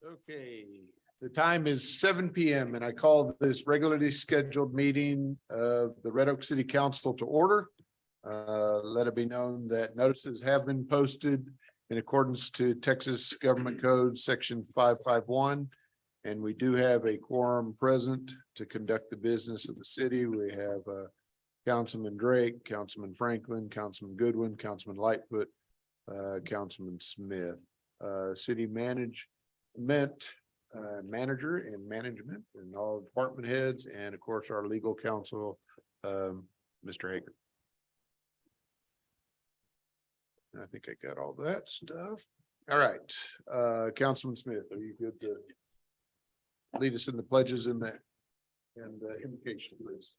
Okay, the time is 7 p.m. and I call this regularly scheduled meeting of the Red Oak City Council to order. Let it be known that notices have been posted in accordance to Texas Government Code Section 551. And we do have a quorum present to conduct the business of the city. We have Councilman Drake, Councilman Franklin, Councilman Goodwin, Councilman Lightfoot, Councilman Smith, city manager and management and all department heads, and of course, our legal counsel, Mr. Hager. I think I got all that stuff. All right, Councilman Smith, are you good to lead us in the pledges and the invocation, please?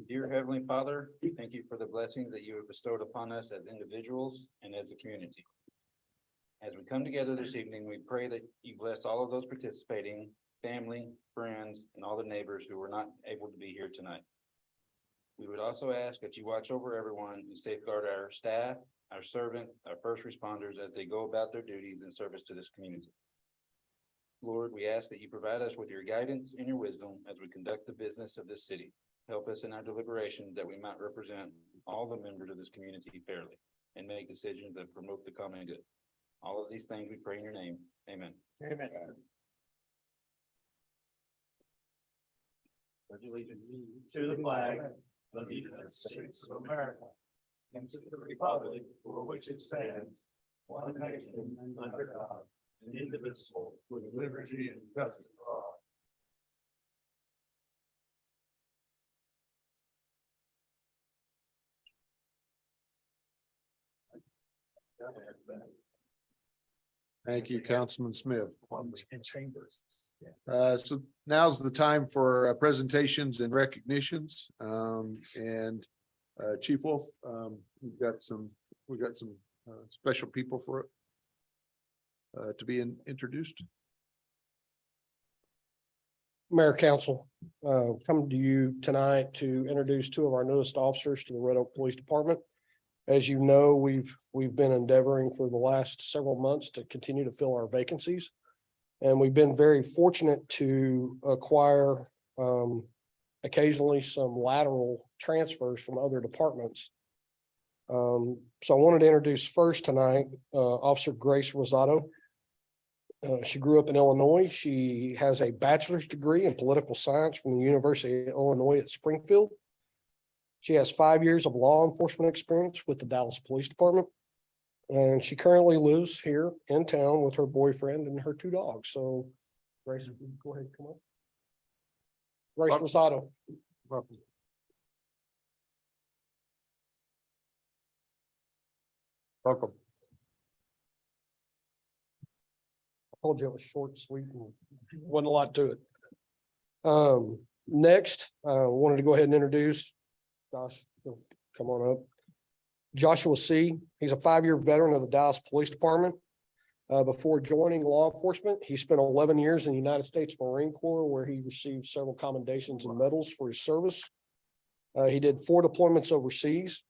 Dear Heavenly Father, thank you for the blessings that you have bestowed upon us as individuals and as a community. As we come together this evening, we pray that you bless all of those participating, family, friends, and all the neighbors who were not able to be here tonight. We would also ask that you watch over everyone and safeguard our staff, our servants, our first responders as they go about their duties in service to this community. Lord, we ask that you provide us with your guidance and your wisdom as we conduct the business of this city. Help us in our deliberations that we might represent all the members of this community fairly and make decisions that promote the common good. All of these things we pray in your name. Amen. Amen. Pledge allegiance to the flag of the United States of America and to the republic for which it stands, one nation under God, indivisible, with liberty and justice for all. Thank you, Councilman Smith. And chambers. So now's the time for presentations and recognitions. Chief Wolf, we've got some special people for it introduced. Mayor, Council, come to you tonight to introduce two of our newest officers to the Red Oak Police Department. As you know, we've been endeavoring for the last several months to continue to fill our vacancies. And we've been very fortunate to acquire occasionally some lateral transfers from other departments. So I wanted to introduce first tonight, Officer Grace Rosado. She grew up in Illinois. She has a bachelor's degree in political science from the University of Illinois at Springfield. She has 5 years of law enforcement experience with the Dallas Police Department. And she currently lives here in town with her boyfriend and her two dogs. So Grace, go ahead, come on. Grace Rosado. Welcome. Welcome. I told you it was short, sweet, and wasn't a lot to it. Next, wanted to go ahead and introduce Josh, come on up. Joshua C. He's a 5-year veteran of the Dallas Police Department. Before joining law enforcement, he spent 11 years in the United States Marine Corps, where he received several commendations and medals for his service. He did 4 deployments overseas.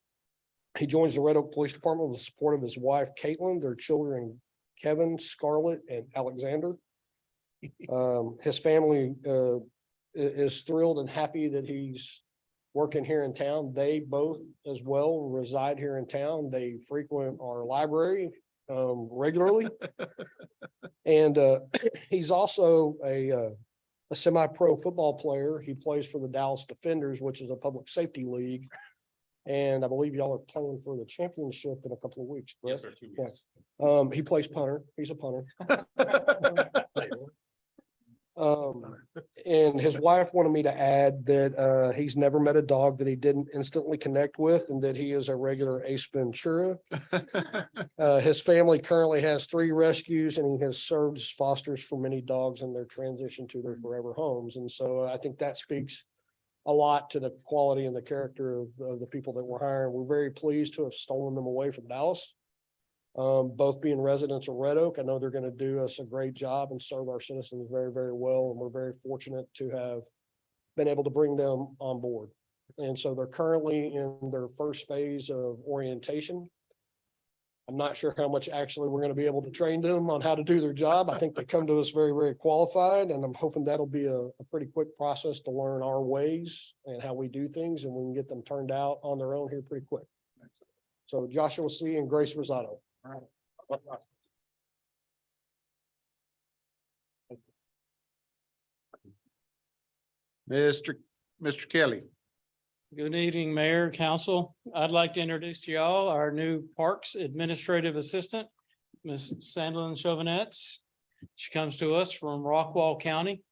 He joins the Red Oak Police Department with the support of his wife, Caitlin, their children, Kevin, Scarlett, and Alexander. His family is thrilled and happy that he's working here in town. They both as well reside here in town. They frequent our library regularly. And he's also a semi-pro football player. He plays for the Dallas Defenders, which is a public safety league. And I believe y'all are playing for the championship in a couple of weeks. Correct? Yes, sir, 2 weeks. He plays punter. He's a punter. And his wife wanted me to add that he's never met a dog that he didn't instantly connect with, and that he is a regular Ace Ventura. His family currently has 3 rescues, and he has served as fosters for many dogs in their transition to their forever homes. And so I think that speaks a lot to the quality and the character of the people that we're hiring. We're very pleased to have stolen them away from Dallas. Both being residents of Red Oak, I know they're going to do us a great job and serve our citizens very, very well. And we're very fortunate to have been able to bring them on board. And so they're currently in their first phase of orientation. I'm not sure how much actually we're gonna be able to train them on how to do their job. I think they come to us very, very qualified, and I'm hoping that'll be a pretty quick process to learn our ways and how we do things, and we can get them turned out on their own here pretty quick. So Joshua C. and Grace Rosado. Mr. Kelly. Good evening, Mayor, Council. I'd like to introduce to y'all our new Parks Administrative Assistant, Ms. Sandlin Chauvinets. She comes to us from Rockwall County,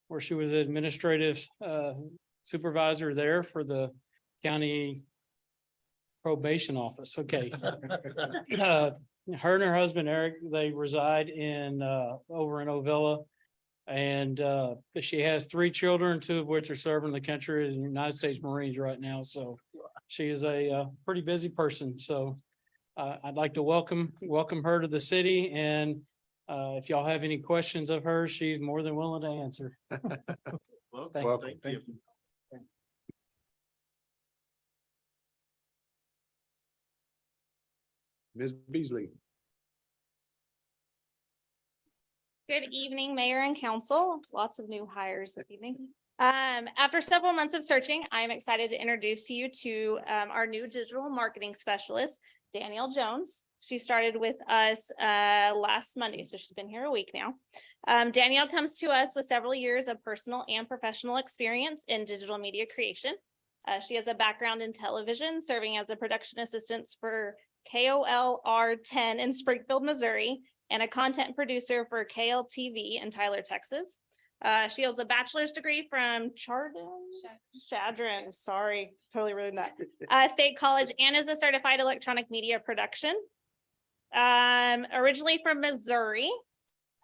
where she was administrative supervisor there for the county probation office. Okay. Her and her husband Eric, they reside in over in Ovilla. And she has 3 children, 2 of which are serving the country as United States Marines right now. So she is a pretty busy person. So I'd like to welcome her to the city. And if y'all have any questions of her, she's more than willing to answer. Welcome. Thank you. Ms. Beasley. Good evening, Mayor and Council. Lots of new hires this evening. After several months of searching, I am excited to introduce you to our new digital marketing specialist, Danielle Jones. She started with us last Monday, so she's been here a week now. Danielle comes to us with several years of personal and professional experience in digital media creation. She has a background in television, serving as a production assistant for KOLR 10 in Springfield, Missouri, and a content producer for KLTV in Tyler, Texas. She holds a bachelor's degree from Chadron, sorry, totally ruined that. State College, and is a certified electronic media production. Originally from Missouri,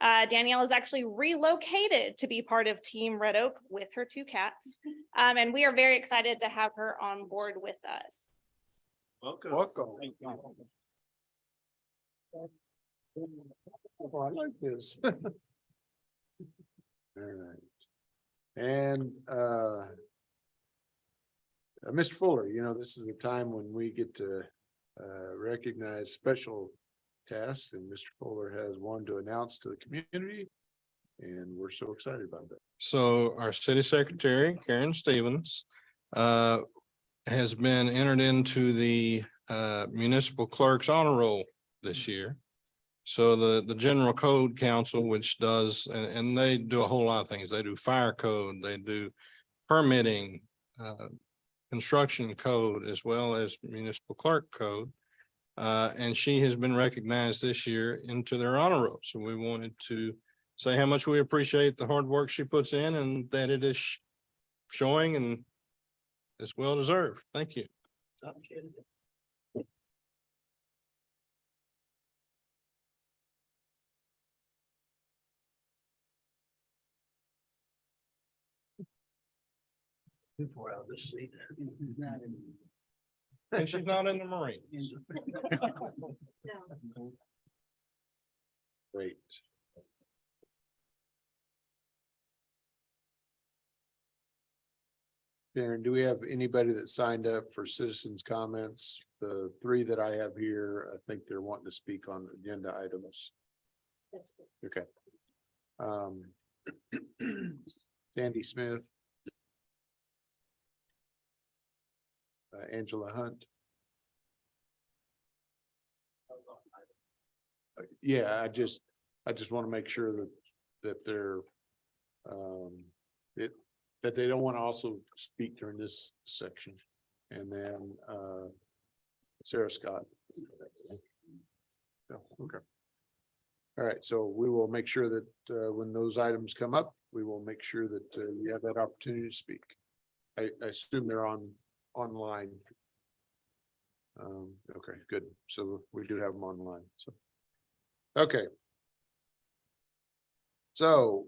Danielle is actually relocated to be part of Team Red Oak with her 2 cats. And we are very excited to have her on board with us. Welcome. Oh, I like this. All right. And Mr. Fuller, you know, this is a time when we get to recognize special tasks, and Mr. Fuller has one to announce to the community. And we're so excited about that. So our city secretary, Karen Stevens, has been entered into the municipal clerk's honor roll this year. So the general code council, which does, and they do a whole lot of things. They do fire code, they do permitting, construction code, as well as municipal clerk code. And she has been recognized this year into their honor roll. So we wanted to say how much we appreciate the hard work she puts in, and that it is showing and is well deserved. Thank you. And she's not in the Marines. Great. Karen, do we have anybody that signed up for citizens' comments? The 3 that I have here, I think they're wanting to speak on agenda items. That's good. Okay. Sandy Smith. Angela Hunt. Yeah, I just want to make sure that they're that they don't want to also speak during this section. And then Sarah Scott. Oh, okay. All right, so we will make sure that when those items come up, we will make sure that you have that opportunity to speak. I assume they're online. Okay, good. So we do have them online. So, okay. So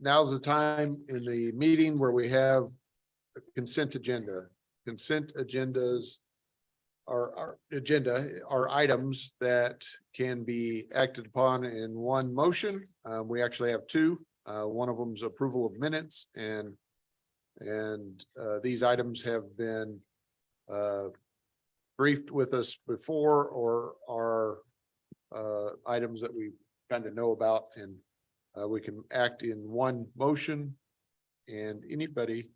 now's the time in the meeting where we have a consent agenda. Consent agendas are items that can be acted upon in one motion. We actually have 2. One of them is approval of minutes, and these items have been briefed with us before or are items that we kind of know about, and we can act in one motion. And anybody,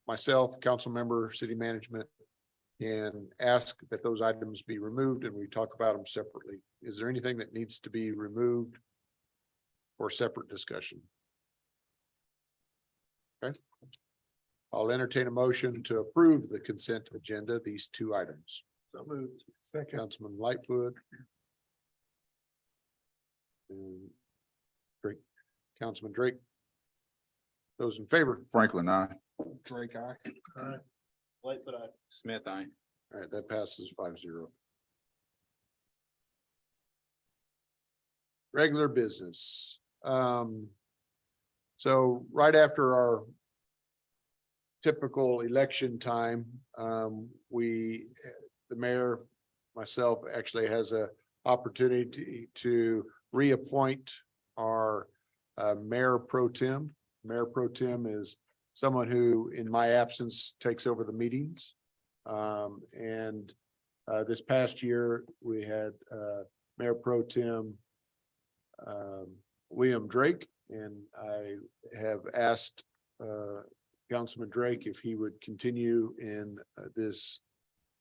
myself, council member, city management, and ask that those items be removed, and we talk about them separately. Is there anything that needs to be removed for separate discussion? Okay. I'll entertain a motion to approve the consent agenda, these two items. So moved. Second. Councilman Lightfoot. And Drake, Councilman Drake. Those in favor? Franklin, I. Drake, I. Lightfoot, aye. Smith, I. All right, that passes 5-0. Regular business. So right after our typical election time, the mayor, myself, actually has a opportunity to reappoint our mayor pro tem. Mayor pro tem is someone who, in my absence, takes over the meetings. And this past year, we had Mayor Pro Tem William Drake, and I have asked Councilman Drake if he would continue in this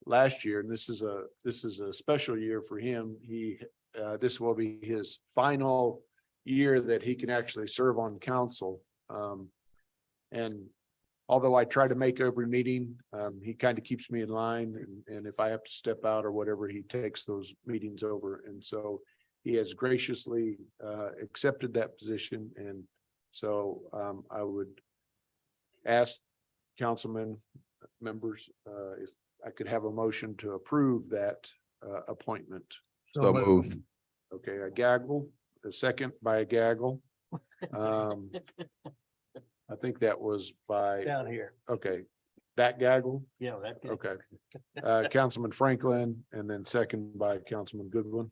last year, and this is a special year for him. This will be his final year that he can actually serve on council. And although I try to make every meeting, he kind of keeps me in line, and if I have to step out or whatever, he takes those meetings over. And so he has graciously accepted that position. And so I would ask councilmen members if I could have a motion to approve that appointment. So moved. Okay, a gaggle, a second by a gaggle. I think that was by, Down here. okay, that gaggle, Yeah, that. okay. Councilman Franklin, and then second by Councilman Goodwin.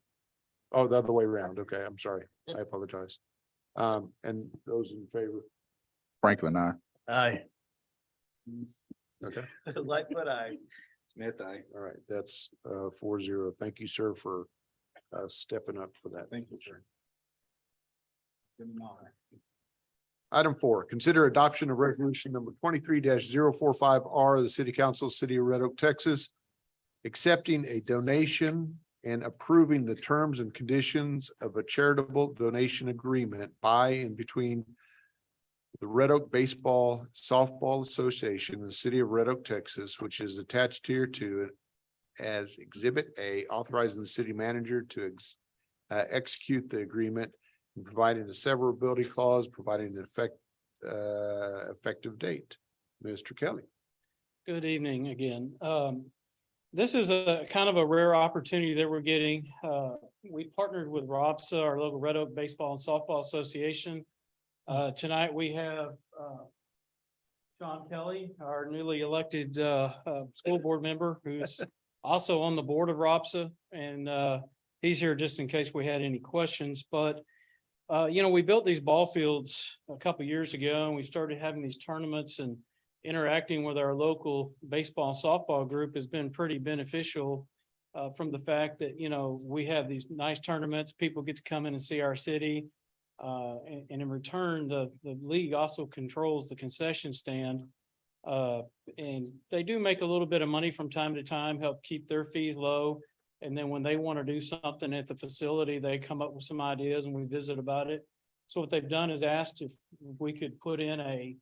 Oh, the other way around. Okay, I'm sorry. I apologize. And those in favor, Franklin, I. Aye. okay, Lightfoot, aye. Smith, I. all right, that's 4-0. Thank you, sir, for stepping up for that. Thank you, sir. Item 4, consider adoption of resolution number 23-045R of the City Council, City of Red Oak, Texas, accepting a donation and approving the terms and conditions of a charitable donation agreement by and between the Red Oak Baseball Softball Association in the City of Red Oak, Texas, which is attached here to it as Exhibit A, authorizing the city manager to execute the agreement and providing a severability clause, providing an effective date. Mr. Kelly. Good evening again. This is a kind of a rare opportunity that we're getting. We partnered with ROPSA, our local Red Oak Baseball and Softball Association. Tonight we have Sean Kelly, our newly elected school board member, who's also on the board of ROPSA, and he's here just in case we had any questions. But we built these ball fields a couple of years ago, and we started having these tournaments, and interacting with our local baseball and softball group has been pretty beneficial from the fact that, we have these nice tournaments, people get to come in and see our city. And in return, the league also controls the concession stand. And they do make a little bit of money from time to time, help keep their fees low. And then when they want to do something at the facility, they come up with some ideas and we visit about it. So what they've done is asked if we could put in a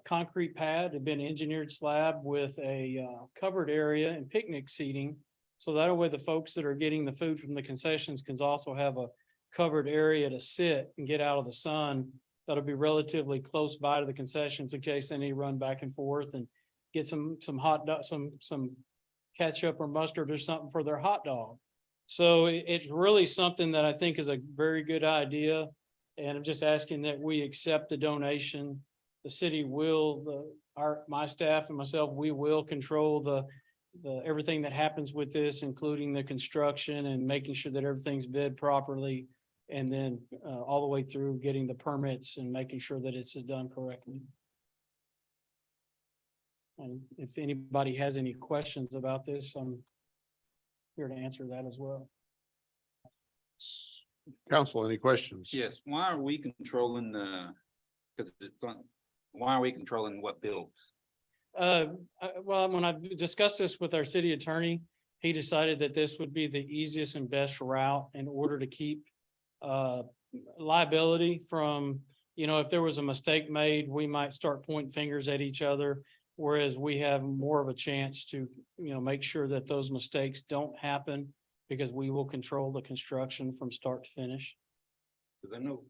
concrete pad, had been engineered slab with a covered area and picnic seating. So that way the folks that are getting the food from the concessions can also have a covered area to sit and get out of the sun. That'll be relatively close by to the concessions in case they need to run back and forth and get some hot dog, some ketchup or mustard or something for their hot dog. So it's really something that I think is a very good idea. And I'm just asking that we accept the donation. The city will, my staff and myself, we will control the everything that happens with this, including the construction and making sure that everything's bid properly. And then all the way through getting the permits and making sure that it's done correctly. And if anybody has any questions about this, I'm here to answer that as well. Council, any questions? Yes, why are we controlling because it's on, why are we controlling what builds? Well, when I discussed this with our city attorney, he decided that this would be the easiest and best route in order to keep liability from, if there was a mistake made, we might start pointing fingers at each other. Whereas we have more of a chance to, make sure that those mistakes don't happen because we will control the construction from start to finish. Because I know.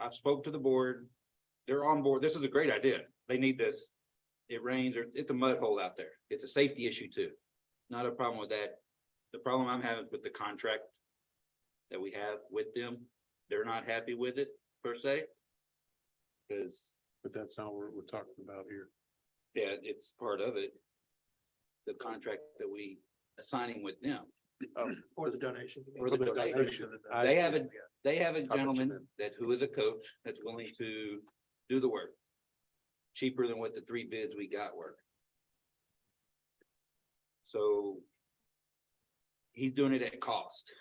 I've spoke to the board. They're on board. This is a great idea. They need this. It rains or it's a mud hole out there. It's a safety issue too. Not a problem with that. The problem I'm having is with the contract that we have with them. They're not happy with it per se. Because, But that's not what we're talking about here. yeah, it's part of it. The contract that we assigning with them. For the donation. For the donation. They have a gentleman who is a coach that's willing to do the work. Cheaper than what the 3 bids we got were. So. He's doing it at cost.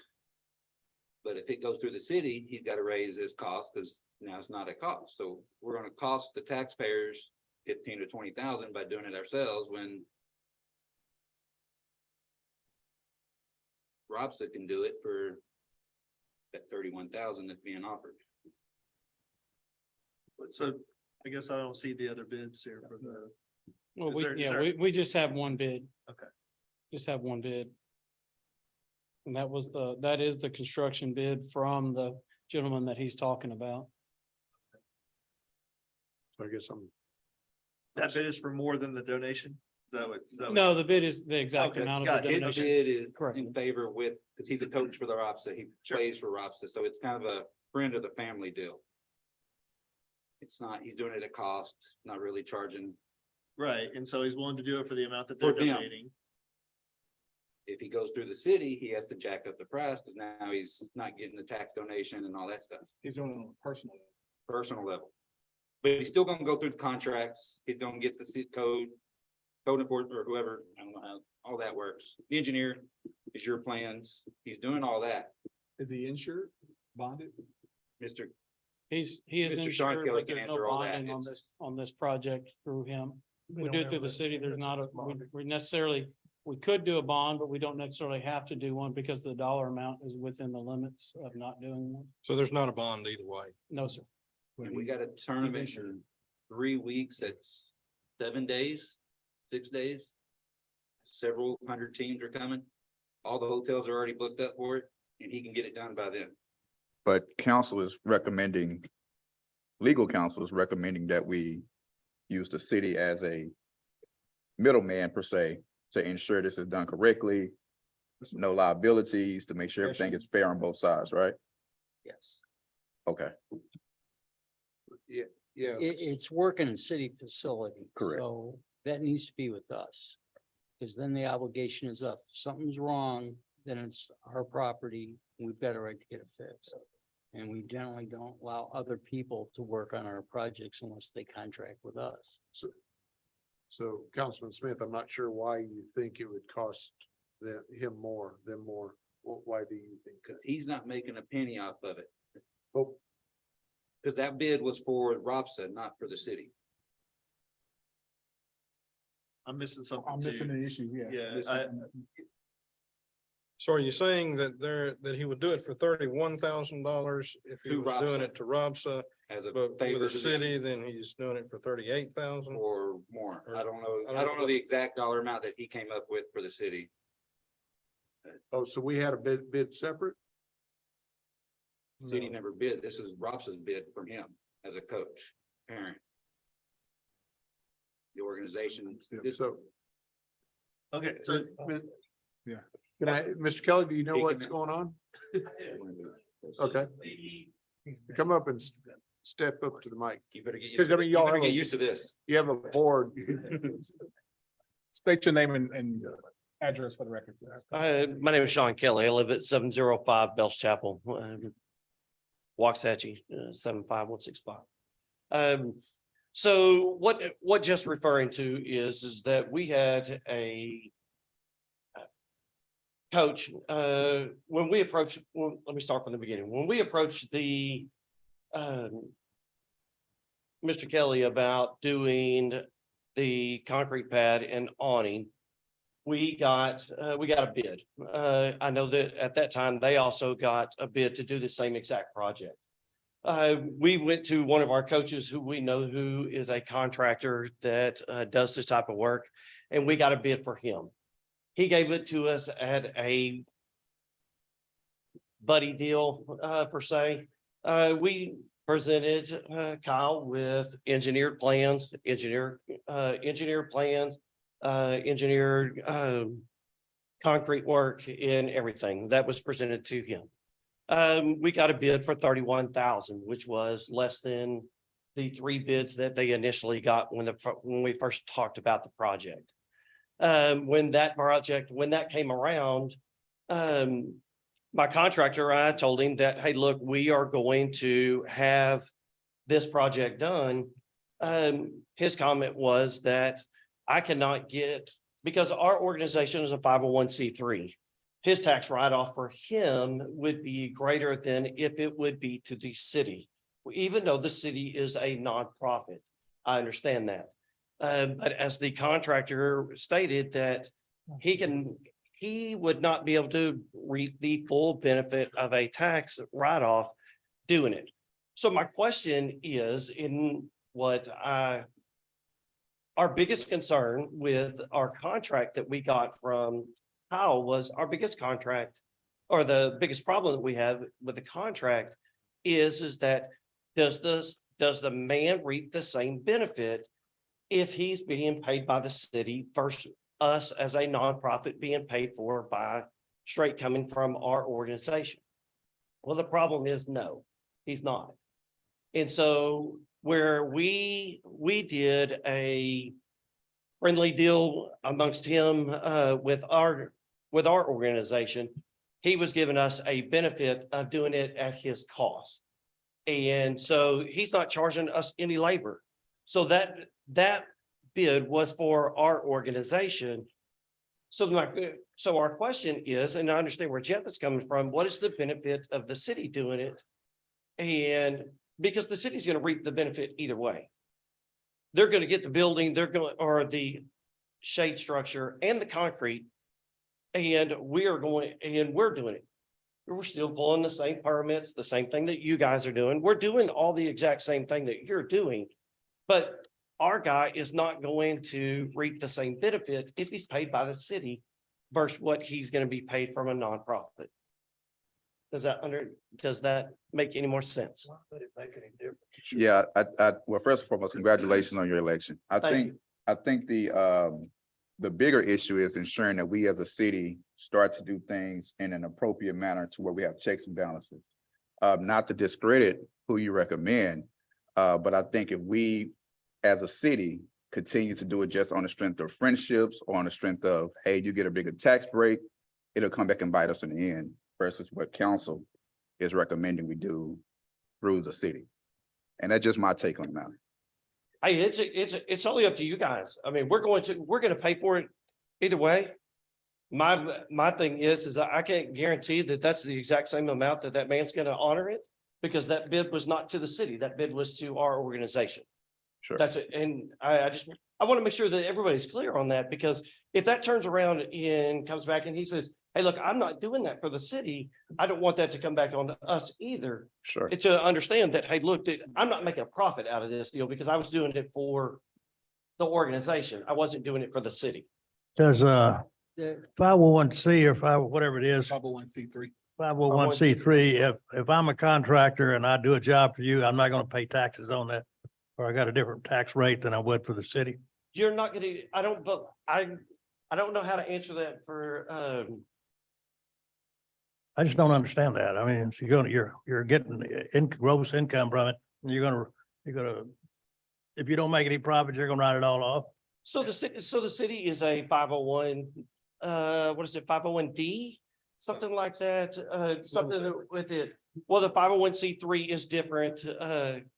But if it goes through the city, he's got to raise his cost because now it's not at cost. So we're gonna cost the taxpayers 15 to 20,000 by doing it ourselves when. Robsa can do it for that 31,000 that's being offered. So I guess I don't see the other bids here for the. Well, Is there- is yeah, there- we just have one bid. Okay. Just have one bid. And that is the construction bid from the gentleman that he's talking about. So I guess I'm, That bid is for more than the donation? Is that what? No, the bid is the exact Okay, amount got of it. the His donation. bid is Correct. in favor with, because he's a coach for the Robsa, he Sure. plays for Robsa, so it's kind of a friend of the family deal. It's not, he's doing it at cost, not really charging. Right, and so he's willing to do it for the amount that For they're them. donating. If he goes through the city, he has to jack up the price, because now he's not getting the tax donation and all that stuff, He's doing it on a personal level. But he's still gonna go through the contracts, he's gonna get the code enforcement or whoever, I don't know how all that works. The engineer is your plans, he's doing all that. Is he insured, bonded? Mr. He is Mr. Sean insured, Kelly but can there's no answer all that. bonding on It's- on this project through him. We do it through the city. There's not we necessarily, we could do a bond, but we don't necessarily have to do one because the dollar amount is within the limits of not doing one. So there's not a bond either way. No, sir. And we got a tournament in 3 weeks, that's 7 days, 6 days. Several hundred teams are coming. All the hotels are already booked up for it, and he can get it done by then. But council is recommending, legal counsel is recommending that we use the city as a middleman per se, to ensure this is done correctly. No liabilities, to make sure everything is fair on both sides, right? Yes. Okay, yeah. It's working in city facility. Correct. So that needs to be with us. Because then the obligation is up. If something's wrong, then it's our property. We've got a right to get it fixed. And we generally don't allow other people to work on our projects unless they contract with us. So Councilman Smith, I'm not sure why you think it would cost them more. Why do you think? Cause he's not making a penny off of it. Oh, Cause that bid was for Robson, not for the city. I'm missing something too. issue, Yeah, I, So are you saying that that he would do it for $31,000 if he To was doing Robsa. it to Robsa, As a but favor with to the city, then he's doing it for 38,000? or more. I don't know. I don't I don't know know. the exact dollar amount that he came up with for the city. oh, so we had a bid separate? City never bid. This is Robson's bid from him as a coach, parent. The organization. So, okay, so can I, Mr. Kelly, do you know He what's can- going on? Okay. Come up and step up to the mic. You better get, 'Cause, I mean, y'all have a- get used to this. You have a board. State your name and address for the record. My name is Sean Kelly. I live at 705 Bells Chapel, Waxahachie, 75165. So what just referring to is that we had a coach, when we approached, well, let me start from the beginning. When we approached the Mr. Kelly about doing the concrete pad and awning, we got a bid. I know that at that time, they also got a bid to do the same exact project. We went to one of our coaches who we know who is a contractor that does this type of work, and we got a bid for him. He gave it to us at a buddy deal, per se. We presented Kyle with engineered plans, engineered concrete work and everything that was presented to him. We got a bid for 31,000, which was less than the 3 bids that they initially got when we first talked about the project. When that came around, my contractor, I told him that, hey, look, we are going to have this project done. His comment was that I cannot get, because our organization is a 501c3. His tax write-off for him would be greater than if it would be to the city, even though the city is a nonprofit. I understand that. But as the contractor stated that he would not be able to reap the full benefit of a tax write-off doing it. So my question is, our biggest concern with our contract that we got from Kyle was our biggest contract, or the biggest problem that we have with the contract is that does the man reap the same benefit if he's being paid by the city versus us as a nonprofit being paid for by straight coming from our organization? Well, the problem is no, he's not. And so where we did a friendly deal amongst him with our organization, he was giving us a benefit of doing it at his cost. And so he's not charging us any labor. So that bid was for our organization. So our question is, and I understand where Jeff is coming from, what is the benefit of the city doing it? And because the city's going to reap the benefit either way. They're going to get the building, or the shade structure and the concrete, and we're doing it. We're still pulling the same permits, the same thing that you guys are doing. We're doing all the exact same thing that you're doing, but our guy is not going to reap the same benefit if he's paid by the city versus what he's going to be paid from a nonprofit. Does that make any more sense? Yeah, well, first and foremost, congratulations on your election. I think the bigger issue is ensuring that we as a city start to do things in an appropriate manner to where we have checks and balances. Not to discredit who you recommend, but I think if we as a city continue to do it just on the strength of friendships or on the strength of, hey, you get a bigger tax break, it'll come back and bite us in the end versus what council is recommending we do through the city. And that's just my take on the matter. Hey, it's only up to you guys. I mean, we're going to pay for it either way. My thing is I can't guarantee that that's the exact same amount that man's going to honor it, because that bid was not to the city. That bid was to our organization. Sure. That's it. And I want to make sure that everybody's clear on that, because if that turns around and comes back and he says, hey, look, I'm not doing that for the city, I don't want that to come back on to us either. Sure. To understand that, hey, look, I'm not making a profit out of this deal because I was doing it for the organization. I wasn't doing it for the city. Does 501c or whatever it is, 501c3. 501c3, if I'm a contractor and I do a job for you, I'm not going to pay taxes on that, or I got a different tax rate than I would for the city? You're not gonna, I don't know how to answer that for, I just don't understand that. I mean, you're getting gross income from it. And you're gonna, if you don't make any profit, you're gonna write it all off. so the city is a 501, what is it, 501D? something like that, something with it. Well, the 501c3 is different,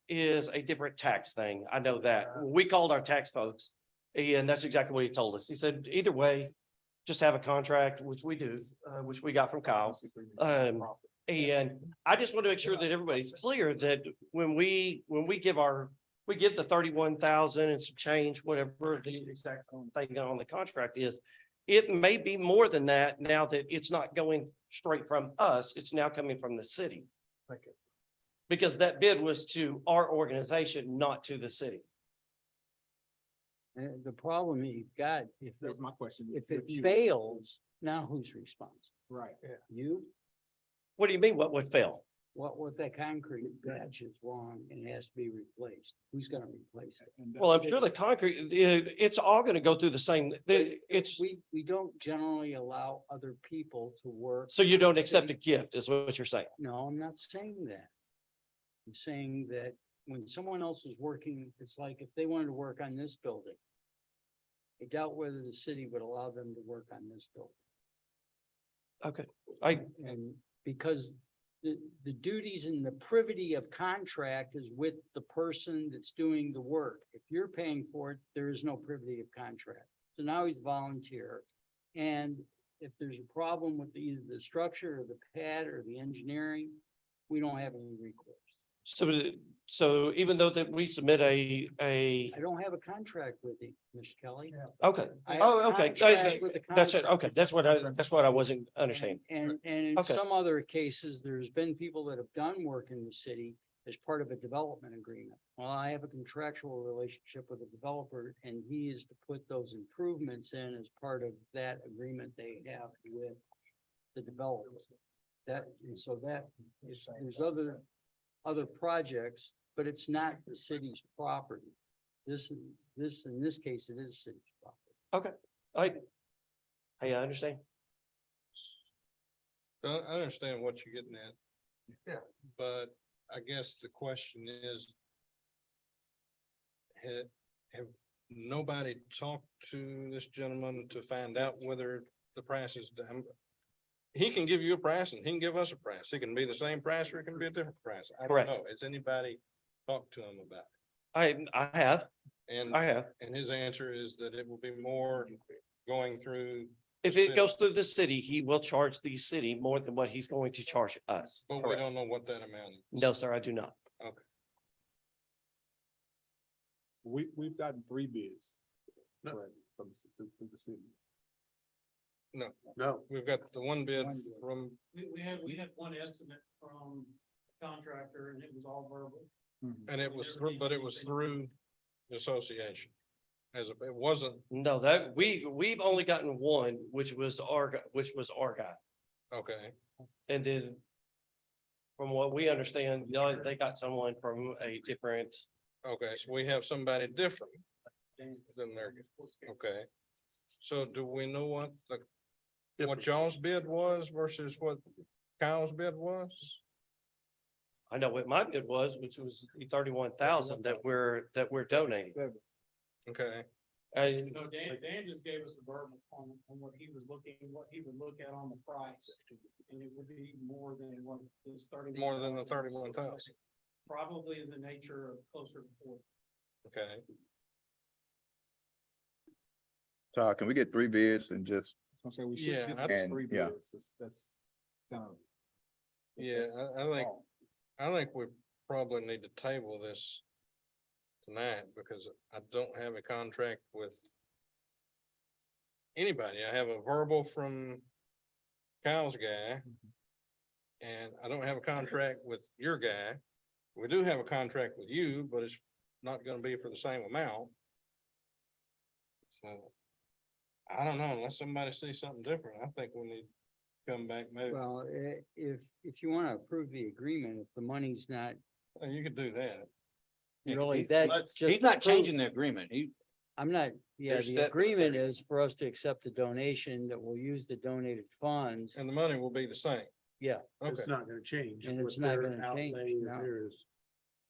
is a different tax thing. I know that. We called our tax folks. And that's exactly what he told us. He said, either way, just have a contract, which we do, which we got from Kyle. And I just want to make sure that everybody's clear that when we give the 31,000 and some change, whatever the exact thing on the contract is, it may be more than that now that it's not going straight from us, it's now coming from the city. Because that bid was to our organization, not to the city. And the problem that you've got, if That was my question. if it with you. fails, now who's responsible? Right. You? What do you mean, what would fail? What if that concrete patch is wrong and it has to be replaced? Who's gonna replace it? And Well, I'm sure the concrete, it's all gonna go through the same, it's, We don't generally allow other people to work. so you don't on accept a city- gift is what you're saying. No, I'm not saying that. I'm saying that when someone else is working, it's like if they wanted to work on this building. I doubt whether the city would allow them to work on this building. Okay, And because the duties and the privity of contract is with the person that's doing the work. If you're paying for it, there is no privity of contract. So now he's volunteer. And if there's a problem with either the structure or the pad or the engineering, we don't have any recourse. so even though that we submit a, I don't have a contract with him, Mr. Kelly. okay, I have a oh, okay, contract with the that's it, contract. okay, that's what I wasn't understanding. And in Okay. some other cases, there's been people that have done work in the city as part of a development agreement. Well, I have a contractual relationship with the developer and he is to put those improvements in as part of that agreement they have with the developer. That, and so that, there's other projects, but it's not the city's property. In this case, it is city's property. I understand. I understand what you're getting at. Yeah. But I guess the question is. Have nobody talked to this gentleman to find out whether the price is done? He can give you a price and he can give us a price. It can be the same price or it can be a different price. I don't Correct. know. Has anybody talked to him about it? I have, And his answer is that it will be more going through. if the it city. goes through the city, he will charge the city more than what he's going to charge us. But we Correct. don't know what that amount is. No, sir, I do not. We've gotten 3 bids. No. Correct, from the city. No, We've got the one bid One bid. from, We had one estimate from contractor and it was all verbal. and it was, but it was through the association. It wasn't, No, that, we've only gotten one, which was our guy. okay, And then from what we understand, they got someone from a different, okay, so we have somebody different than their, okay. So do we know what y'all's bid was versus what Kyle's bid was? I know what my bid was, which was the 31,000 that we're donating. Okay, And No, Dan just gave us a verbal on what he was looking, what he would look at on the price. And it would be more than what is 30. more than the 31,000, Probably in the nature of closer to 40. okay. Todd, can we get 3 bids and just, I'm saying we should Yeah, get I- those And, 3 yeah. bids. That's. Yeah, I think we probably need to table this tonight because I don't have a contract with anybody. I have a verbal from Kyle's guy. And I don't have a contract with your guy. We do have a contract with you, but it's not gonna be for the same amount. So I don't know, unless somebody sees something different, I think we need to come back maybe. Well, if you want to approve the agreement, if the money's not You could do that. really He's that. not- just He's not approve- changing the agreement. I'm not, yeah, There's the that- agreement is for us to accept the donation that we'll use the donated funds. And the money will be the same. Yeah. Okay, it's not gonna change. And it's what not their gonna change, outlay or no. theirs.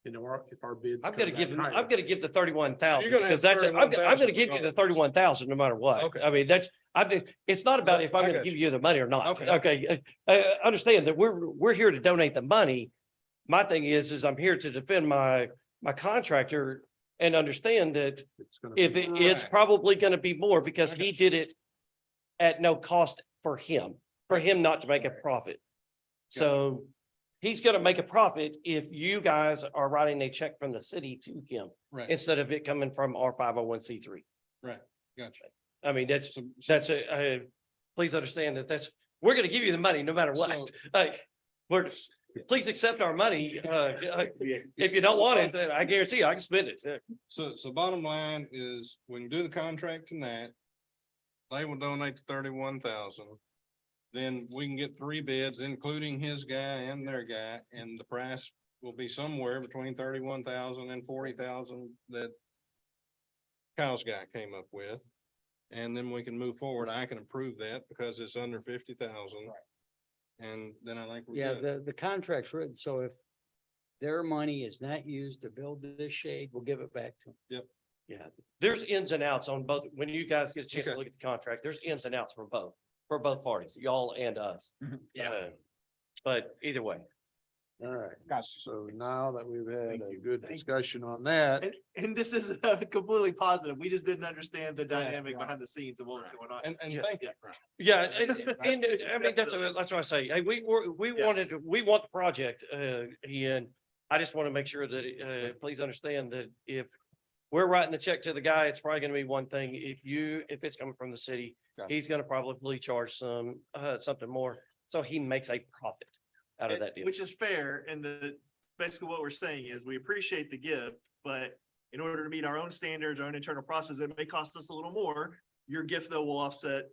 You know, if our bids. I'm come gonna back give him, higher. I'm gonna give the 31,000 You're gonna have because that's, I'm gonna 31,000 give you the 31,000 no matter what. Okay. I mean, that's, It's not about if I'm I gonna got give you the money or not. Okay. Okay, understand that we're here to donate the money. My thing is I'm here to defend my contractor and understand that It's gonna if be- it's Right. probably gonna be more because I got he did it at no cost for him not to make a profit. So he's gonna make a profit if you guys are writing a check from the city to him Right, instead of it coming from our 501c3. right, gotcha. I mean, So- please understand that we're gonna give you the money no matter what. So- Like, please accept our money. If you don't want it, then I guarantee you I can spend it. So bottom line is, we can do the contract tonight. They will donate 31,000. Then we can get 3 bids, including his guy and their guy, and the price will be somewhere between 31,000 and 40,000 that Kyle's guy came up with. And then we can move forward. I can approve that because it's under 50,000. And then I think. we're Yeah, good. the contract's written, so if their money is not used to build this shade, we'll give it back to them. Yeah, there's ins and outs on both. When you guys get a chance to Okay. look at the contract, there's ins and outs for both parties, y'all and us. But either way. All right, so now that we've had a good discussion on that, And this is completely positive. We just didn't understand the dynamic behind the scenes of what was going on. And Yeah. thank you. Yeah, and I mean, that's what I say. Hey, we Yeah. want the project, and I just want to make sure that, please understand that if we're writing the check to the guy, it's probably gonna be one thing. If it's coming from the city, Got he's gonna probably charge something more, so he makes a profit out of that deal. Which is fair, and basically what we're saying is we appreciate the gift, but in order to meet our own standards, our own internal process, it may cost us a little more. Your gift though will offset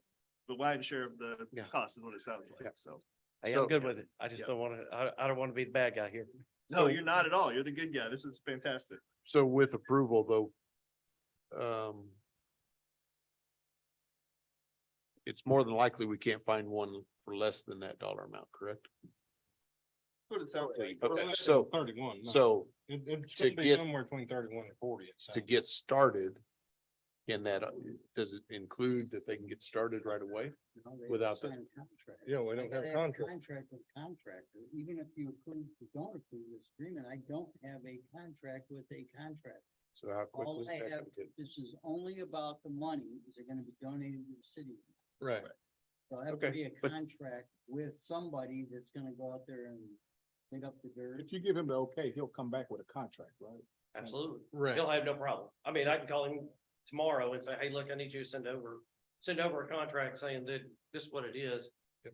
the lion's share of the Yeah. cost is what it sounds like, so. Hey, So- I'm good with it. I just Yeah. don't wanna, I don't wanna be the bad guy here. No, you're not at all. You're the good guy. This is fantastic. so with approval though. It's more than likely we can't find one for less than that dollar amount, correct? What it sounds like. Okay, so, 31. no. so It's to gonna be get- somewhere between 31 and 40. it to sounds. get started. In that, does it include that they can get started right away? Without the- Sign a contract. Yeah, we don't I have a gotta contract. Contract with contractor, even if you approve, or don't approve this agreement, I don't have a contract with a contract. So how quickly? All is I that have, gonna take? this is only about the money, is it gonna be donated to the city? Right. So I have to Okay, be a but- contract with somebody that's gonna go out there and dig up the dirt. If you give him the okay, he'll come back with a contract, right? Absolutely. Right. He'll have no problem. I mean, I can call him tomorrow and say, hey, look, I need you to send over a contract saying that this is what it is.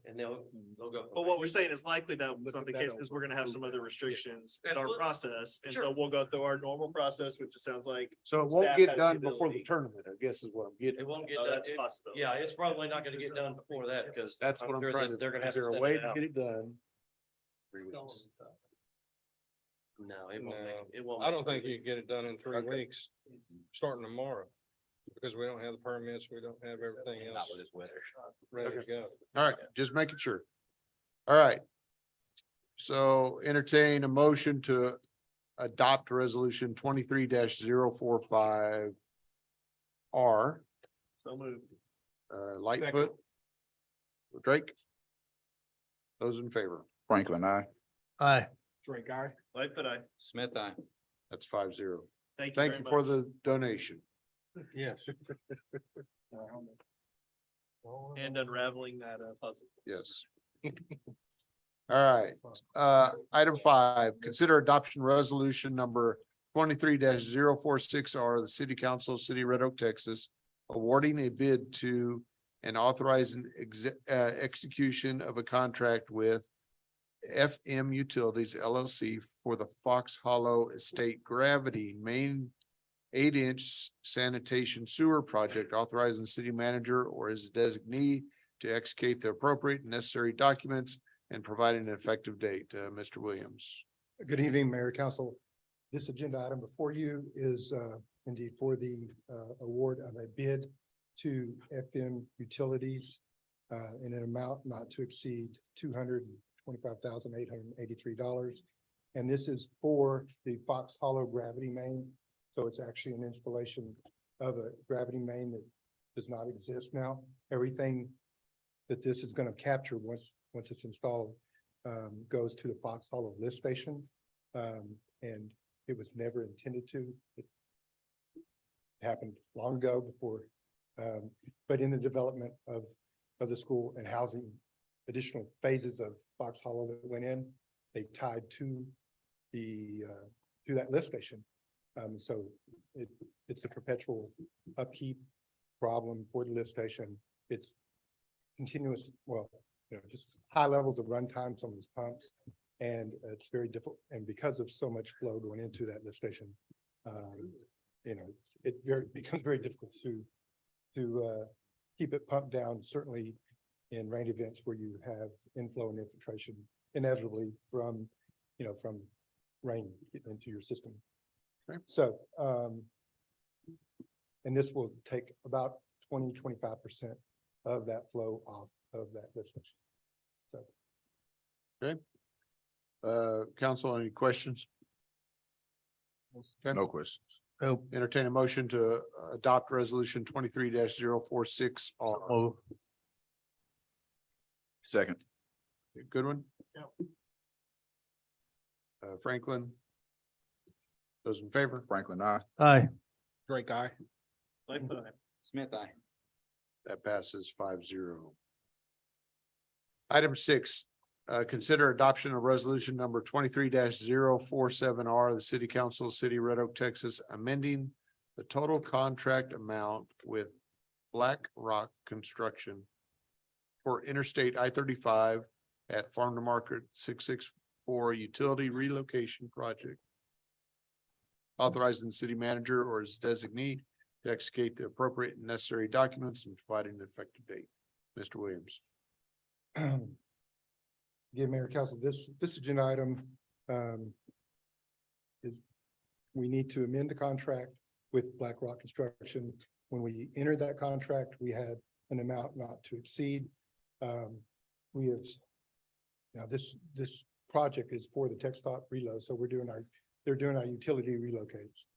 And they'll go. from But there. what we're saying is likely that Look not at the that case, over. because we're gonna have some other restrictions in our Absolutely. process. And Sure. so we'll go through our normal process, which it sounds like. So it Staff won't get has done the before the ability. tournament, I guess is what I'm getting. It won't get Oh, done. that's possible. Yeah, it's probably not gonna get done before that because. That's what I'm sure trying that to, They're gonna have is there to a send way it to out. get it done? 3 weeks. No, it won't No, make, it won't. I make don't think it. you can get it done in 3 Okay. weeks, starting tomorrow. Because we don't have the permits, we don't have everything else this weather. ready to go. All right, just making sure. All right. So entertain a motion to adopt resolution 23-045 R, So moved. Lightfoot. Drake. Those in favor, Franklin, I. Drake, guy. Lightfoot, I Smith, I. that's 5-0. thank you Thank very you for much. the donation. Yes. And unraveling that puzzle. Yes. All right, item 5, consider adoption resolution number 23-046 R, the city council, city of Red Oak, Texas, awarding a bid to and authorizing execution of a contract with FM Utilities LLC for the Fox Hollow Estate Gravity Main 8-inch sanitation sewer project, authorizing the city manager or his designee to execute the appropriate and necessary documents and providing an effective date. Mr. Williams. Good evening, Mayor, Council. This agenda item before you is indeed for the award of a bid to FM Utilities in an amount not to exceed $225,883. And this is for the Fox Hollow Gravity Main. So it's actually an installation of a gravity main that does not exist now. Everything that this is gonna capture once it's installed, goes to the Fox Hollow lift station. And it was never intended to. It happened long ago before, but in the development of the school and housing additional phases of Fox Hollow that went in, they tied to to that lift station. So it's a perpetual upkeep problem for the lift station. It's continuous, well, just high levels of runtime, some of these pumps. And it's very difficult. And because of so much flow going into that lift station, it becomes very difficult to keep it pumped down, certainly in rain events where you have inflow and infiltration inevitably from rain getting into your system. Okay. So, and this will take about 25% of that flow off of that lift station. Council, any questions? Okay. No questions. Entertain a motion to adopt resolution 23-046. Second. Goodwin? Franklin? Those in favor? Franklin, I. Aye. Drake, I. Smith, I. That passes 5-0. Item 6, consider adoption of resolution number 23-047R, the City Council, City of Red Oak, Texas, amending the total contract amount with Black Rock Construction for Interstate I-35 at Farm to Market 664 Utility Relocation Project. Authorizing the city manager or his designee to execute the appropriate and necessary documents and providing an effective date. Mr. Williams. Again, Mayor Council, this agenda item, we need to amend the contract with Black Rock Construction. When we entered that contract, we had an amount not to exceed. We have, now this project is for the TxDOT reload, so they're doing our utility relocates.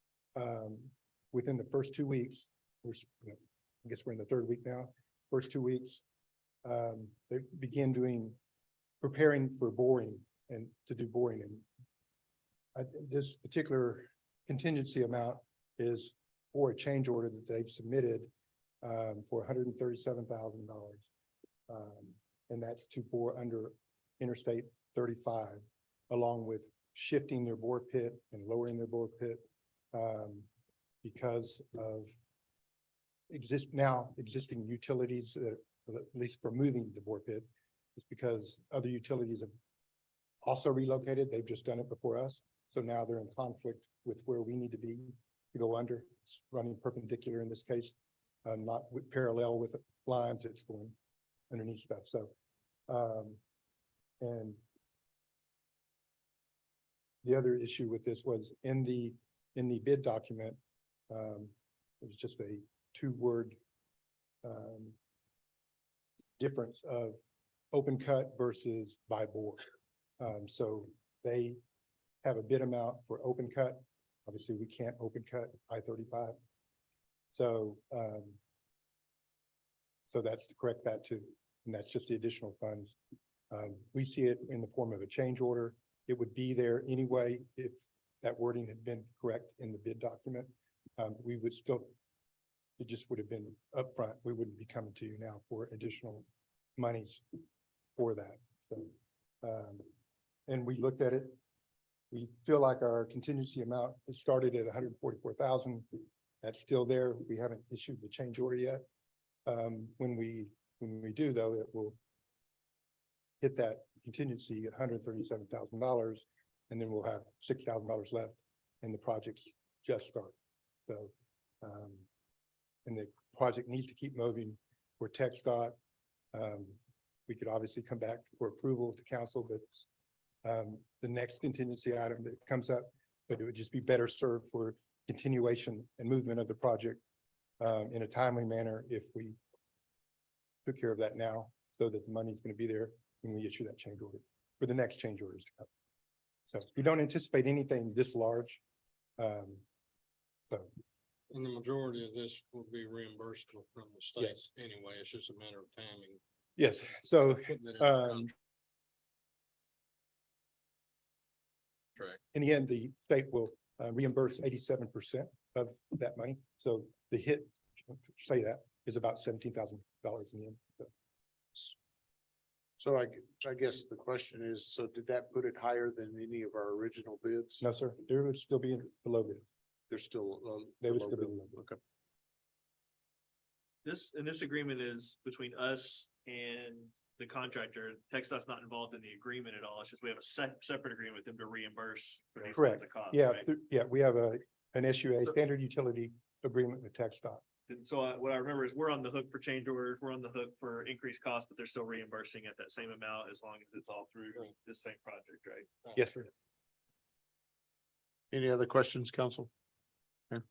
Within the first 2 weeks, I guess we're in the third week now, first 2 weeks, they begin preparing for boring and to do boring. And this particular contingency amount is for a change order that they've submitted for $137,000. And that's to bore under Interstate 35, along with shifting their bore pit and lowering their bore pit because of existing utilities, at least for moving the bore pit. It's because other utilities have also relocated. They've just done it before us. So now they're in conflict with where we need to be to go under. It's running perpendicular in this case, not parallel with lines. It's going underneath stuff. So, and the other issue with this was in the bid document, it was just a 2-word difference of open cut versus by bore. So they have a bid amount for open cut. Obviously, we can't open cut I-35. So, so that's to correct that too. And that's just the additional funds. We see it in the form of a change order. It would be there anyway if that wording had been correct in the bid document. We would still, it just would have been upfront. We wouldn't be coming to you now for additional monies for that. So, and we looked at it. We feel like our contingency amount has started at 144,000. That's still there. We haven't issued the change order yet. When we do though, it will hit that contingency at $137,000, and then we'll have $6,000 left, and the project's just start. So, and the project needs to keep moving. We're TxDOT. We could obviously come back for approval to council, but the next contingency item that comes up, but it would just be better served for continuation and movement of the project in a timely manner if we took care of that now, so that the money's going to be there when we issue that change order for the next change orders to come. So we don't anticipate anything this large. So And the majority of this will be reimbursable from the state Yes. anyway. It's just a matter of timing. Yes, so Putting it in the um, contract. in the end, the state will reimburse 87% of that money. So the hit, say that, is about $17,000 in the end. So I guess the question is, so did that put it higher than any of our original bids? No, sir, there would still be below bid. They're still. They would below still be bid. below bid. Okay. This agreement is between us and the contractor. TxDOT's not involved in the agreement at all. It's just we have a separate agreement with them to reimburse for these kinds Correct. of costs. Yeah, right? yeah, we have an SUA, So- standard utility agreement with TxDOT. And so what I remember is we're on the hook for change orders, we're on the hook for increased costs, but they're still reimbursing at that same amount as long as it's all through this same project, right? Yes, sir. Any other questions, council? Okay.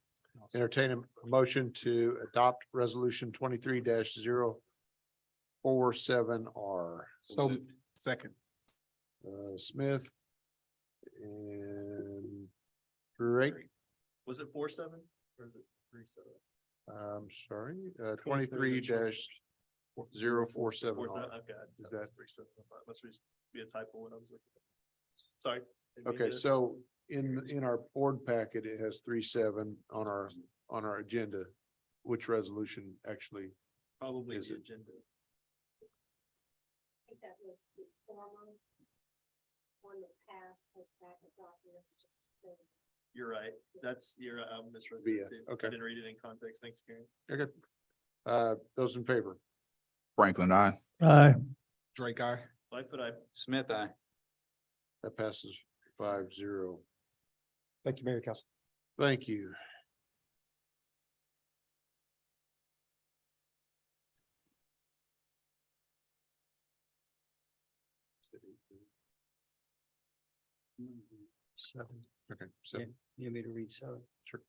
Entertain a motion to adopt resolution 23-047R. So second. Smith. And Drake, Was it 4-7 or is it 3-7? I'm sorry, 23-047R. Okay, that was 3-7. Must be a typo when I was looking. Sorry. Didn't mean Okay, to- so in our board packet, it has 3-7 on our agenda. Which resolution actually? Probably is the it? agenda. I think that was the former one that passed has backup documents just to. You're right. You're, I misread Via, that too. okay. I didn't read it in context. Thanks, Karen. Okay. Those in favor? Franklin, I. Aye. Drake, I. Lightfoot, I. Smith, I. That passes 5-0. Thank you, Mayor Council. Thank you. Seven. Okay, so You want me to read seven? Sure.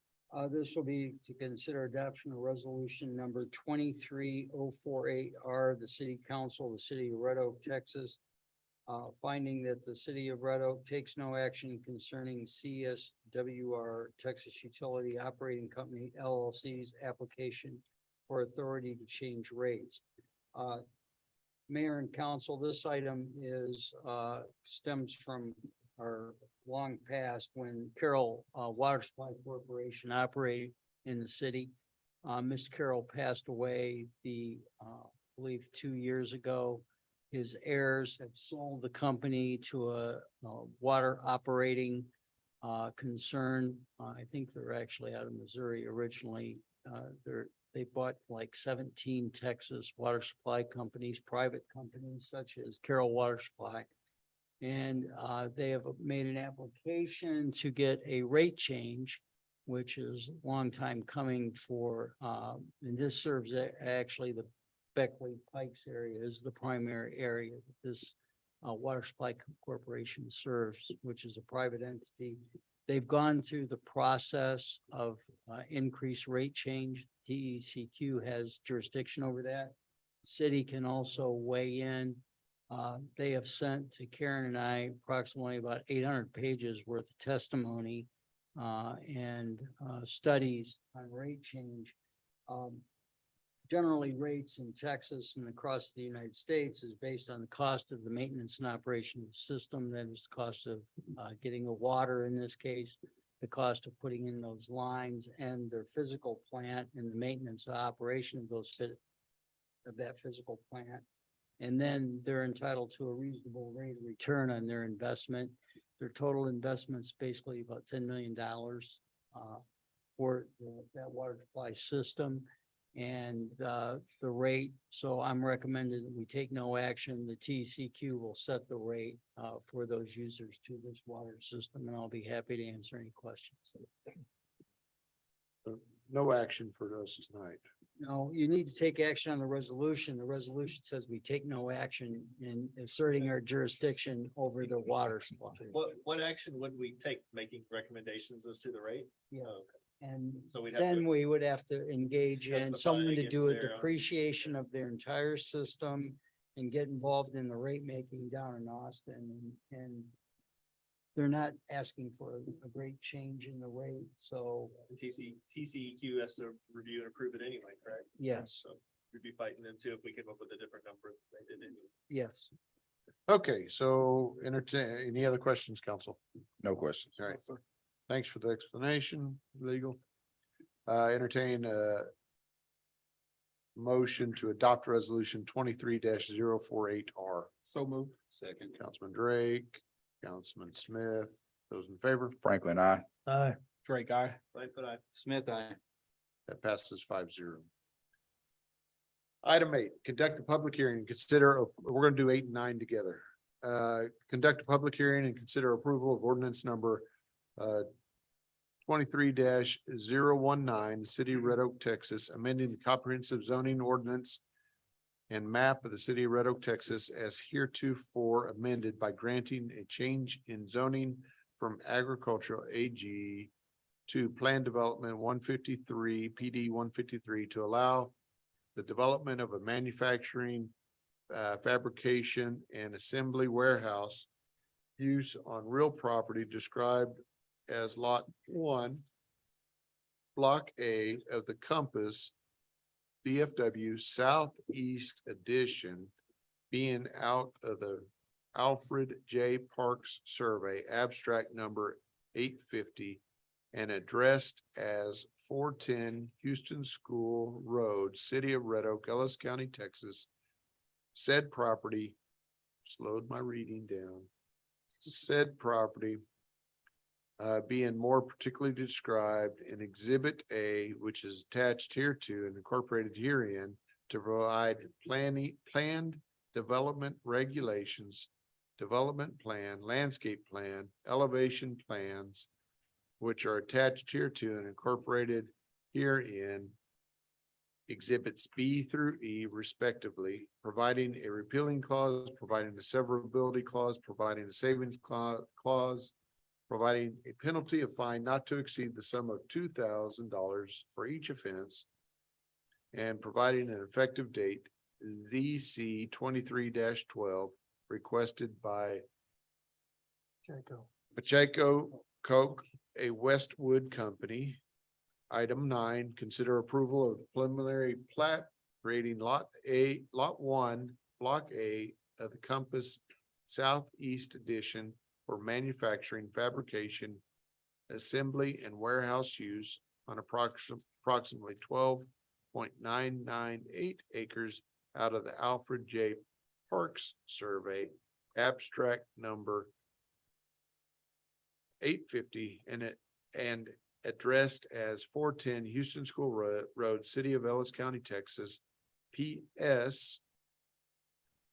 This will be to consider adoption of resolution number 23048R, the city council, of the city of Red Oak, Texas. Finding that the city of Red Oak takes no action concerning CSWR Texas Utility Operating Company LLC's application for authority to change rates. Mayor and council, this item is, stems from our long past when Carroll Water Supply Corporation operated in the city. Ms. Carroll passed away I believe 2 years ago. His heirs have sold the company to a water operating concern. I think they're actually out of Missouri originally. They bought like 17 Texas water supply companies, private companies such as Carroll Water Supply. And they have made an application to get a rate change, which is a long time coming for, and this serves actually the Beckley Pikes area is the primary area that this water supply corporation serves, which is a private entity. They've gone through the process of increased rate change. DECQ has jurisdiction over that. City can also weigh in. They have sent to Karen and I approximately about 800 pages worth of testimony and studies on rate change. Generally, rates in Texas and across the United States is based on the cost of the maintenance and operation of the system. That is the cost of getting the water in this case, the cost of putting in those lines and their physical plant and the maintenance and operation of that physical plant. And then they're entitled to a reasonable rate of return on their investment. Their total investment's basically about $10 million for that water supply system. And the rate, so I'm recommending that we take no action. The TCQ will set the rate for those users to this water system, and I'll be happy to answer any questions. no action for us tonight. No, you need to take action on the resolution. The resolution says we take no action in asserting our jurisdiction over the water supply. What action would we take making recommendations as to the rate? Yeah. Oh, And So we'd have then to, we would have to engage in justify someone to against do a their, depreciation of their entire system and get involved in the rate making down in Austin and they're not asking for a great change in the rate, so TCEQ has to review and approve it anyway, correct? yes, So we'd be fighting them too if we came up with a different number. They did anyway. yes. Okay, so entertain, any other questions, council? No questions. All right, thanks for the explanation, legal. Entertain a motion to adopt resolution 23-048R. So moved. Second. Councilman Drake, Councilman Smith, those in favor, Franklin, I. Drake, I. But I. Smith, I. that passes 5-0. Item 8, conduct a public hearing and consider, we're gonna do 8 and 9 together. Conduct a public hearing and consider approval of ordinance number 23-019, City of Red Oak, Texas, amending the comprehensive zoning ordinance and map of the city of Red Oak, Texas, as heretofore amended by granting a change in zoning from agricultural AG to plan development 153, PD 153, to allow the development of a manufacturing, fabrication and assembly warehouse use on real property described as Lot 1, Block A of the Compass BFW Southeast Edition, being out of the Alfred J. Parks Survey, abstract number 850, and addressed as 410 Houston School Road, City of Red Oak, Ellis County, Texas. Said property, slowed my reading down. Said property being more particularly described in Exhibit A, which is attached hereto and incorporated herein to provide planned development regulations, development plan, landscape plan, elevation plans, which are attached hereto and incorporated herein, Exhibits B through E respectively, providing a repealing clause, providing a severability clause, providing a savings clause, providing a penalty of fine not to exceed the sum of $2,000 for each offense, and providing an effective date, ZC 23-12, requested by Pacheco Coke, a Westwood company. Item 9, consider approval of the preliminary plat creating Lot 1, Block A of the Compass Southeast Edition for manufacturing, fabrication, assembly, and warehouse use on approximately 12.998 acres out of the Alfred J. Parks Survey, abstract number 850, and addressed as 410 Houston School Road, City of Ellis County, Texas, PS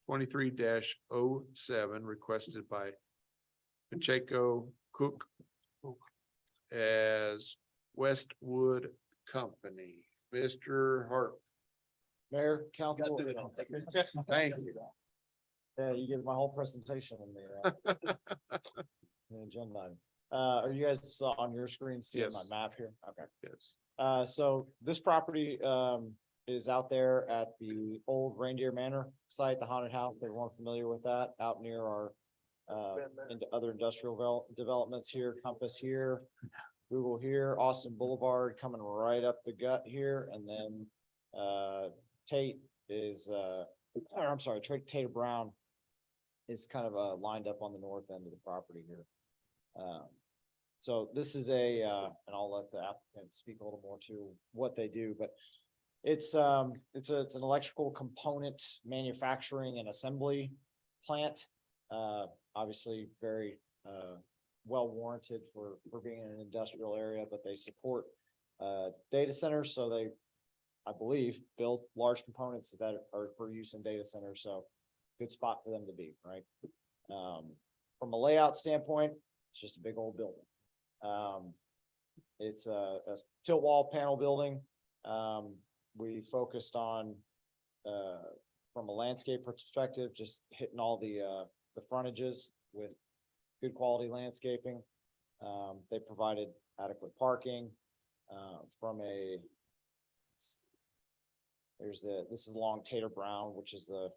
23-07, requested by Pacheco Cook as Westwood Company. Mr. Hart. Mayor, council. Thank you. Yeah, you gave my whole presentation in the the agenda item. Are you guys on your screen seeing my Yes. map here? Okay. Yes. So this property, is out there at the old Reindeer Manor site, the haunted house. Everyone familiar with that? Out near our, into other industrial developments here, Compass here, Google here, Austin Boulevard coming right up the gut here, and then, Tate is, I'm sorry, Tater Brown is kind of, lined up on the north end of the property here. So this is and I'll let the applicant speak a little more to what they do, but it's an electrical component manufacturing and assembly plant. Obviously very, well warranted for being in an industrial area, but they support, data centers. So they, I believe, build large components that are for use in data centers. So good spot for them to be, right? From a layout standpoint, it's just a big old building. It's a tilt wall panel building. We focused on, from a landscape perspective, just hitting all the frontages with good quality landscaping. They provided adequate parking, this is along Tater Brown, which is the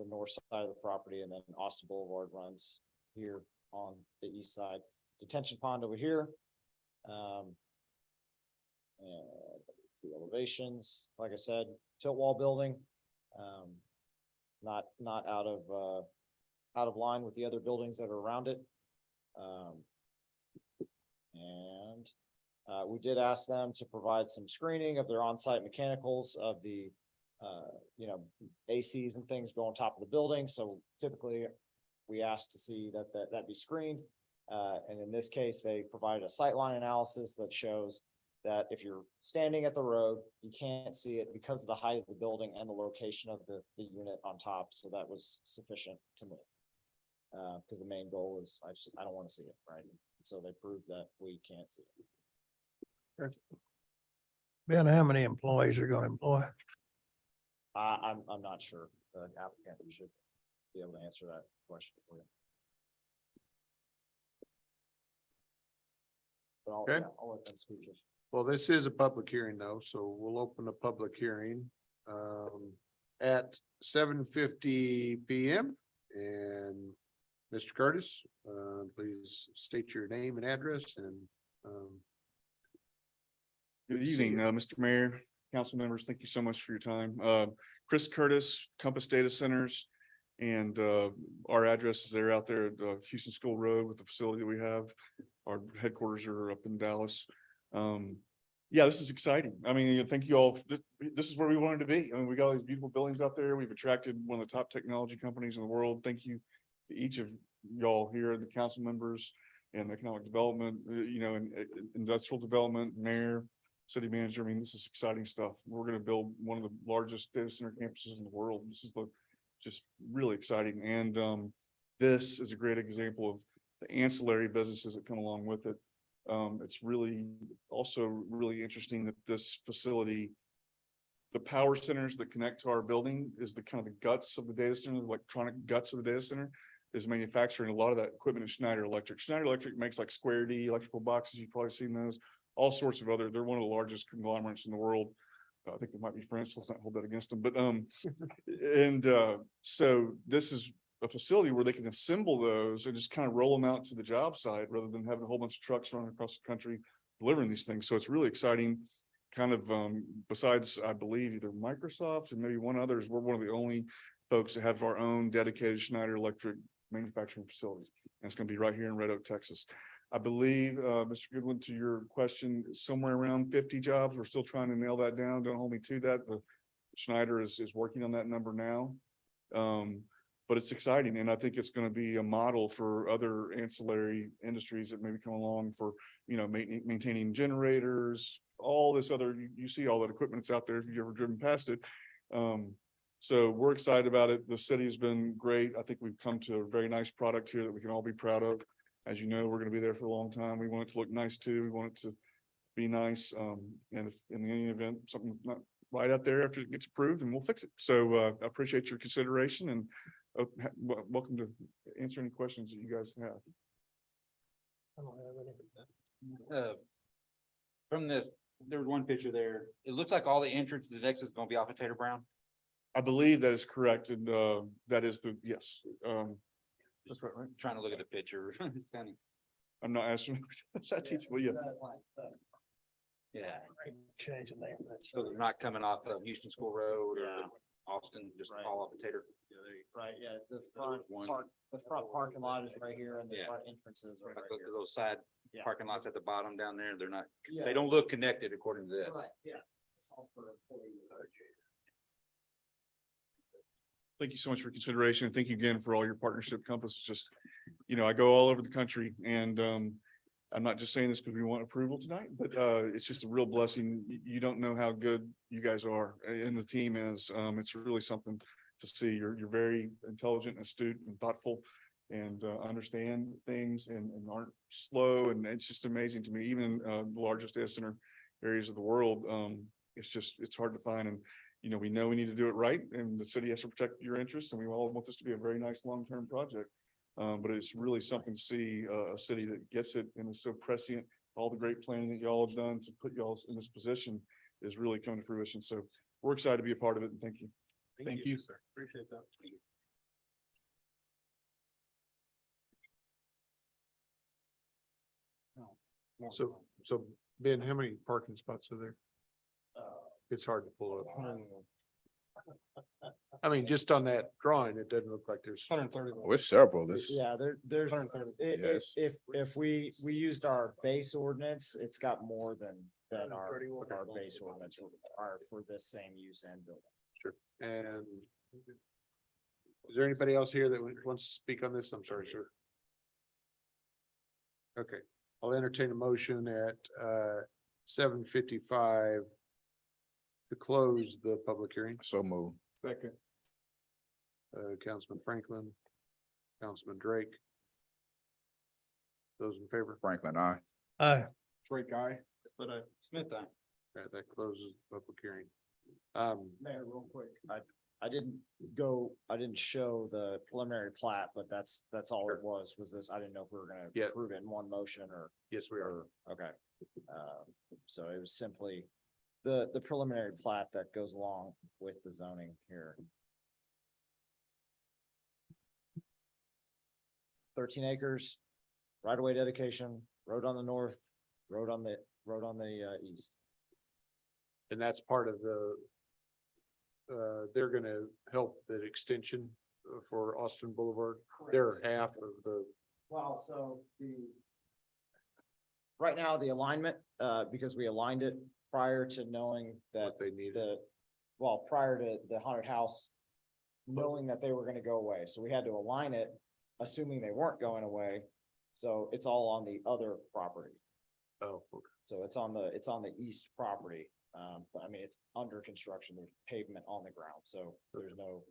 north side of the property, and then Austin Boulevard runs here on the east side. Detention pond over here. And it's the elevations, like I said, tilt wall building. Not out of line with the other buildings that are around it. And we did ask them to provide some screening of their on-site mechanicals of the, ACs and things go on top of the building. So typically we asked to see that be screened. And in this case, they provided a sightline analysis that shows that if you're standing at the road, you can't see it because of the height of the building and the location of the unit on top. So that was sufficient to me. Because the main goal is, I don't want to see it, right? So they proved that we can't see it. Ben, how many employees are gonna employ? I'm not sure. The applicant should be able to answer that question for you. But Okay. I'll let them speak. Well, this is a public hearing though, so we'll open a public hearing at 7:50 PM. And Mr. Curtis, please state your name and address and Good Good to see evening, you. Mr. Mayor, council members. Thank you so much for your time. Chris Curtis, Compass Data Centers. And our address is there out there at Houston School Road with the facility that we have. Our headquarters are up in Dallas. Yeah, this is exciting. I mean, thank you all. This is where we wanted to be. I mean, we got all these beautiful buildings out there. We've attracted one of the top technology companies in the world. Thank you to each of y'all here, the council members and economic development, and industrial development, mayor, city manager. I mean, this is exciting stuff. We're going to build one of the largest data center campuses in the world. This is just really exciting. And this is a great example of the ancillary businesses that come along with it. It's really also really interesting that this facility, the power centers that connect to our building is the kind of the guts of the data center, the electronic guts of the data center is manufacturing a lot of that equipment in Schneider Electric. Schneider Electric makes like Square D electrical boxes. You've probably seen those, all sorts of other, they're one of the largest conglomerates in the world. I think they might be French. Let's not hold that against them, but, so this is a facility where they can assemble those and just kind of roll them out to the job site rather than having a whole bunch of trucks running across the country delivering these things. So it's really exciting. Kind of, besides, I believe either Microsoft and maybe one others, we're one of the only folks that have our own dedicated Schneider Electric manufacturing facilities. And it's going to be right here in Red Oak, Texas. I believe, Mr. Goodwin, to your question, somewhere around 50 jobs. We're still trying to nail that down. Don't hold me to that. The Schneider is working on that number now. But it's exciting. And I think it's going to be a model for other ancillary industries that maybe come along for, maintaining generators, all this other, you see all that equipment that's out there if you've ever driven past it. So we're excited about it. The city has been great. I think we've come to a very nice product here that we can all be proud of. As you know, we're going to be there for a long time. We want it to look nice too. We want it to be nice. And if in any event, something's not right out there after it gets approved, and we'll fix it. So I appreciate your consideration and welcome to answer any questions that you guys have. I don't have any. From this, there was one picture there. It looks like all the entrances and exits is gonna be off of Tater Brown. I believe that is correct. And that is yes. That's right, right? Trying to look at the picture. It's kind of, I'm not asking that detail, but yeah. yeah. Change the name. So they're not coming off of Houston School Road or Austin, just all off of Tater. Right, yeah, the One. front parking lot is right here and the Yeah. front entrances are Like right here. those side Yeah. parking lots at the bottom down there, they're not, Yeah. they don't look connected according to this. Right, yeah. It's all for employees. Thank you so much for consideration. And thank you again for all your partnership. Compass is just, I go all over the country and I'm not just saying this because we want approval tonight, but it's just a real blessing. You don't know how good you guys are and the team is. It's really something to see. You're very intelligent, astute and thoughtful and understand things and aren't slow. And it's just amazing to me, even the largest data center areas of the world. It's hard to find. And we know we need to do it right, and the city has to protect your interests, and we all want this to be a very nice long-term project. But it's really something to see a city that gets it and is so prescient. All the great planning that y'all have done to put y'all in this position is really coming to fruition. So we're excited to be a part of it, and thank you. Thank you, sir. Appreciate that. So Ben, how many parking spots are there? It's hard to pull up. I mean, just on that drawing, it doesn't look like there's. 130. With several, this, Yeah, there's, Yes. if we used our base ordinance, it's got more than our base ordinance are for this same use and building. Sure. And is there anybody else here that wants to speak on this? I'm sorry, sir. Okay, I'll entertain a motion at 7:55 to close the public hearing. so move. Second. Councilman Franklin, Councilman Drake. Those in favor? Franklin, I. Drake, aye. But Smith, I. That closes the public hearing. Mayor, real quick, I didn't show the preliminary plat, but that's all it was this, I didn't know if we were gonna Yeah. approve it in one motion or. Yes, we are. Okay. So it was simply the preliminary plat that goes along with the zoning here. 13 acres, right of way dedication, road on the north, road on the east. And that's part of the, they're gonna help the extension for Austin Boulevard. They're half of the, Well, so right now, the alignment, because we aligned it prior to knowing that what they need. prior to the haunted house, knowing that they were gonna go away. So we had to align it, assuming they weren't going away. So it's all on the other property. Oh, okay. So it's on the east property. But I mean, it's under construction. There's pavement on the ground, so there's no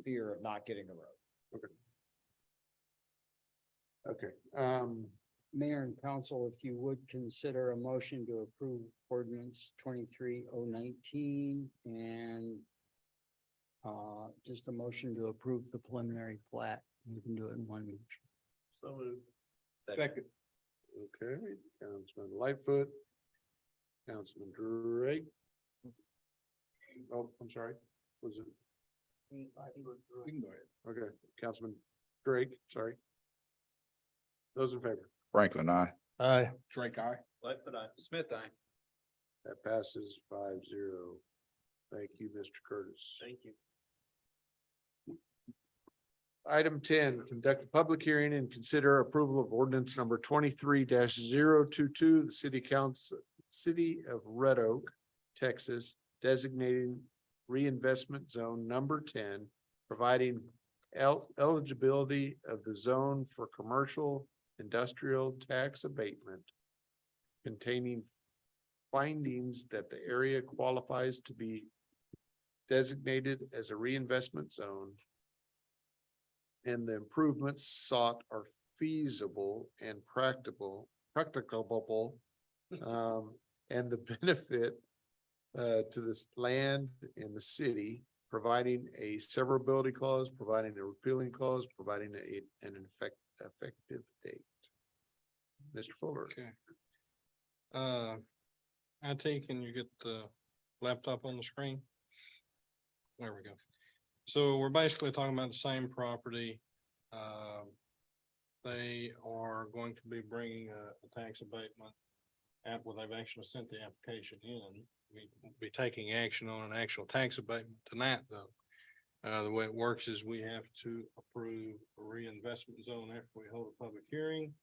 fear of not getting the road. Okay, Mayor and council, if you would consider a motion to approve ordinance 23-019 and just a motion to approve the preliminary plat. We can do it in one motion. so moved. Second. Okay, Councilman Lightfoot. Councilman Drake. Oh, I'm sorry. Was it? We can go ahead. Okay, Councilman Drake, sorry. Those in favor? Franklin, I. Aye. Drake, aye. Lightfoot, I. Smith, I. That passes 5-0. Thank you, Mr. Curtis. Thank you. Item 10, conduct a public hearing and consider approval of ordinance number 23-022, the city council, city of Red Oak, Texas, designating reinvestment zone number 10, providing eligibility of the zone for commercial industrial tax abatement, containing findings that the area qualifies to be designated as a reinvestment zone, and the improvements sought are feasible and practicable, and the benefit to this land in the city, providing a severability clause, providing a repealing clause, providing an effective date. Mr. Fuller. Okay. IT, can you get the laptop on the screen? There we go. So we're basically talking about the same property. They are going to be bringing a tax abatement. Well, they've actually sent the application in. We'll be taking action on an actual tax abatement tonight, though. The way it works is we have to approve a reinvestment zone after we hold a public hearing.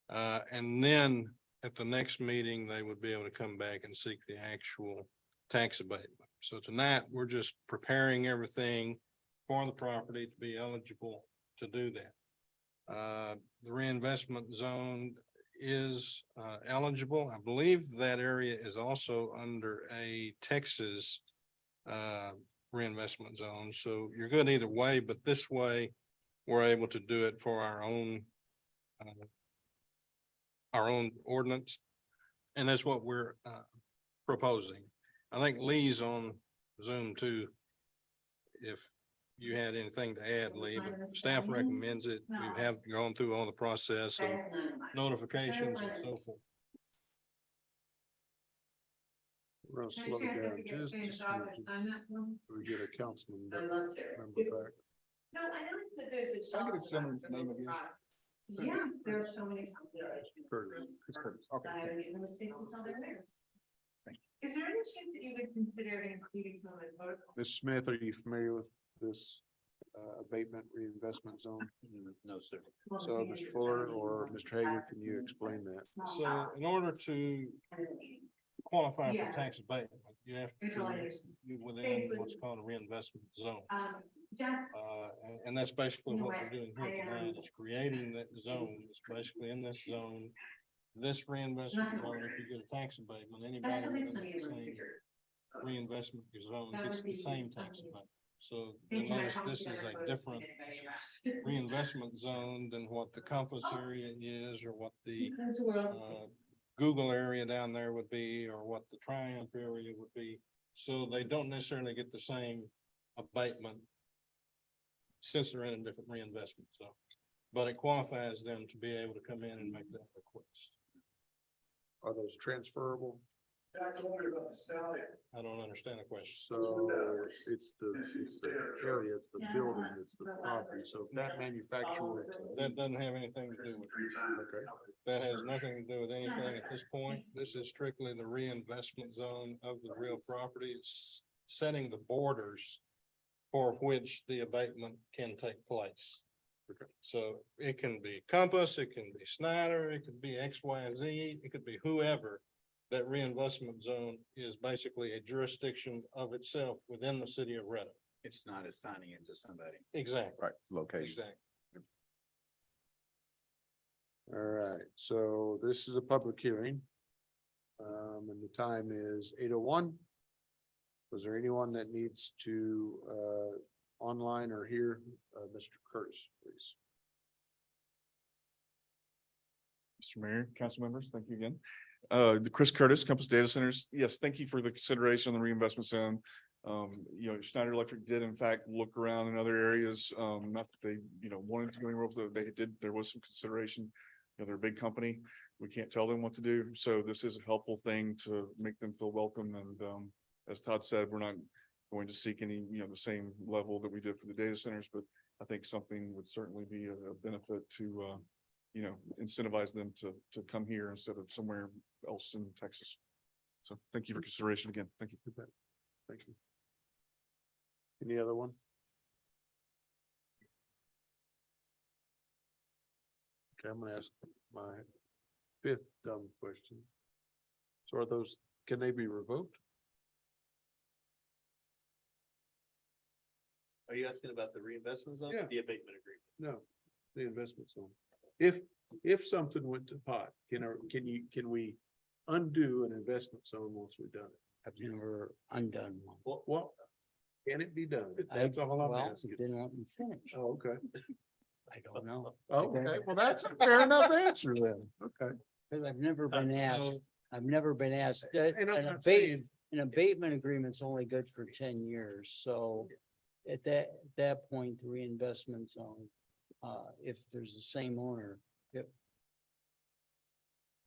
And then at the next meeting, they would be able to come back and seek the actual tax abatement. So tonight, we're just preparing everything for the property to be eligible to do that. The reinvestment zone is eligible. I believe that area is also under a Texas reinvestment zone. So you're good either way, but this way we're able to do it for our own ordinance. And that's what we're proposing. I think Lee's on Zoom too. If you had anything to add, Lee, but staff recommends it. We have gone through all the process of notifications and so forth. We're gonna slow down just a smidgen. We get a councilman member back. No, I noticed that there's a. Can I get a gentleman's name again? Yeah, there are so many. Curtis. Okay. I haven't even space to tell their names. Is there any chance that you would consider including some of the protocol? Ms. Smith, are you familiar with this abatement reinvestment zone? No, sir. So Mr. Fuller or Mr. Hager, can you explain that? So in order to qualify for tax abatement, you have to be within what's called a reinvestment zone. And that's basically what we're doing here tonight, is creating that zone. It's basically in this zone. This reinvestment zone, if you get a tax abatement, anybody within the same reinvestment zone gets the same tax abatement. So you'll notice this is a different reinvestment zone than what the Compass area is, or what the Google area down there would be, or what the Triumph area would be. So they don't necessarily get the same abatement since they're in a different reinvestment zone. But it qualifies them to be able to come in and make that request. Are those transferable? I don't understand the question. So it's the area, it's the building, it's the property. So if that manufacturer. That doesn't have anything to do with it. Okay. That has nothing to do with anything at this point. This is strictly the reinvestment zone of the real property. It's setting the borders for which the abatement can take place. Okay. So it can be Compass, it can be Snyder, it could be XYZ, it could be whoever. That reinvestment zone is basically a jurisdiction of itself within the city of Red Oak. It's not assigning it to somebody. Exactly, Right, location. exactly. All right, so this is a public hearing. And the time is 8:01. Was there anyone that needs to, online or here, Mr. Curtis, please? Mr. Mayor, council members, thank you again. Chris Curtis, Compass Data Centers. Yes, thank you for the consideration on the reinvestment zone. Schneider Electric did in fact look around in other areas, not that they, wanted to go anywhere, but they did, there was some consideration. They're a big company. We can't tell them what to do. So this is a helpful thing to make them feel welcome. And, as Todd said, we're not going to seek any, the same level that we did for the data centers, but I think something would certainly be a benefit to, incentivize them to come here instead of somewhere else in Texas. So thank you for consideration again. Thank you. Thank you. Any other one? Okay, I'm gonna ask my fifth dumb question. So are those, can they be revoked? Are you asking about the reinvestment zone? Yeah. The abatement agreement? No, the investment zone. If something went to pot, can we undo an investment zone once we've done it? I've never undone one. What, can it be done? I- That's all I'm well, asking. Didn't let me finish. Oh, okay. I don't know. Okay, well, that's a fair enough answer then. Okay. Because I've never been asked, So I've never been asked, And I'm an not saying, an abatement agreement's only good for 10 years, so. At that point, the reinvestment zone, if there's the same owner,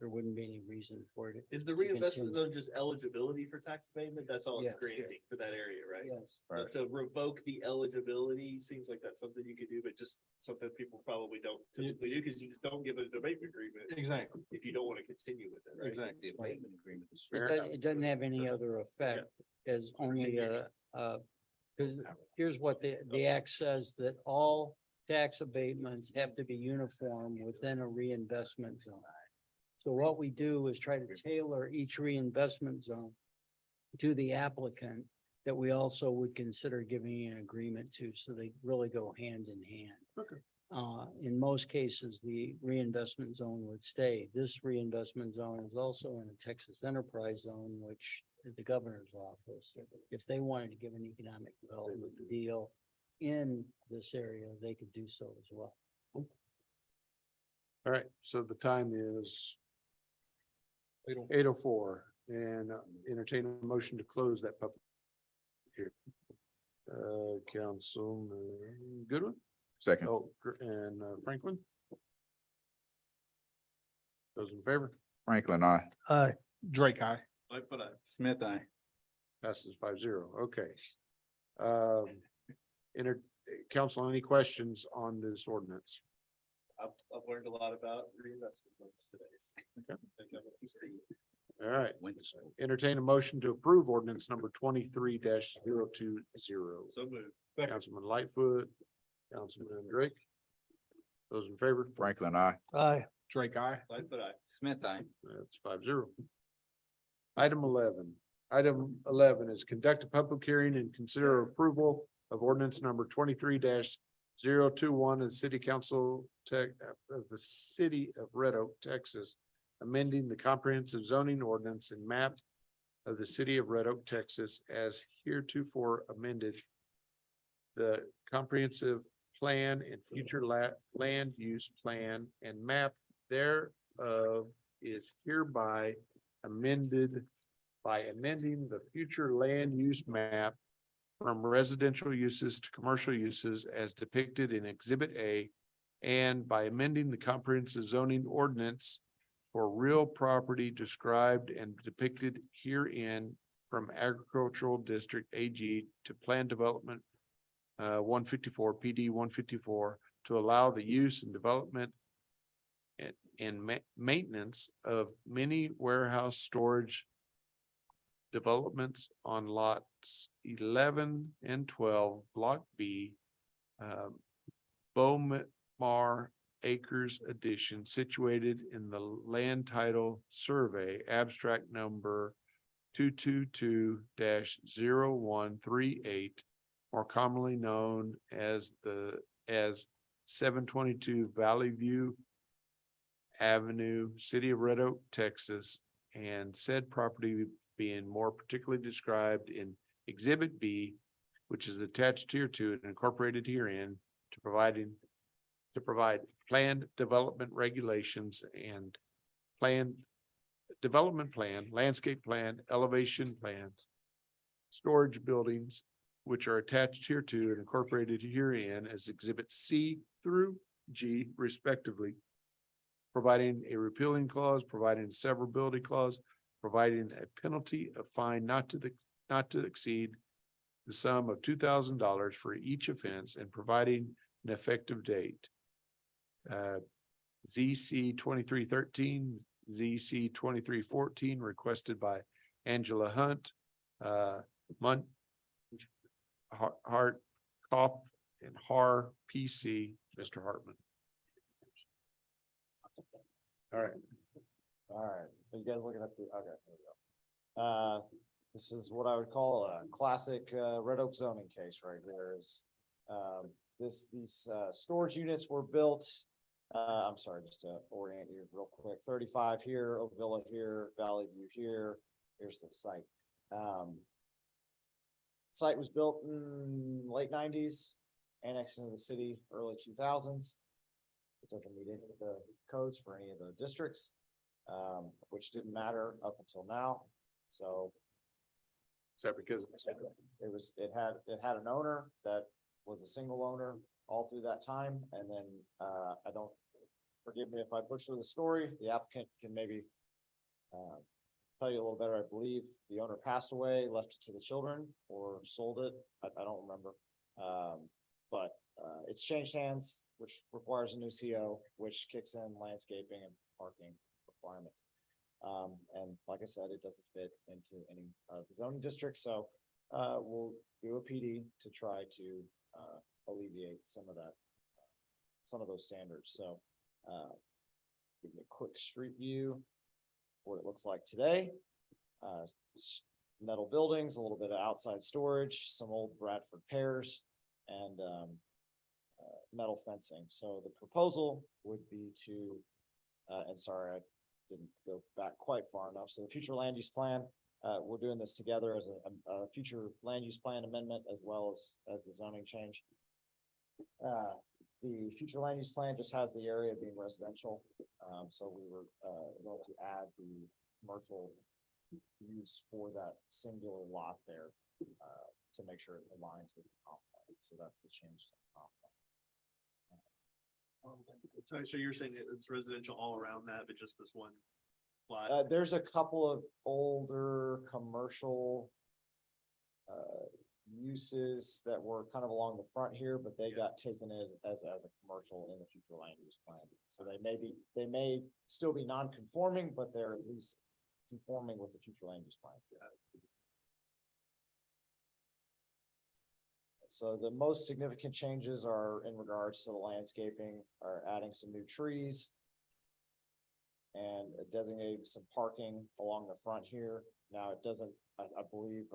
there wouldn't be any reason for it. Is the to reinvestment continue. zone just eligibility for tax abatement? That's all it's Yeah. granting for that area, right? Yes. So Right. to revoke the eligibility seems like that's something you could do, but just something people probably don't typically do, because you just don't give an abatement agreement exactly, if you don't want to continue with it, right? exactly. The abatement agreement is It doesn't have any other effect as only because here's what the act says, that all tax abatements have to be uniform within a reinvestment zone. So what we do is try to tailor each reinvestment zone to the applicant that we also would consider giving an agreement to, so they really go hand in hand. Okay. In most cases, the reinvestment zone would stay. This reinvestment zone is also in a Texas enterprise zone, which the governor's office, if they wanted to give an economic development deal in this area, they could do so as well. all right, so the time is 8:04 and entertain a motion to close that public hearing. Councilman Goodwin, Second. and Franklin. Those in favor? Franklin, I. Drake, I. Smith, I. Passes 5-0. Okay. Council, any questions on this ordinance? I've learned a lot about reinvestment funds today. All right. Entertain a motion to approve ordinance number 23-020. So moved. Councilman Lightfoot, Councilman Drake. Those in favor? Franklin, I. Aye. Drake, I. Lightfoot, aye. Smith, I. That's 5-0. Item 11. Item 11 is conduct a public hearing and consider approval of ordinance number 23-021 of the city council of the city of Red Oak, Texas, amending the comprehensive zoning ordinance and map of the city of Red Oak, Texas, as heretofore amended. The comprehensive plan and future land use plan and map thereof is hereby amended by amending the future land use map from residential uses to commercial uses as depicted in Exhibit A, and by amending the comprehensive zoning ordinance for real property described and depicted herein from agricultural district AG to plan development 154 PD 154 to allow the use and development and maintenance of many warehouse storage developments on lots 11 and 12, Block B, Bomar Acres Edition, situated in the land title survey, abstract number 222-0138, more commonly known as 722 Valley View Avenue, City of Red Oak, Texas, and said property being more particularly described in Exhibit B, which is attached here to it and incorporated herein to provide planned development regulations and development plan, landscape plan, elevation plans, storage buildings, which are attached here to and incorporated herein as Exhibit C through G respectively, providing a repealing clause, providing a severability clause, providing a penalty of fine not to exceed the sum of $2,000 for each offense, and providing an effective date. ZC 2313, ZC 2314, requested by Angela Hunt, Hart, Koff, and Har PC, Mr. Hartman. All right. All right, are you guys looking at the, okay, there we go. This is what I would call a classic, Red Oak zoning case right here is, these storage units were built, I'm sorry, just to orient you real quick, 35 here, Oak Villa here, Valley View here, here's the site. Site was built in late 90s, annexed into the city early 2000s. It doesn't meet any of the codes for any of the districts, which didn't matter up until now. So Is that because it had an owner that was a single owner all through that time. And then, I don't, forgive me if I butcher the story, the applicant can maybe, tell you a little better. I believe the owner passed away, left it to the children, or sold it. I don't remember. But it's changed hands, which requires a new CO, which kicks in landscaping and parking requirements. And like I said, it doesn't fit into any of the zoning districts, so we'll do a PD to try to alleviate some of that, some of those standards. So give you a quick street view, what it looks like today. Metal buildings, a little bit of outside storage, some old Bradford pears, and metal fencing. So the proposal would be to, and sorry, I didn't go back quite far enough. So the future land use plan, we're doing this together as a future land use plan amendment as well as the zoning change. The future land use plan just has the area being residential. So we were going to add the commercial use for that singular lot there to make sure it aligns with the comp plan. So that's the change to the comp plan. So you're saying it's residential all around that, but just this one lot? There's a couple of older commercial uses that were kind of along the front here, but they got taken as a commercial in the future land use plan. So they may still be non-conforming, but they're at least conforming with the future land use plan. So the most significant changes are in regards to the landscaping, are adding some new trees and designating some parking along the front here. Now it doesn't, I believe,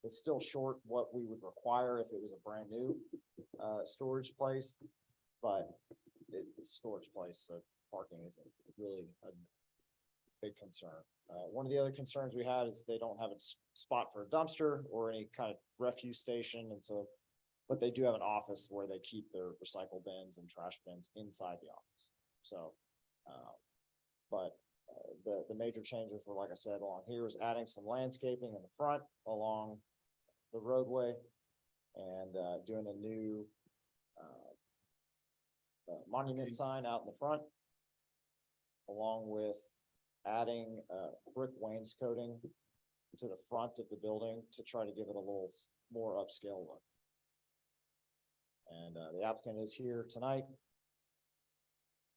it's still short what we would require if it was a brand new storage place, but it's a storage place, so parking isn't really a big concern. One of the other concerns we had is they don't have a spot for a dumpster or any kind of refuse station, and so, but they do have an office where they keep their recycle bins and trash bins inside the office. So, the major changes were, like I said, along here is adding some landscaping in the front along the roadway and doing a new monument sign out in the front, along with adding brick wainscoting to the front of the building to try to give it a little more upscale look. And the applicant is here tonight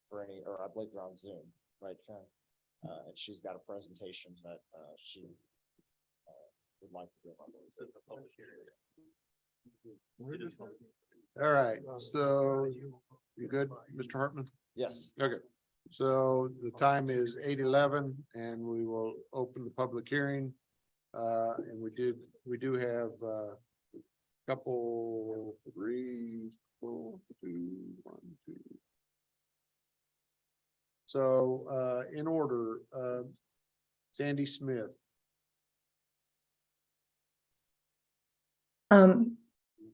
for any, or I believe they're on Zoom, right, Karen? And she's got a presentation that she would like to give on. All right, so you good, Mr. Hartman? Yes. Okay, so the time is 8:11 and we will open the public hearing. And we do have a couple, 3, 4, 2, 1, 2. So in order, Sandy Smith.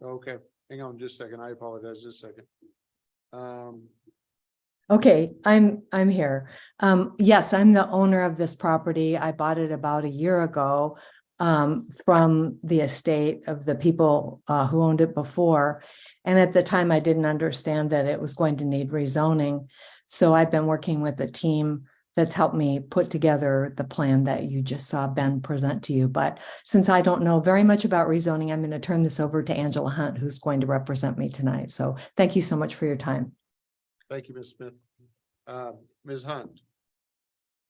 Okay, hang on just a second. I apologize, just a second. Okay, I'm here. Yes, I'm the owner of this property. I bought it about a year ago from the estate of the people who owned it before. And at the time, I didn't understand that it was going to need rezoning. So I've been working with a team that's helped me put together the plan that you just saw Ben present to you. But since I don't know very much about rezoning, I'm going to turn this over to Angela Hunt, who's going to represent me tonight. So thank you so much for your time. Thank you, Ms. Smith. Ms. Hunt.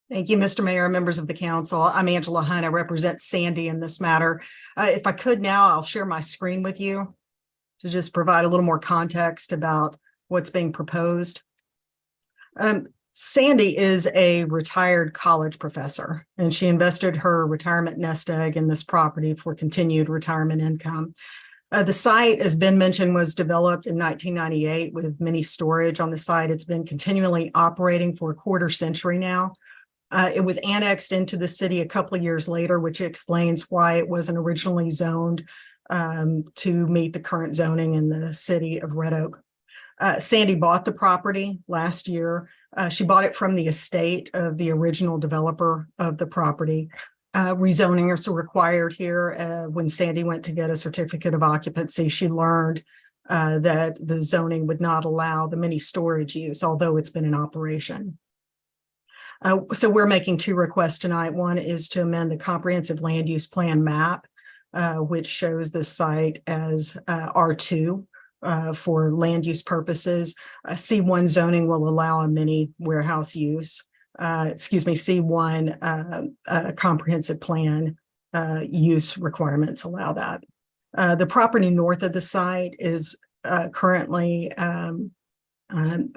Thank you, Mr. Mayor, members of the council. I'm Angela Hunt. I represent Sandy in this matter. If I could now, I'll share my screen with you to just provide a little more context about what's being proposed. Sandy is a retired college professor, and she invested her retirement nest egg in this property for continued retirement income. The site, as Ben mentioned, was developed in 1998 with mini storage on the site. It's been continually operating for a quarter century now. It was annexed into the city a couple of years later, which explains why it wasn't originally zoned to meet the current zoning in the city of Red Oak. Sandy bought the property last year. She bought it from the estate of the original developer of the property. Rezoning is required here. When Sandy went to get a certificate of occupancy, she learned that the zoning would not allow the mini storage use, although it's been in operation. So we're making 2 requests tonight. One is to amend the comprehensive land use plan map, which shows the site as R2 for land use purposes. C1 zoning will allow a mini warehouse use. C1 comprehensive plan use requirements allow that. The property north of the site is currently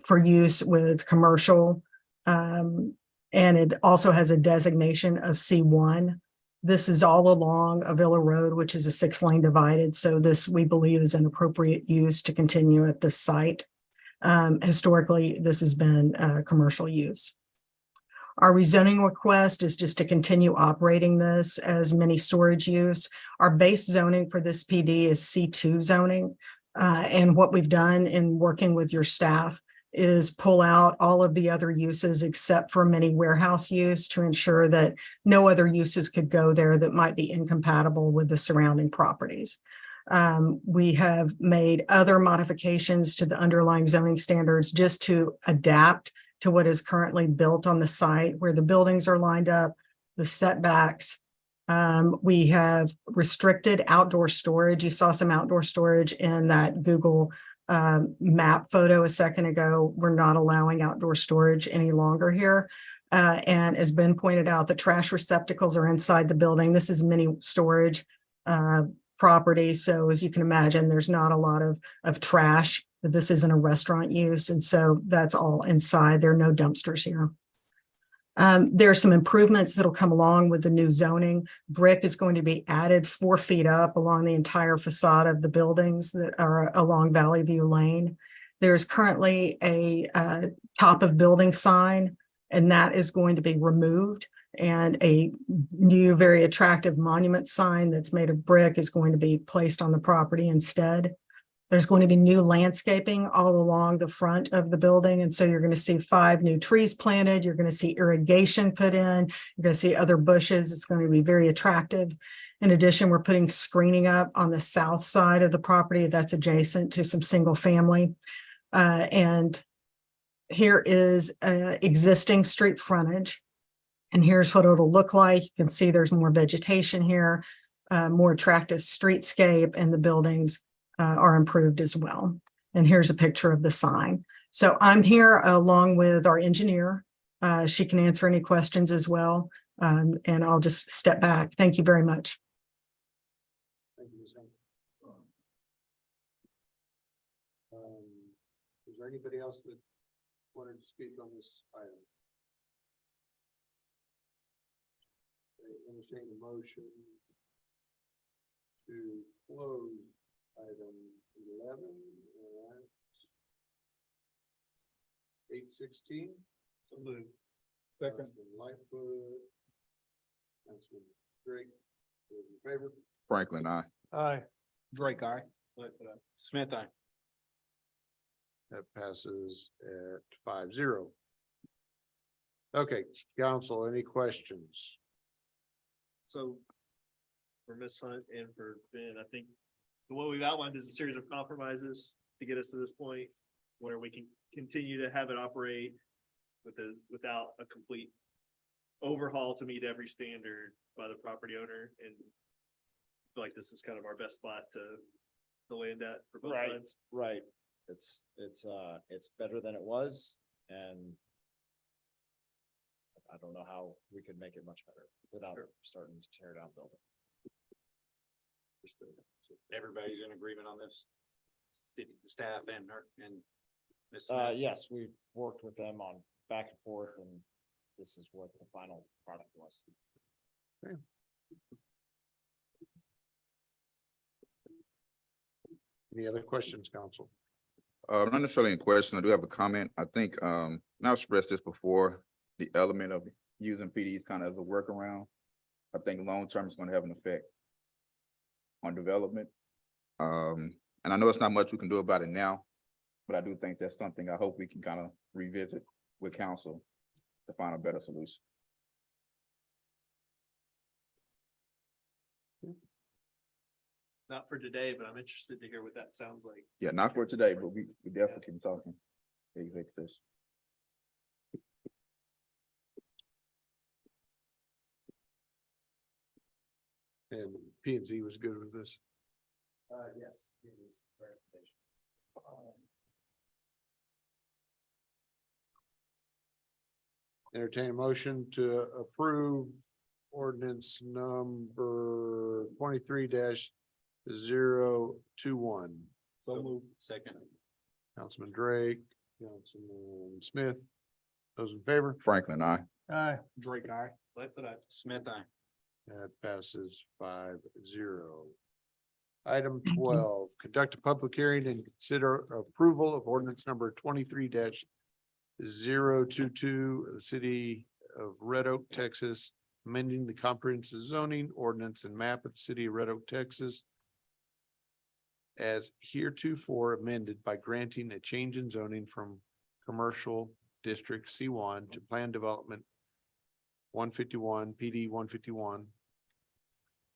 for use with commercial, and it also has a designation of C1. This is all along Avila Road, which is a 6-lane divided. So this, we believe, is an appropriate use to continue at this site. Historically, this has been commercial use. Our rezoning request is just to continue operating this as mini storage use. Our base zoning for this PD is C2 zoning. And what we've done in working with your staff is pull out all of the other uses except for mini warehouse use to ensure that no other uses could go there that might be incompatible with the surrounding properties. We have made other modifications to the underlying zoning standards just to adapt to what is currently built on the site, where the buildings are lined up, the setbacks, We have restricted outdoor storage. You saw some outdoor storage in that Google map photo a second ago. We're not allowing outdoor storage any longer here. And as Ben pointed out, the trash receptacles are inside the building. This is mini storage property. So as you can imagine, there's not a lot of trash. This isn't a restaurant use. And so that's all inside. There are no dumpsters here. There are some improvements that'll come along with the new zoning. Brick is going to be added 4 feet up along the entire facade of the buildings that are along Valley View Lane. There's currently a top of building sign, and that is going to be removed. And a new, very attractive monument sign that's made of brick is going to be placed on the property instead. There's going to be new landscaping all along the front of the building. And so you're going to see 5 new trees planted. You're going to see irrigation put in. You're going to see other bushes. It's going to be very attractive. In addition, we're putting screening up on the south side of the property that's adjacent to some single family. And here is existing street frontage. And here's what it'll look like. You can see there's more vegetation here, more attractive streetscape, and the buildings are improved as well. And here's a picture of the sign. So I'm here along with our engineer. She can answer any questions as well. And I'll just step back. Thank you very much. Thank you, Ms. Hank. Is there anybody else that wanted to speak on this item? Entertain a motion to close item 11 at 8:16. So moved. Second. Lightfoot. Councilman Drake. Those in favor? Franklin, I. Aye. Drake, aye. Smith, aye. That passes at 5-0. Okay, council, any questions? So for Ms. Hunt and for Ben, I think what we've outlined is a series of compromises to get us to this point where we can continue to have it operate without a complete overhaul to meet every standard by the property owner. And I feel like this is kind of our best spot to land at for both sides. Right. It's better than it was, and I don't know how we could make it much better without starting to tear down buildings. Everybody's in agreement on this? City staff and Ms. Yes, we worked with them on back and forth, and this is what the final product was. Any other questions, council? Not necessarily a question. I do have a comment. I think, and I've expressed this before, the element of using PDs kind of as a workaround. I think long-term is going to have an effect on development. And I know it's not much we can do about it now, but I do think that's something I hope we can kind of revisit with council to find a better solution. Not for today, but I'm interested to hear what that sounds like. Yeah, not for today, but we definitely can talk in executive session. And P and Z was good with this. Yes. It was verification. Entertain a motion to approve ordinance number 23-021. So moved. Second. Councilman Drake, Councilman Smith. Those in favor? Franklin, I. Aye. Drake, aye. Smith, aye. That passes 5-0. Item 12, conduct a public hearing and consider approval of ordinance number 23-022, the city of Red Oak, Texas, amending the comprehensive zoning ordinance and map of the city of Red Oak, Texas, as heretofore amended by granting a change in zoning from commercial district C1 to plan development 151, PD 151,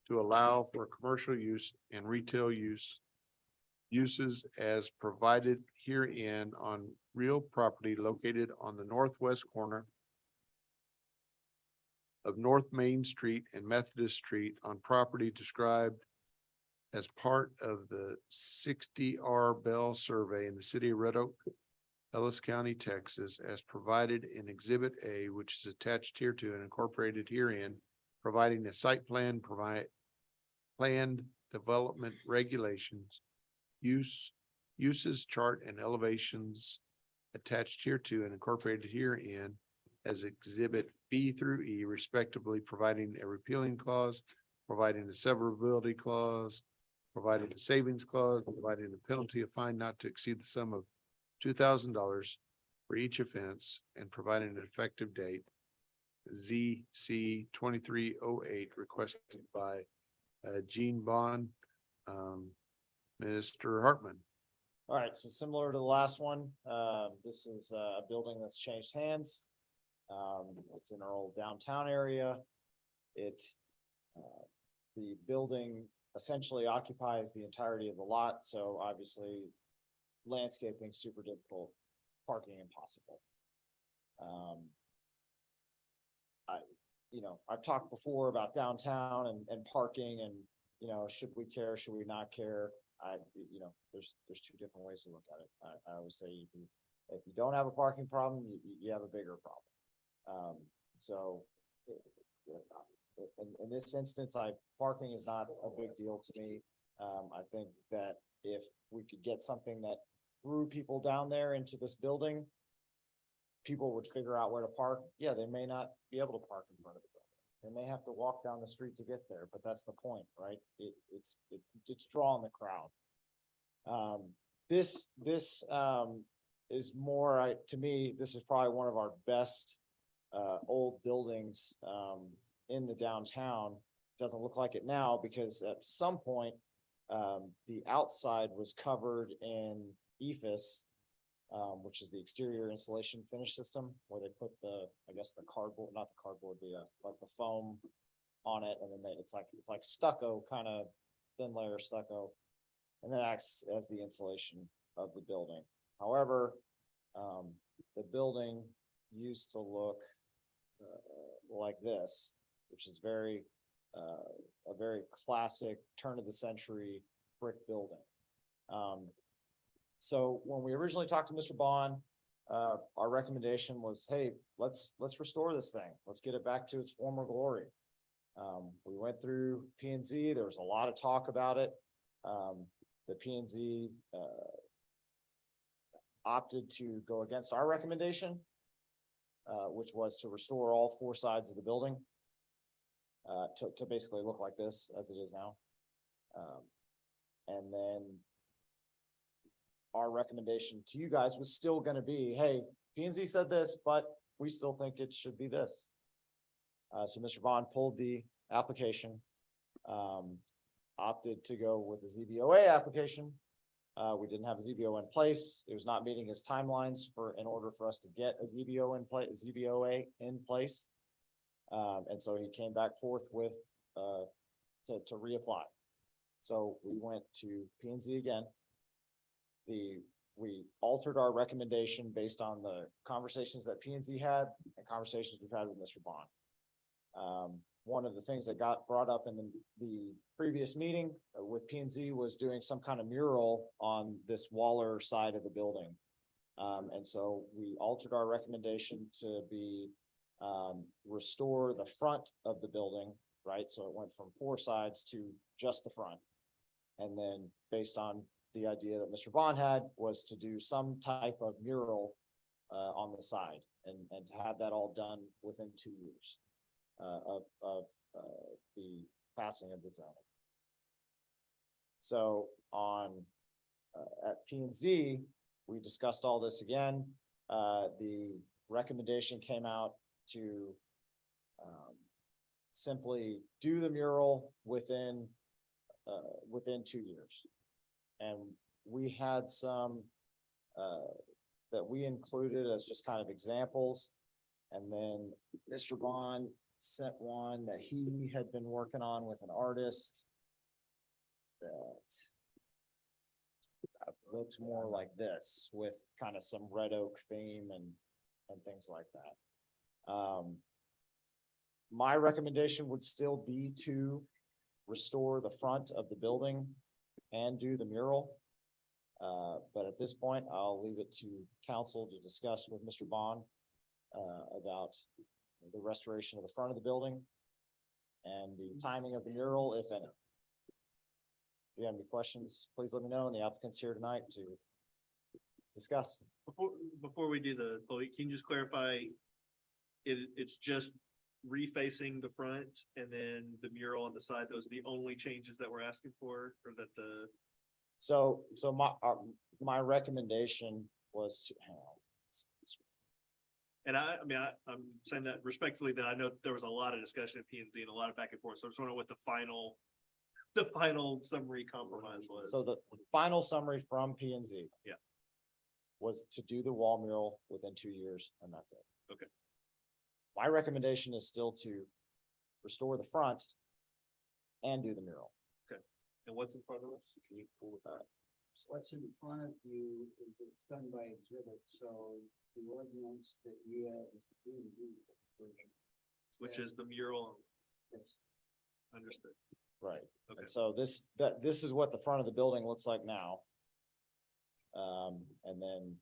to allow for commercial use and retail uses as provided herein on real property located on the northwest corner of North Main Street and Methodist Street on property described as part of the 60R Bell survey in the city of Red Oak, Ellis County, Texas, as provided in Exhibit A, which is attached here to and incorporated herein, providing a site plan, planned development regulations, uses chart and elevations attached here to and incorporated herein as Exhibit B through E respectively, providing a repealing clause, providing a severability clause, providing a savings clause, providing a penalty of fine not to exceed the sum of $2,000 for each offense, and providing an effective date. ZC 2308 requested by Gene Bond, Minister Hartman. All right, so similar to the last one, this is a building that's changed hands. It's in our old downtown area. The building essentially occupies the entirety of the lot, so obviously landscaping super difficult, parking impossible. I've talked before about downtown and parking and, should we care, should we not care? There's two different ways to look at it. I always say if you don't have a parking problem, you have a bigger problem. In this instance, parking is not a big deal to me. I think that if we could get something that threw people down there into this building, people would figure out where to park. Yeah, they may not be able to park in front of the building. They may have to walk down the street to get there, but that's the point, right? It's drawing the crowd. This is more, to me, this is probably one of our best old buildings in the downtown. Doesn't look like it now because at some point the outside was covered in EIFS, which is the exterior insulation finish system, where they put the cardboard, not the cardboard, like the foam on it, and then it's like stucco, kind of thin layer stucco, and that acts as the insulation of the building. However, the building used to look like this, which is a very classic turn of the century brick building. So when we originally talked to Mr. Bond, our recommendation was, hey, let's restore this thing. Let's get it back to its former glory. We went through P&Z. There was a lot of talk about it. The P&Z opted to go against our recommendation, which was to restore all four sides of the building to basically look like this as it is now. And then our recommendation to you guys was still going to be, hey, P&Z said this, but we still think it should be this. So Mr. Bond pulled the application, opted to go with the ZBOA application. We didn't have a ZBO in place. It was not meeting his timelines in order for us to get a ZBOA in place. And so he came back forth with to reapply. So we went to P&Z again. We altered our recommendation based on the conversations that P&Z had and conversations we've had with Mr. Bond. One of the things that got brought up in the previous meeting with P&Z was doing some kind of mural on this Waller side of the building. And so we altered our recommendation to be restore the front of the building, right? So it went from four sides to just the front. And then based on the idea that Mr. Bond had was to do some type of mural on the side and to have that all done within 2 years of the passing of the zoning. So at P&Z, we discussed all this again. The recommendation came out to simply do the mural within 2 years. And we had some that we included as just kind of examples. And then Mr. Bond sent one that he had been working on with an artist that looked more like this with kind of some red oak theme and things like that. My recommendation would still be to restore the front of the building and do the mural. But at this point, I'll leave it to council to discuss with Mr. Bond about the restoration of the front of the building and the timing of the mural, if any. If you have any questions, please let me know, and the applicant's here tonight to discuss. Before we do the, can you just clarify? It's just refacing the front and then the mural on the side, those are the only changes that we're asking for, or that the? So my recommendation was to, hang on. And I'm saying that respectfully, that I know that there was a lot of discussion at P and Z and a lot of back and forth, so I just wondering what the final summary compromise was. So the final summary from P and Z. Yeah. Was to do the wall mural within 2 years, and that's it. Okay. My recommendation is still to restore the front and do the mural. And what's in front of us? Can you pull this up? So what's in front of you is it's done by exhibit, so the ordinance that you have is the P and Z version. Which is the mural. Yes. Understood. Right. Okay. And so this is what the front of the building looks like now. And then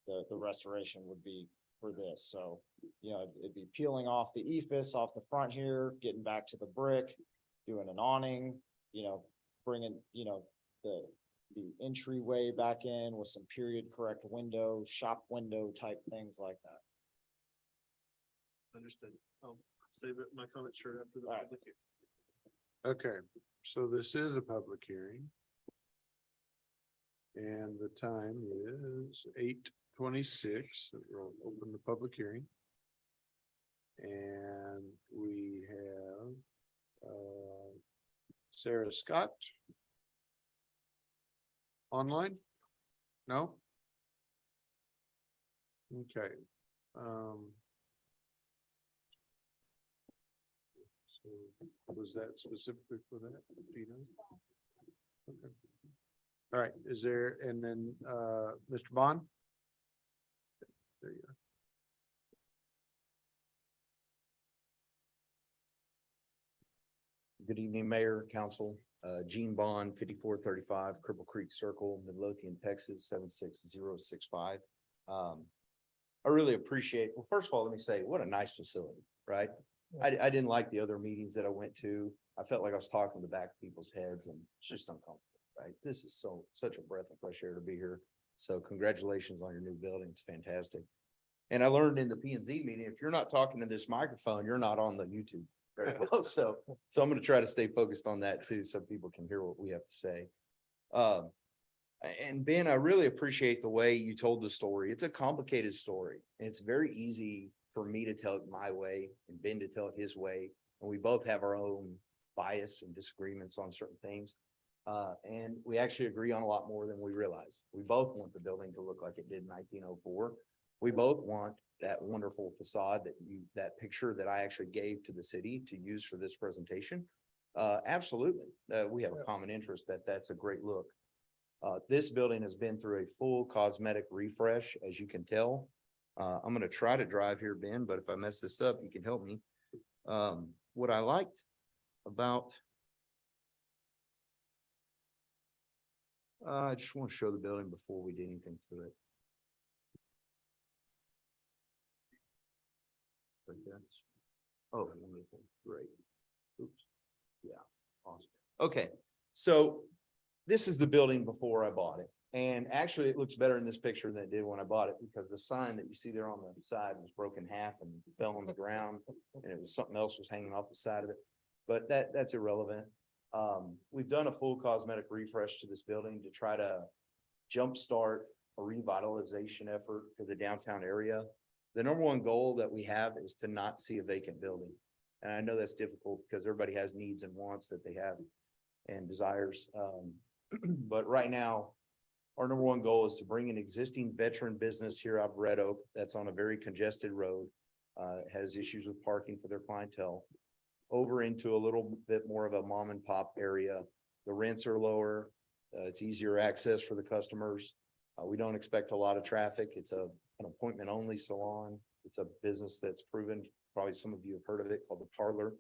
the restoration would be for this, so, you know, it'd be peeling off the ephes off the front here, getting back to the brick, doing an awning, you know, bringing, you know, the entryway back in with some period correct windows, shop window type things like that. Understood. I'll save it, my comments short after the All right. public hearing. Okay, so this is a public hearing. And the time is 8:26. We'll open the public hearing. And we have Sarah Scott online? No? Okay. So was that specifically for that? Do you know? Okay. All right, is there, and then, Mr. Bond? There you go. Good evening, Mayor, Council. Gene Bond, 5435 Cripple Creek Circle, Midlothian, Texas, 76065. I really appreciate, well, first of all, let me say, what a nice facility, right? I didn't like the other meetings that I went to. I felt like I was talking to the back of people's heads, and it's just uncomfortable, right? This is such a breath of fresh air to be here. So congratulations on your new building. It's fantastic. And I learned in the P and Z meeting, if you're not talking to this microphone, you're not on the YouTube very well. So I'm going to try to stay focused on that too, so people can hear what we have to say. And Ben, I really appreciate the way you told the story. It's a complicated story. And it's very easy for me to tell it my way and Ben to tell it his way. And we both have our own bias and disagreements on certain things. And we actually agree on a lot more than we realize. We both want the building to look like it did in 1904. We both want that wonderful facade that picture that I actually gave to the city to use for this presentation. Absolutely. We have a common interest that that's a great look. This building has been through a full cosmetic refresh, as you can tell. I'm going to try to drive here, Ben, but if I mess this up, you can help me. What I liked about I just want to show the building before we did anything to it. Right there. Oh, wonderful. Great. Oops. Yeah, awesome. Okay, so this is the building before I bought it. And actually, it looks better in this picture than it did when I bought it, because the sign that you see there on the side was broken in half and fell on the ground, and it was something else was hanging off the side of it. But that's irrelevant. We've done a full cosmetic refresh to this building to try to jumpstart a revitalization effort for the downtown area. The number one goal that we have is to not see a vacant building. And I know that's difficult because everybody has needs and wants that they have and desires. But right now, our number one goal is to bring an existing veteran business here out of Red Oak that's on a very congested road, has issues with parking for their clientele, over into a little bit more of a mom and pop area. The rents are lower. It's easier access for the customers. We don't expect a lot of traffic. It's an appointment only salon. It's a business that's proven, probably some of you have heard of it, called The Parlor.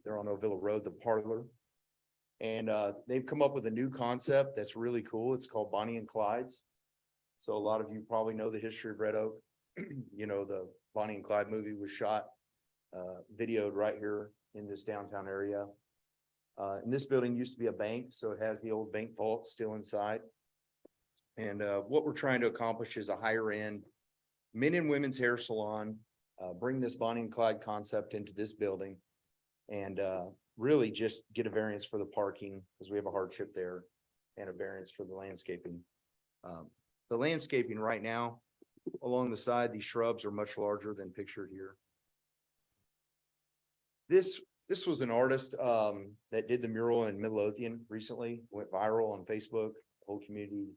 They're on Ovilla Road, The Parlor. And they've come up with a new concept that's really cool. It's called Bonnie and Clyde's. So a lot of you probably know the history of Red Oak. You know, the Bonnie and Clyde movie was shot, videoed right here in this downtown area. And this building used to be a bank, so it has the old bank vault still inside. And what we're trying to accomplish is a higher end men and women's hair salon, bring this Bonnie and Clyde concept into this building. And really just get a variance for the parking, because we have a hardship there, and a variance for the landscaping. The landscaping right now, along the side, these shrubs are much larger than pictured here. This was an artist that did the mural in Midlothian recently, went viral on Facebook. The whole community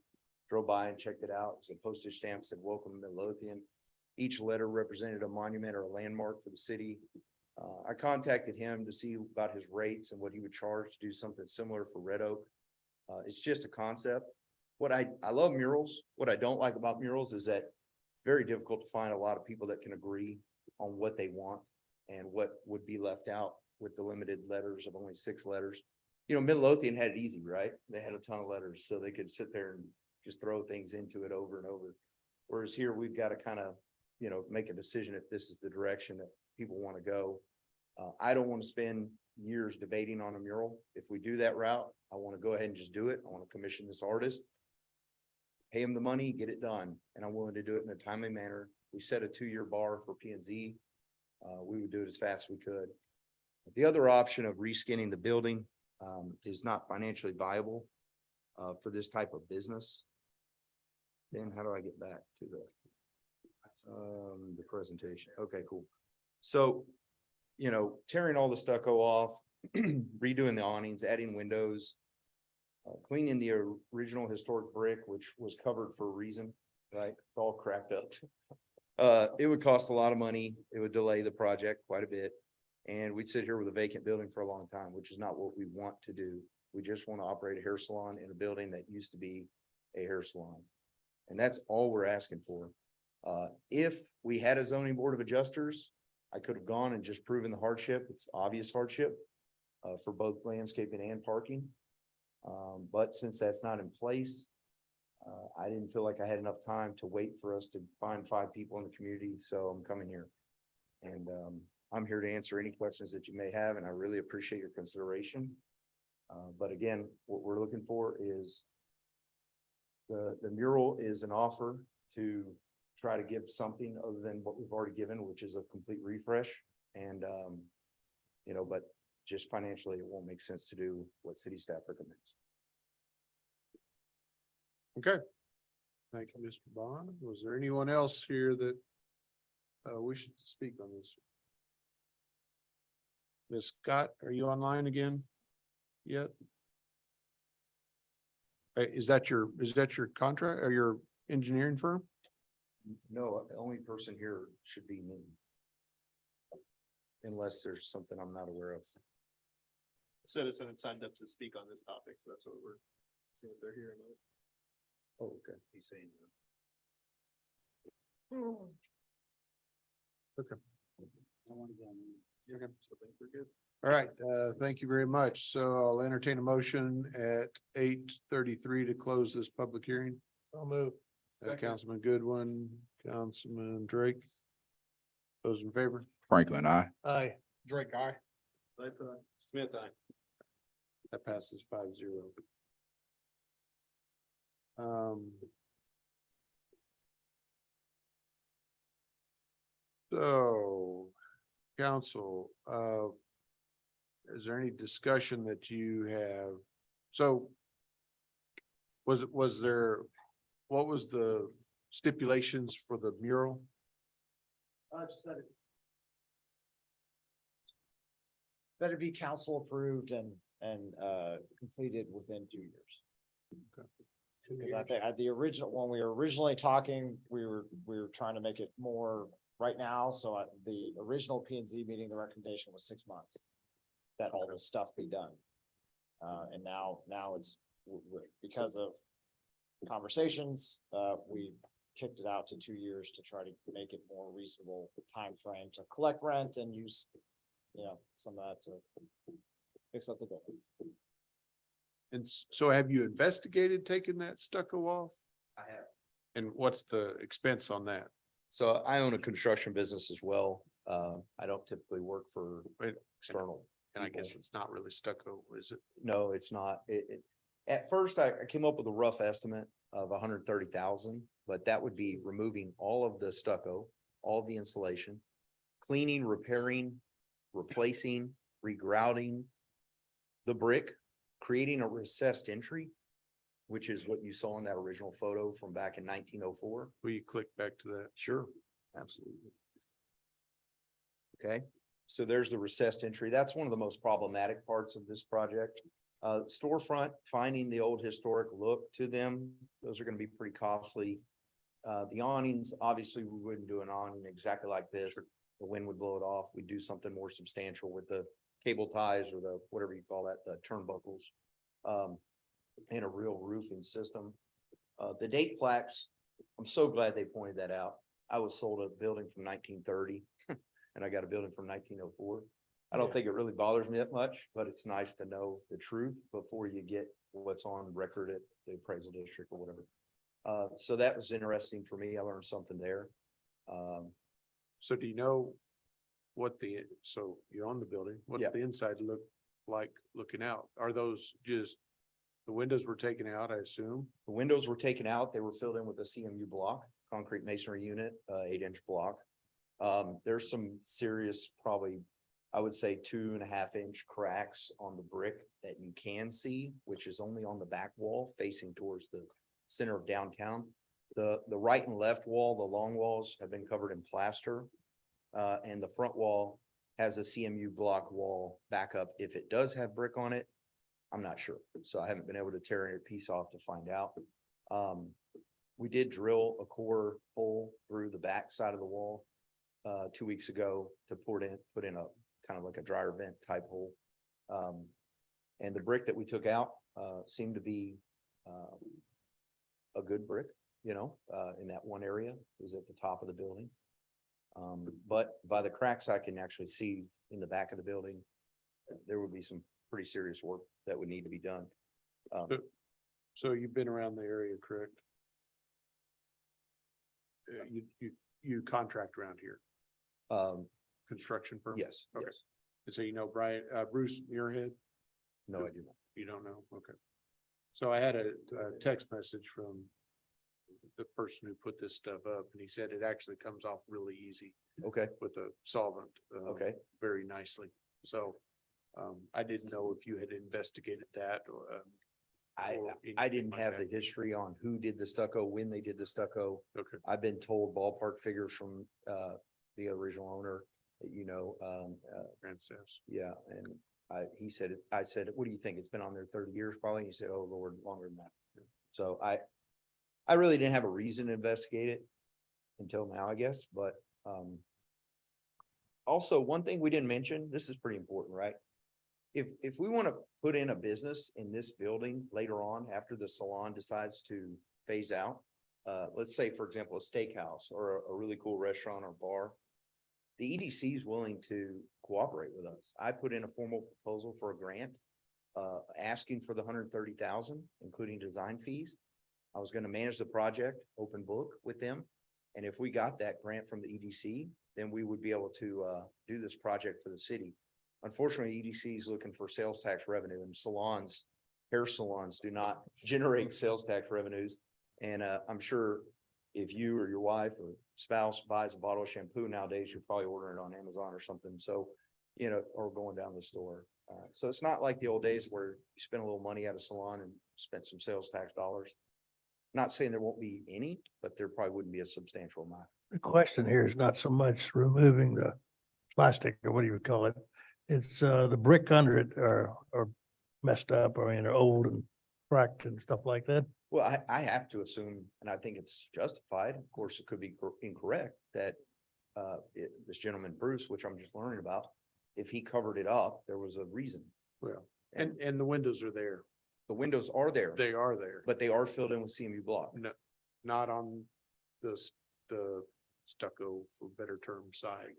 drove by and checked it out. It was a postage stamp, said welcome to Midlothian. Each letter represented a monument or a landmark for the city. I contacted him to see about his rates and what he would charge to do something similar for Red Oak. It's just a concept. I love murals. What I don't like about murals is that it's very difficult to find a lot of people that can agree on what they want and what would be left out with the limited letters of only 6 letters. You know, Midlothian had it easy, right? They had a ton of letters, so they could sit there and just throw things into it over and over. Whereas here, we've got to kind of, you know, make a decision if this is the direction that people want to go. I don't want to spend years debating on a mural. If we do that route, I want to go ahead and just do it. I want to commission this artist, pay him the money, get it done. And I'm willing to do it in a timely manner. We set a 2-year bar for P&Z. We would do it as fast as we could. The other option of reskinning the building is not financially viable for this type of business. Then how do I get back to the presentation? Okay, cool. So, you know, tearing all the stucco off, redoing the awnings, adding windows, cleaning the original historic brick, which was covered for a reason, right? It's all cracked up. It would cost a lot of money. It would delay the project quite a bit. And we'd sit here with a vacant building for a long time, which is not what we want to do. We just want to operate a hair salon in a building that used to be a hair salon. And that's all we're asking for. If we had a zoning board of adjusters, I could have gone and just proven the hardship. It's obvious hardship for both landscaping and parking. But since that's not in place, I didn't feel like I had enough time to wait for us to find 5 people in the community. So I'm coming here. And I'm here to answer any questions that you may have, and I really appreciate your consideration. But again, what we're looking for is the mural is an offer to try to give something other than what we've already given, which is a complete refresh. And, you know, but just financially, it won't make sense to do what city staff recommends. Okay. Thank you, Mr. Bond. Was there anyone else here that wishes to speak on this? Ms. Scott, are you online again yet? Is that your contract or your engineering firm? No, the only person here should be me. Unless there's something I'm not aware of. Citizen had signed up to speak on this topic, so that's what we're seeing if they're here. Oh, okay. He's saying. Okay. Okay, so I think we're good. All right, thank you very much. So I'll entertain a motion at 8:33 to close this public hearing. I'll move. Councilman Goodwin, Councilman Drake. Those in favor? Franklin, I. Aye. Drake, aye. Smith, aye. That passes 5-0. So, council, is there any discussion that you have? So what was the stipulations for the mural? Just that it be council approved and completed within 2 years. Because I think the original, when we were originally talking, we were trying to make it more right now. So the original P&Z meeting, the recommendation was 6 months that all this stuff be done. And now it's because of conversations, we kicked it out to 2 years to try to make it more reasonable time frame to collect rent and use, some of that to fix up the building. And so have you investigated taking that stucco off? I have. And what's the expense on that? So I own a construction business as well. I don't typically work for external. And I guess it's not really stucco, is it? No, it's not. At first, I came up with a rough estimate of 130,000, but that would be removing all of the stucco, all of the insulation, cleaning, repairing, replacing, regrouting the brick, creating a recessed entry, which is what you saw in that original photo from back in 1904. Will you click back to that? Sure, absolutely. Okay, so there's the recessed entry. That's one of the most problematic parts of this project. Storefront, finding the old historic look to them, those are gonna be pretty costly. The awnings, obviously, we wouldn't do an awning exactly like this. The wind would blow it off. We'd do something more substantial with the cable ties or the, whatever you call that, the turnbuckles. And a real roofing system. The date plaques, I'm so glad they pointed that out. I was sold a building from 1930 and I got a building from 1904. I don't think it really bothers me that much, but it's nice to know the truth before you get what's on record at the appraisal district or whatever. So that was interesting for me. I learned something there. So do you know so you own the building, what's Yeah. the inside look like looking out? Are those just, the windows were taken out, I assume? The windows were taken out. They were filled in with a CMU block, concrete masonry unit, 8-inch block. There's some serious, probably, I would say 2.5-inch cracks on the brick that you can see, which is only on the back wall facing towards the center of downtown. The right and left wall, the long walls have been covered in plaster. And the front wall has a CMU block wall backup. If it does have brick on it, I'm not sure. So I haven't been able to tear any piece off to find out. We did drill a core hole through the back side of the wall 2 weeks ago to put in a kind of like a dryer vent type hole. And the brick that we took out seemed to be a good brick, in that one area. It was at the top of the building. But by the cracks I can actually see in the back of the building, there would be some pretty serious work that would need to be done. So you've been around the area, correct? You contract around here, construction firm? Yes, Okay. yes. And so Bruce Muirhead? No, I do not. You don't know? Okay. So I had a text message from the person who put this stuff up, and he said it actually comes off really easy Okay, with a solvent. okay. Very nicely. So I didn't know if you had investigated that or. I anything didn't like have that. the history on who did the stucco, when they did the stucco. Okay. I've been told ballpark figures from the original owner that Grand Staffs. yeah, and I said, what do you think? It's been on there 30 years probably. He said, oh Lord, longer than that. So I really didn't have a reason to investigate it until now, I guess, but also one thing we didn't mention, this is pretty important, right? If we want to put in a business in this building later on, after the salon decides to phase out, let's say, for example, a steakhouse or a really cool restaurant or bar, the EDC is willing to cooperate with us. I put in a formal proposal for a grant, asking for the 130,000, including design fees. I was going to manage the project, open book with them. And if we got that grant from the EDC, then we would be able to do this project for the city. Unfortunately, EDC is looking for sales tax revenue, and hair salons do not generate sales tax revenues. And I'm sure if you or your wife or spouse buys a bottle of shampoo nowadays, you're probably ordering it on Amazon or something. So, or going down the store. So it's not like the old days where you spend a little money at a salon and spent some sales tax dollars. Not saying there won't be any, but there probably wouldn't be a substantial amount. The question here is not so much removing the plastic, or what do you call it? It's the brick under it are messed up, or they're old and cracked and stuff like that. Well, I have to assume, and I think it's justified, of course, it could be incorrect, that this gentleman, Bruce, which I'm just learning about, if he covered it up, there was a reason. Well, and the windows are there. The windows are there, They are there. but they are filled in with CMU block. No, not on the stucco, for better term, side.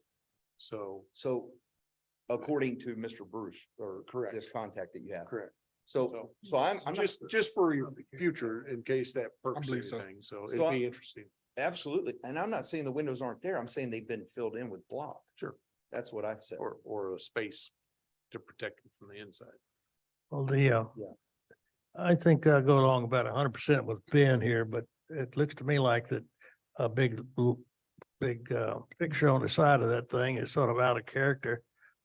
So, So according to Mr. Bruce or Correct. this contact that you have. correct. So I'm Just for your future, in case that perks believe so. anything, so So it'd be interesting. absolutely, and I'm not saying the windows aren't there. I'm saying they've been filled in with block. Sure. That's what I said. Or a space to protect them from the inside. Well, Yeah. I think I'll go along about 100% with Ben here, but it looks to me like that a big picture on the side of that thing is sort of out of character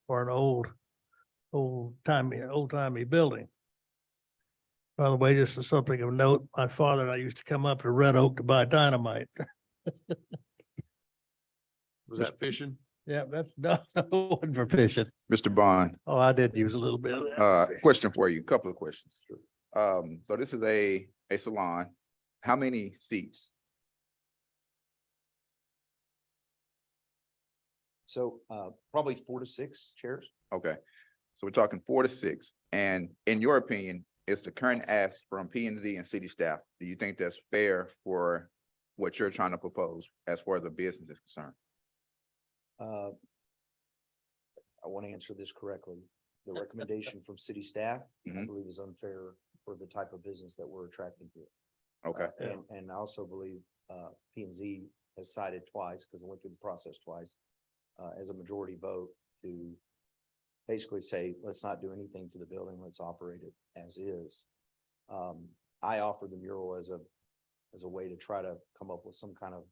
for an old timey building. By the way, just as something of note, my father and I used to come up to Red Oak to buy dynamite. Was that fishing? Yeah, that's not one for fishing. Mr. Bond, Oh, I did use a little bit of that. question for you, couple of questions. So this is a salon. How many seats? So probably 4 to 6 chairs. Okay, so we're talking 4 to 6. And in your opinion, is the current ask from P and Z and city staff, do you think that's fair for what you're trying to propose as far as the business is concerned? I want to answer this correctly. The recommendation from city staff, I Mhm. believe, is unfair for the type of business that we're attracting to. Okay, And I also believe P and Z has cited twice, because I went through the process twice, as a majority vote to basically say, let's not do anything to the building, let's operate it as is. I offered the mural as a way to try to come up with some kind of,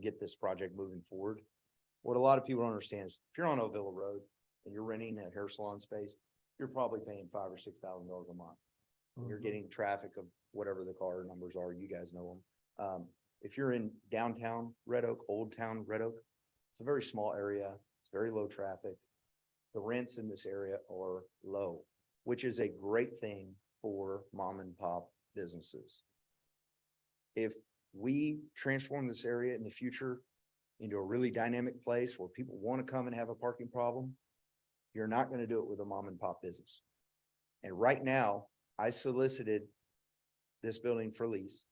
get this project moving forward. What a lot of people don't understand is if you're on Ovilla Road and you're renting a hair salon space, you're probably paying $5,000 or $6,000 a month. You're getting traffic of whatever the car numbers are, you guys know them. If you're in downtown Red Oak, Old Town Red Oak, it's a very small area, it's very low traffic. The rents in this area are low, which is a great thing for mom and pop businesses. If we transform this area in the future into a really dynamic place where people want to come and have a parking problem, you're not going to do it with a mom and pop business. And right now, I solicited this building for lease,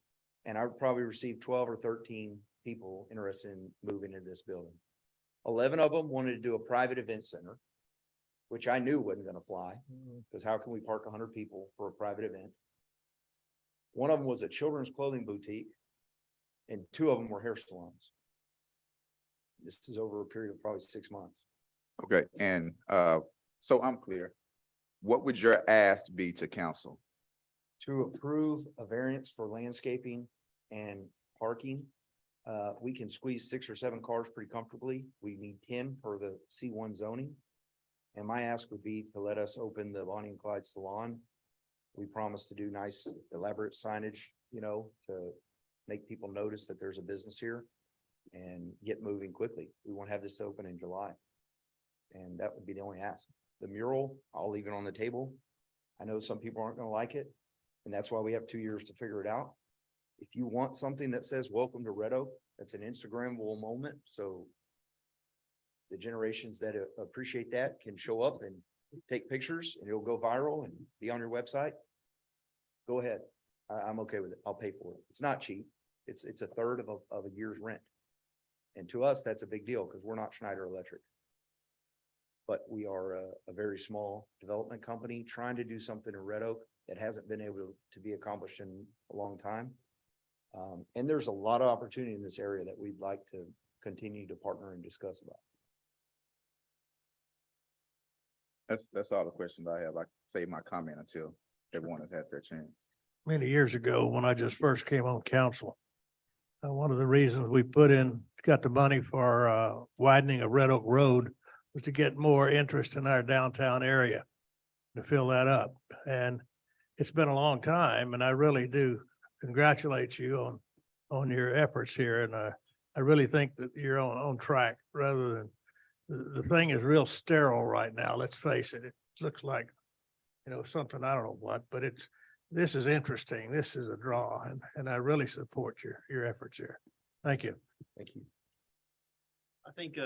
and I would probably received 12 or 13 people interested in moving into this building. 11 of them wanted to do a private event center, which I knew wasn't going to fly, because how can we park 100 people for a private event? One of them was a children's clothing boutique, and 2 of them were hair salons. This is over a period of probably 6 months. okay, and so I'm clear. What would your ask be to council? To approve a variance for landscaping and parking. We can squeeze 6 or 7 cars pretty comfortably. We need 10 per the C1 zoning. And my ask would be to let us open the Bonnie and Clyde Salon. We promise to do nice elaborate signage, to make people notice that there's a business here and get moving quickly. We want to have this open in July. And that would be the only ask. The mural, I'll leave it on the table. I know some people aren't going to like it, and that's why we have 2 years to figure it out. If you want something that says, welcome to Red Oak, that's an Instagrammable moment, so the generations that appreciate that can show up and take pictures, and it'll go viral and be on your website. Go ahead. I'm okay with it. I'll pay for it. It's not cheap. It's a third of a year's rent. And to us, that's a big deal because we're not Schneider Electric. But we are a very small development company trying to do something in Red Oak that hasn't been able to be accomplished in a long time. And there's a lot of opportunity in this area that we'd like to continue to partner and discuss about. That's all the questions I have. I save my comment until everyone has had their chance. Many years ago, when I just first came on council, one of the reasons we got the money for widening of Red Oak Road was to get more interest in our downtown area, to fill that up. And it's been a long time, and I really do congratulate you on your efforts here. And I really think that you're on track, rather than, the thing is real sterile right now. Let's face it. It looks like, something, I don't know what, but this is interesting. This is a draw, and I really support your efforts here. Thank you. Thank you. I think,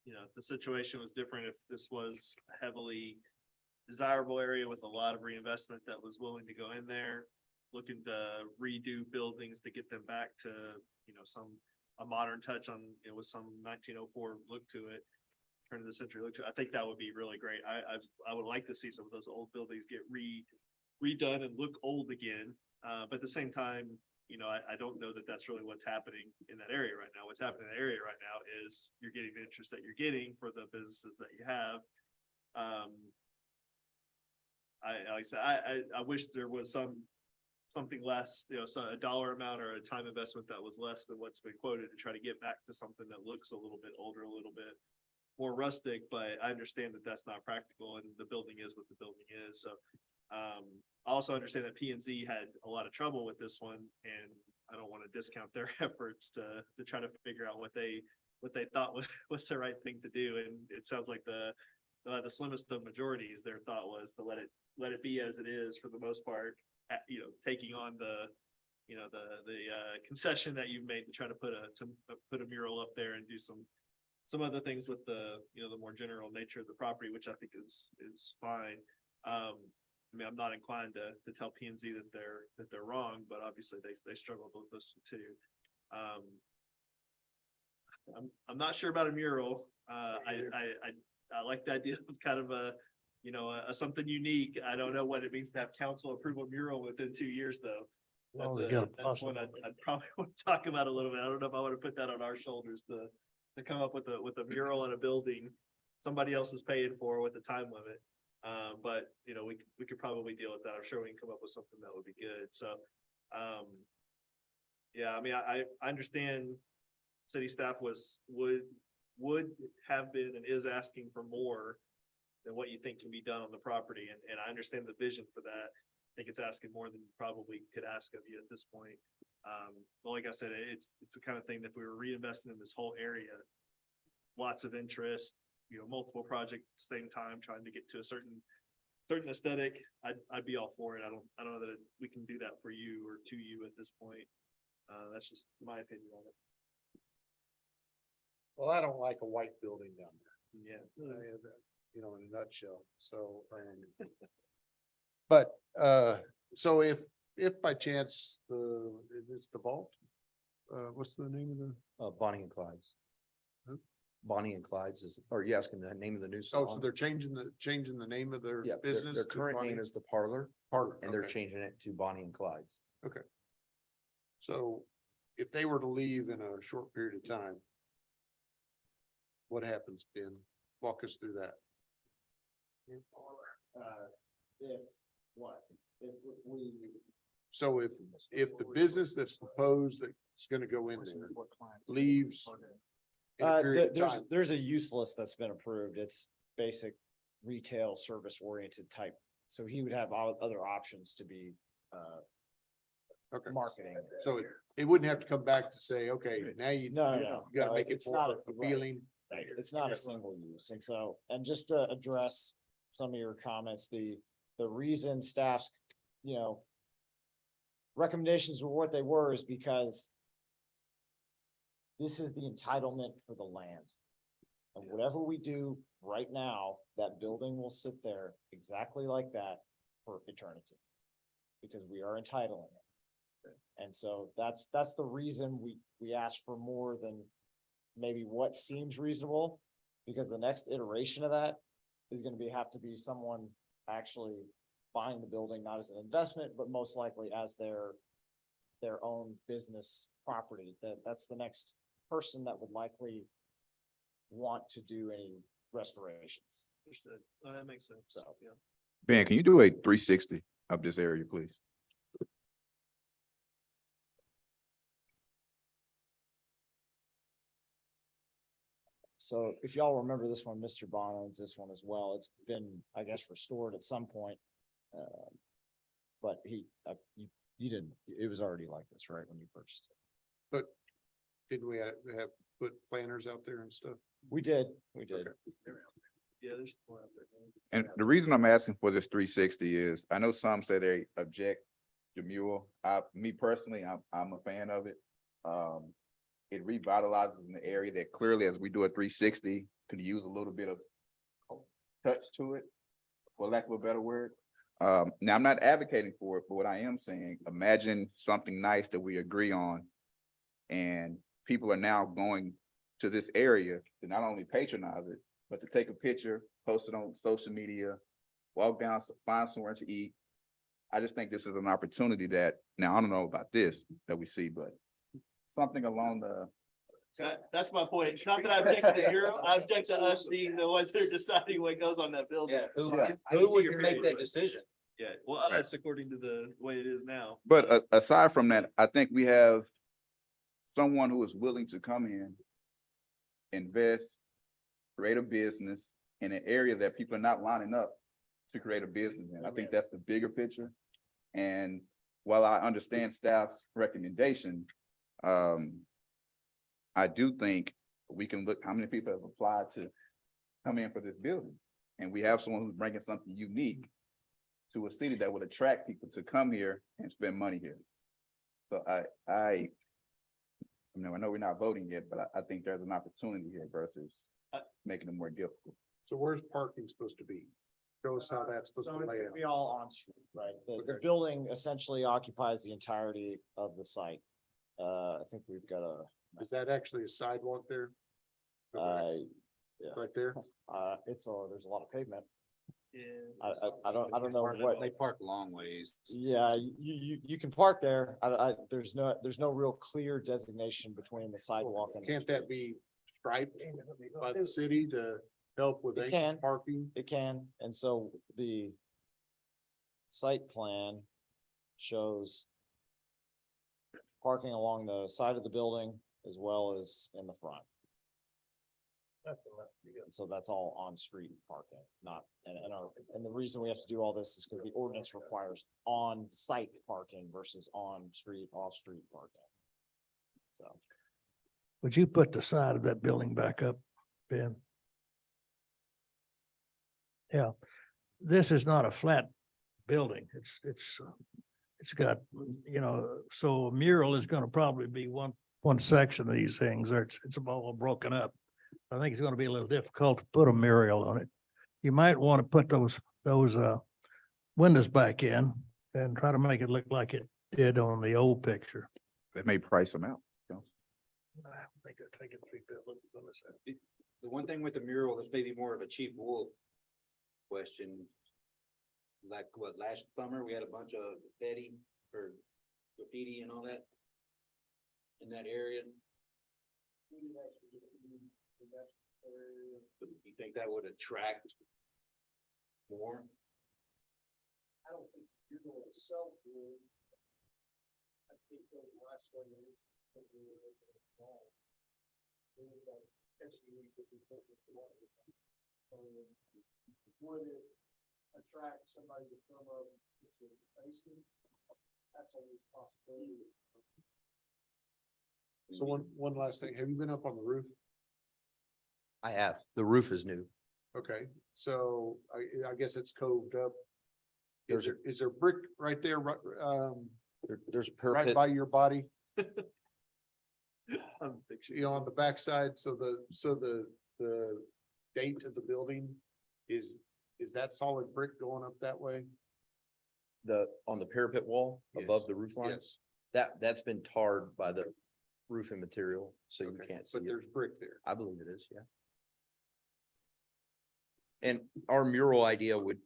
if the situation was different, if this was a heavily desirable area with a lot of reinvestment that was willing to go in there, looking to redo buildings to get them back to, you know, a modern touch on, with some 1904 look to it. Turn of the century look to it. I think that would be really great. I would like to see some of those old buildings get redone and look old again. But at the same time, you know, I don't know that that's really what's happening in that area right now. What's happening in that area right now is you're getting the interest that you're getting for the businesses that you have. Like I said, I wish there was something less, you know, a dollar amount or a time investment that was less than what's been quoted to try to get back to something that looks a little bit older, a little bit more rustic, but I understand that that's not practical and the building is what the building is. So I also understand that P and Z had a lot of trouble with this one, and I don't want to discount their efforts to try to figure out what they thought was the right thing to do. And it sounds like the slimmest of majorities, their thought was to let it be as it is for the most part, you know, taking on the concession that you've made to try to put a mural up there and do some other things with the, you know, the more general nature of the property, which I think is fine. I mean, I'm not inclined to tell P and Z that they're wrong, but obviously they struggled with this too. I'm not sure about a mural. I like the idea of kind of a something unique. I don't know what it means to have council approve a mural within 2 years, though. That's one I'd probably want to talk about a little bit. I don't know if I want to put that on our shoulders to come up with a mural in a building somebody else is paying for with a time limit. But you know, we could probably deal with that. I'm sure we can come up with something that would be good. So, yeah, I mean, I understand city staff would have been and is asking for more than what you think can be done on the property. And I understand the vision for that. I think it's asking more than you probably could ask of you at this point. But like I said, it's the kind of thing that if we were reinvesting in this whole area, lots of interest, you know, multiple projects at the same time, trying to get to a certain aesthetic, I'd be all for it. I don't know that we can do that for you or to you at this point. That's just my opinion on it. Well, I don't like a white building down there. Yeah. You know, in a nutshell, so. But, so if by chance, it's the vault, what's the name of the? Bonnie and Clyde's. Who? Bonnie and Clyde's is, or you asking the name of the new Oh, salon? so they're changing the name of their Yeah, business? their to current Bonnie- name is the Parlor, Parlor, and they're okay. changing it to Bonnie and Clyde's. So if they were to leave in a short period of time, what happens, Ben? Walk us through that. If what? If we. So if the business that's proposed that's gonna go in there leaves in a period of time, There's a use list that's been approved. It's basic retail service oriented type. So he would have all other options to be okay, marketing. so it wouldn't have to come back to say, okay, now you No. you gotta make it It's not more appealing. Right. It's not a single use. And so, and just to address some of your comments, the reason staff's, you know, recommendations were what they were is because this is the entitlement for the land. And whatever we do right now, that building will sit there exactly like that for eternity. Because we are entitling it. And so that's the reason we asked for more than maybe what seems reasonable. Because the next iteration of that is gonna have to be someone actually buying the building, not as an investment, but most likely as their own business property. That's the next person that would likely want to do any restorations. Understood. Oh, that makes sense. So, Yeah. Ben, can you do a 360 of this area, please? So if y'all remember this one, Mr. Bond owns this one as well. It's been, I guess, restored at some point. But you didn't, it was already like this, right, when you purchased it? But didn't we have put planners out there and stuff? We did. Yeah, there's one out there. And the reason I'm asking for this 360 is, I know some say they object to mural. Me personally, I'm a fan of it. It revitalizes an area that clearly, as we do a 360, could use a little bit of touch to it, for lack of a better word. Now I'm not advocating for it, but what I am saying, imagine something nice that we agree on. And people are now going to this area to not only patronize it, but to take a picture, post it on social media, walk down, find somewhere to eat. I just think this is an opportunity that, now I don't know about this that we see, but something along the, That's my point. It's not that I object to Euro, I object to us being the ones that are deciding what goes on that building. Yeah. Who would make that decision? Yeah, well, us according to the way it is now. but aside from that, I think we have someone who is willing to come in, invest, create a business in an area that people are not lining up to create a business in. I think that's the bigger picture. And while I understand staff's recommendation, I do think we can look how many people have applied to come in for this building. And we have someone who's bringing something unique to a city that would attract people to come here and spend money here. So I know we're not voting yet, but I think there's an opportunity here versus making it more difficult. So where's parking supposed to be? Show us how that's supposed So to it's lay gonna out. be all on street, right? The building essentially occupies the entirety of the site. I think we've got Is that actually a sidewalk there? yeah. Right there? There's a lot of pavement. Yeah. I don't know what. They park long ways. Yeah, you can park there. There's no real clear designation between the sidewalk and. the Can't street. that be striped by the city to help with It can. parking? It can, and so the site plan shows parking along the side of the building as well as in the front. So that's all on-street parking, not, and the reason we have to do all this is because the ordinance requires on-site parking versus on-street, off-street parking. So. Would you put the side of that building back up, Ben? Yeah, this is not a flat building. It's got, so a mural is gonna probably be one section of these things, or it's all broken up. I think it's gonna be a little difficult to put a mural on it. You might want to put those windows back in and try to make it look like it did on the old picture. They may price them out. I think they're taking The one thing with the mural, this may be more of a Chief Wolf question. Like what, last summer, we had a bunch of confetti or graffiti and all that in that area. You think that would attract more? I don't think you're going to sell wood. I think those last one. Would it attract somebody to come up to the basement? That's always a possibility. So one last thing, have you been up on the roof? I have. The roof is new. Okay, so I guess it's coved up. Is there brick right there, There's a right parapet. by your body, I'm picturing. you know, on the backside, so the date of the building is that solid brick going up that way? On the parapet wall above the roof line. Yes, That's been tarred by the roofing material, so you okay, can't see but it. there's brick there. I believe it is, yeah. And our mural idea would,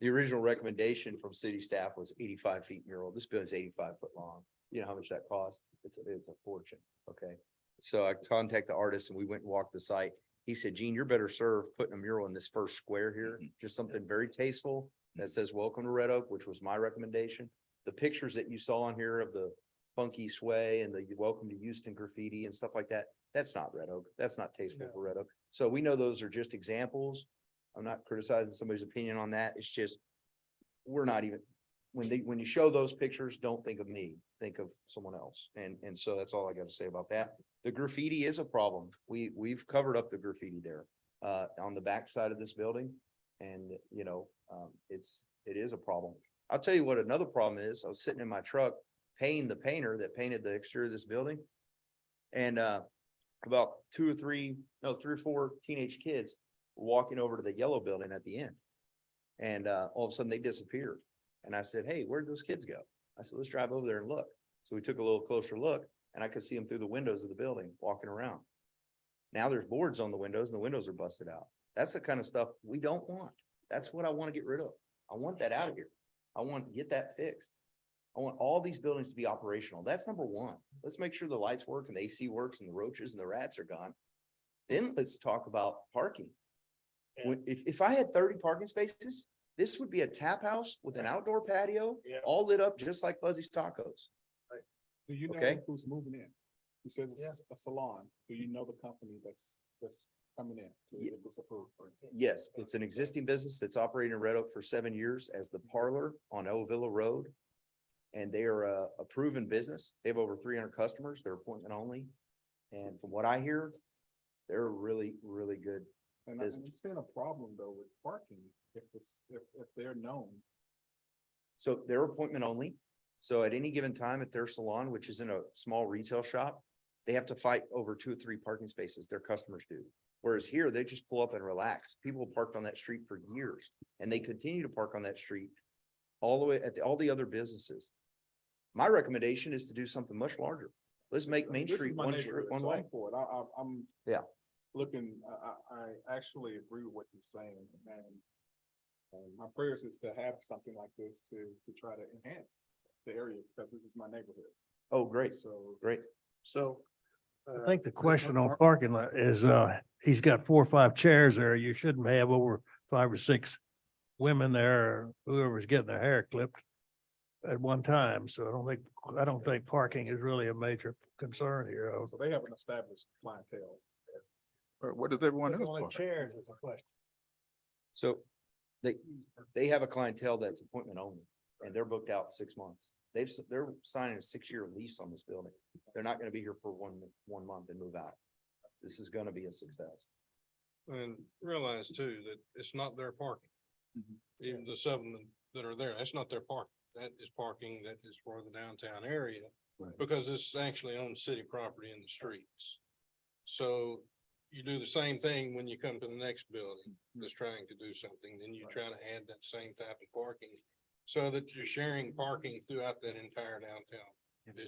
the original recommendation from city staff was 85 feet mural. This building's 85 foot long. You know how much that cost? It's a fortune, okay? So I contacted the artist and we went and walked the site. He said, Gene, you're better served putting a mural in this first square here, just something very tasteful that says, welcome to Red Oak, which was my recommendation. The pictures that you saw on here of the funky sway and the welcome to Houston graffiti and stuff like that, that's not Red Oak. That's not tasteful for Red Oak. So we know those are just examples. I'm not criticizing somebody's opinion on that. It's just, we're not even, when you show those pictures, don't think of me, think of someone else. And so that's all I got to say about that. The graffiti is a problem. We've covered up the graffiti there, on the back side of this building. And, it is a problem. I'll tell you what another problem is. I was sitting in my truck paying the painter that painted the exterior of this building. And, about 3 or 4 teenage kids were walking over to the yellow building at the end. And all of a sudden they disappeared. And I said, hey, where'd those kids go? I said, let's drive over there and look. So we took a little closer look and I could see them through the windows of the building walking around. Now there's boards on the windows and the windows are busted out. That's the kind of stuff we don't want. That's what I want to get rid of. I want that out of here. I want to get that fixed. I want all these buildings to be operational. That's number one. Let's make sure the lights work and the AC works and the roaches and the rats are gone. Then let's talk about parking. If I had 30 parking spaces, this would be a tap house with an outdoor patio, all lit up just like Fuzzy's Tacos. Do you know Okay. who's moving in? He says it's a salon. Do you know the company that's coming in? to get this approved? Yes, it's an existing business that's operating in Red Oak for 7 years as the Parlor on El Villa Road. And they are a proven business. They have over 300 customers. They're appointment only. And from what I hear, they're really, really good. And I'm business. seeing a problem though with parking if they're known. So they're appointment only. So at any given time at their salon, which is in a small retail shop, they have to fight over 2 or 3 parking spaces. Their customers do. Whereas here, they just pull up and relax. People parked on that street for years and they continue to park on that street all the way at all the other businesses. My recommendation is to do something much larger. Let's make Main This is Street my one neighborhood, street, one so way. I'm for it. I'm Yeah. looking, I actually agree with what you're saying, and my prayers is to have something like this to try to enhance the area, because this is my neighborhood. Oh, great, So. great. So. I think the question on parking lot is, he's got 4 or 5 chairs there. You shouldn't have over 5 or 6 women there, or whoever's getting their hair clipped at one time. So I don't think parking is really a major concern here. So they have an established clientele. What does everyone else? Only park? chairs is the question. So they have a clientele that's appointment only and they're booked out 6 months. They're signing a 6-year lease on this building. They're not gonna be here for one month and move out. This is gonna be a success. And realize too, that it's not their parking. Even the 7 that are there, that's not their parking. That is parking that is for the downtown area. Because it's actually on city property in the streets. So you do the same thing when you come to the next building that's trying to do something, then you try to add that same type of parking. So that you're sharing parking throughout that entire downtown.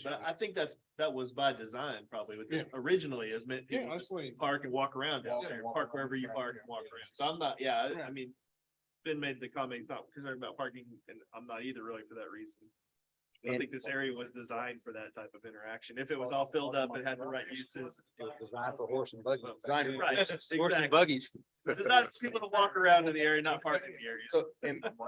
But I think that was by design probably with this originally is meant Yeah, people that's just what. park and walk around down there, park wherever you park and walk around. So I'm not, I mean, Ben made the comment, he's not concerned about parking and I'm not either really for that reason. I And- think this area was designed for that type of interaction. If it was all filled up, it had the right uses. Designed for horse and buggy. Right, exactly. Buggies. Designed for people to walk around in the area, not park in the area. So,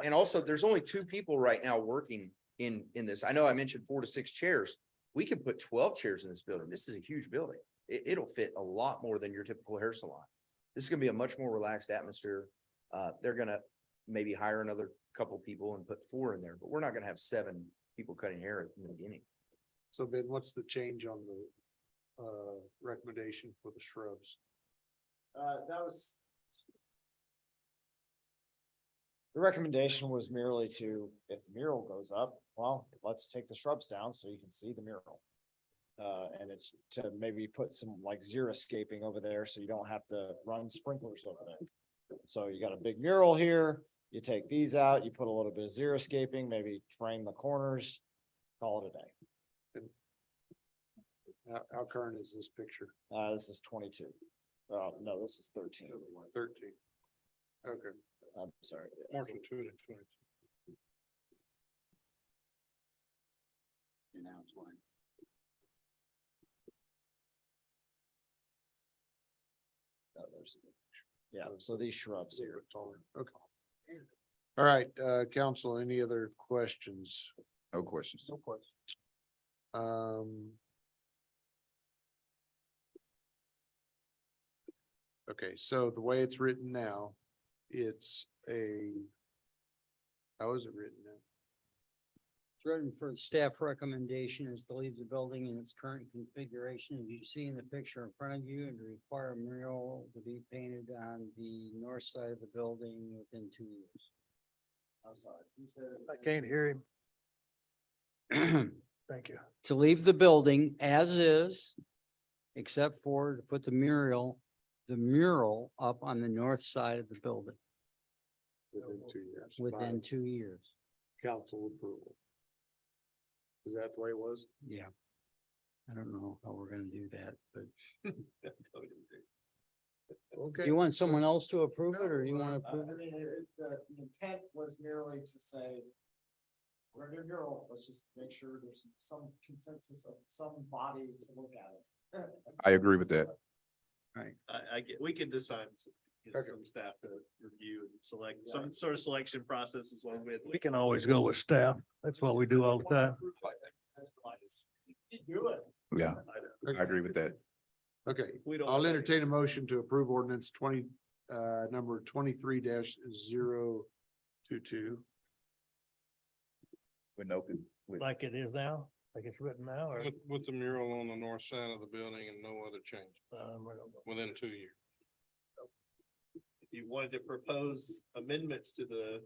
and also there's only 2 people right now working in this. I know I mentioned 4 to 6 chairs. We can put 12 chairs in this building. This is a huge building. It'll fit a lot more than your typical hair salon. This is gonna be a much more relaxed atmosphere. They're gonna maybe hire another couple people and put 4 in there, but we're not gonna have 7 people cutting hair in the beginning. So Ben, what's the change on the recommendation for the shrubs? That was. The recommendation was merely to, if the mural goes up, well, let's take the shrubs down so you can see the mural. And it's to maybe put some like xeriscaping over there so you don't have to run sprinklers over there. So you got a big mural here, you take these out, you put a little bit of xeriscaping, maybe frame the corners, call it a day. How current is this picture? This is 22. No, this is 13. 13. Okay. I'm sorry. Marshall 2 and 22. And now it's one. Yeah, so these shrubs here. Okay. All right, council, any other questions? No questions. No questions. Okay, so the way it's written now, it's how is it written now? It's written for staff recommendation is to leave the building in its current configuration. As you see in the picture in front of you, and to require a mural to be painted on the north side of the building within 2 years. I'm sorry. You said. I can't hear him. Thank you. To leave the building as is, except for to put the mural up on the north side of the building. Within 2 years. within by 2 years. Council approval. Is that the way it was? Yeah. I don't know how we're gonna do that, but Okay. you want someone else to approve it or you want to approve it? The intent was merely to say, we're gonna do a mural, let's just make sure there's some consensus of some body to look at it. I agree with that. I get, we can decide, some staff to review and select some sort of selection process as long as we have. We can always go with staff. That's what we do all the time. That's why do it. Yeah, I agree with that. Okay, We don't. I'll entertain a motion to approve ordinance number 23-022. With no, with, Like it is now, like it's written now, or? With the mural on the north side of the building and no other change within 2 years. If you wanted to propose amendments to the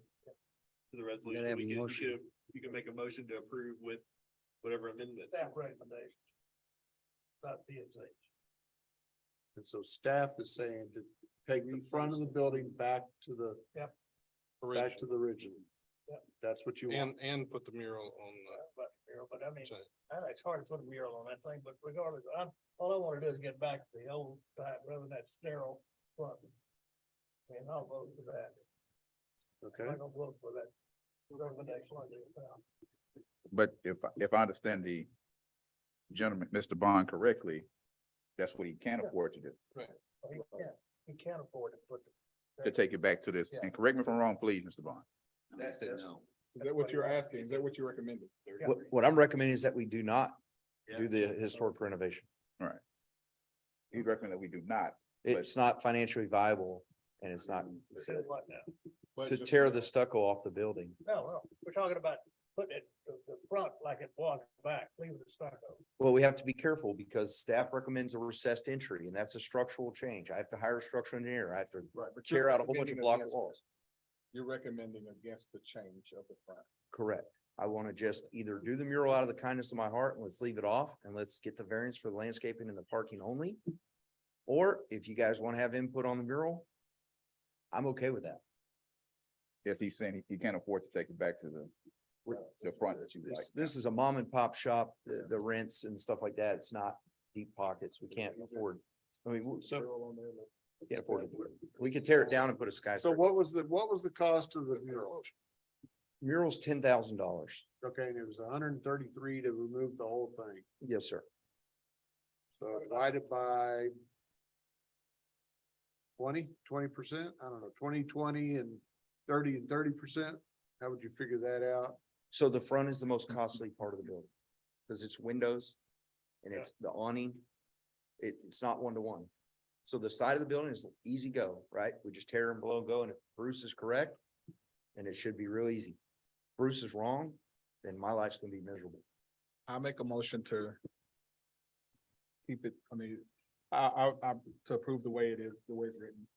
resolution, have a we can, motion. you can make a motion to approve with whatever amendments. Staff recommendation. Not PSH. And so staff is saying to take the front of the building back to the. Yep. Back to the original. Yep. That's what you want. And put the mural on But I mean, the side. it's hard to put a mural on that thing, but regardless, all I wanna do is get back to the old type rather than that sterile front. And I'll vote for that. Okay. I'm gonna vote for that. Whatever the next one is. but if I understand the gentleman, Mr. Bond correctly, that's what he can't afford to do, He can't afford to put. to take it back to this. And correct me if I'm wrong, please, Mr. Bond. That's it, no. Is that what you're asking? Is that what you're recommending? What I'm recommending is that we do not do the historic renovation. He recommend that we do not. But- It's not financially viable and it's not What now? to tear the stucco off the building. No, we're talking about putting it, the front like it was back, leaving the stucco. Well, we have to be careful because staff recommends a recessed entry and that's a structural change. I have to hire a structural engineer. I have to tear out a whole bunch of block walls. You're recommending against the change of the front. Correct. I want to just either do the mural out of the kindness of my heart and let's leave it off and let's get the variance for the landscaping and the parking only. Or if you guys want to have input on the mural, I'm okay with that. Yes, he's saying he can't afford to take it back to the front that you like. This is a mom and pop shop, the rents and stuff like that. It's not deep pockets. We can't afford. I mean, we can't afford it. We could tear it down and put a So skyscraper. what was the cost of the mural? Mural's $10,000. Okay, and it was 133 to remove the whole thing. Yes, sir. So divided by 20%, I don't know, 20 and 30 and 30%. How would you figure that out? So the front is the most costly part of the building. Because it's windows and it's the awning. It's not 1-to-1. So the side of the building is easy go, right? We just tear and blow and go. And if Bruce is correct, then it should be real easy. Bruce is wrong, then my life's gonna be miserable. I make a motion to keep it, I to approve the way it is, the way it's written.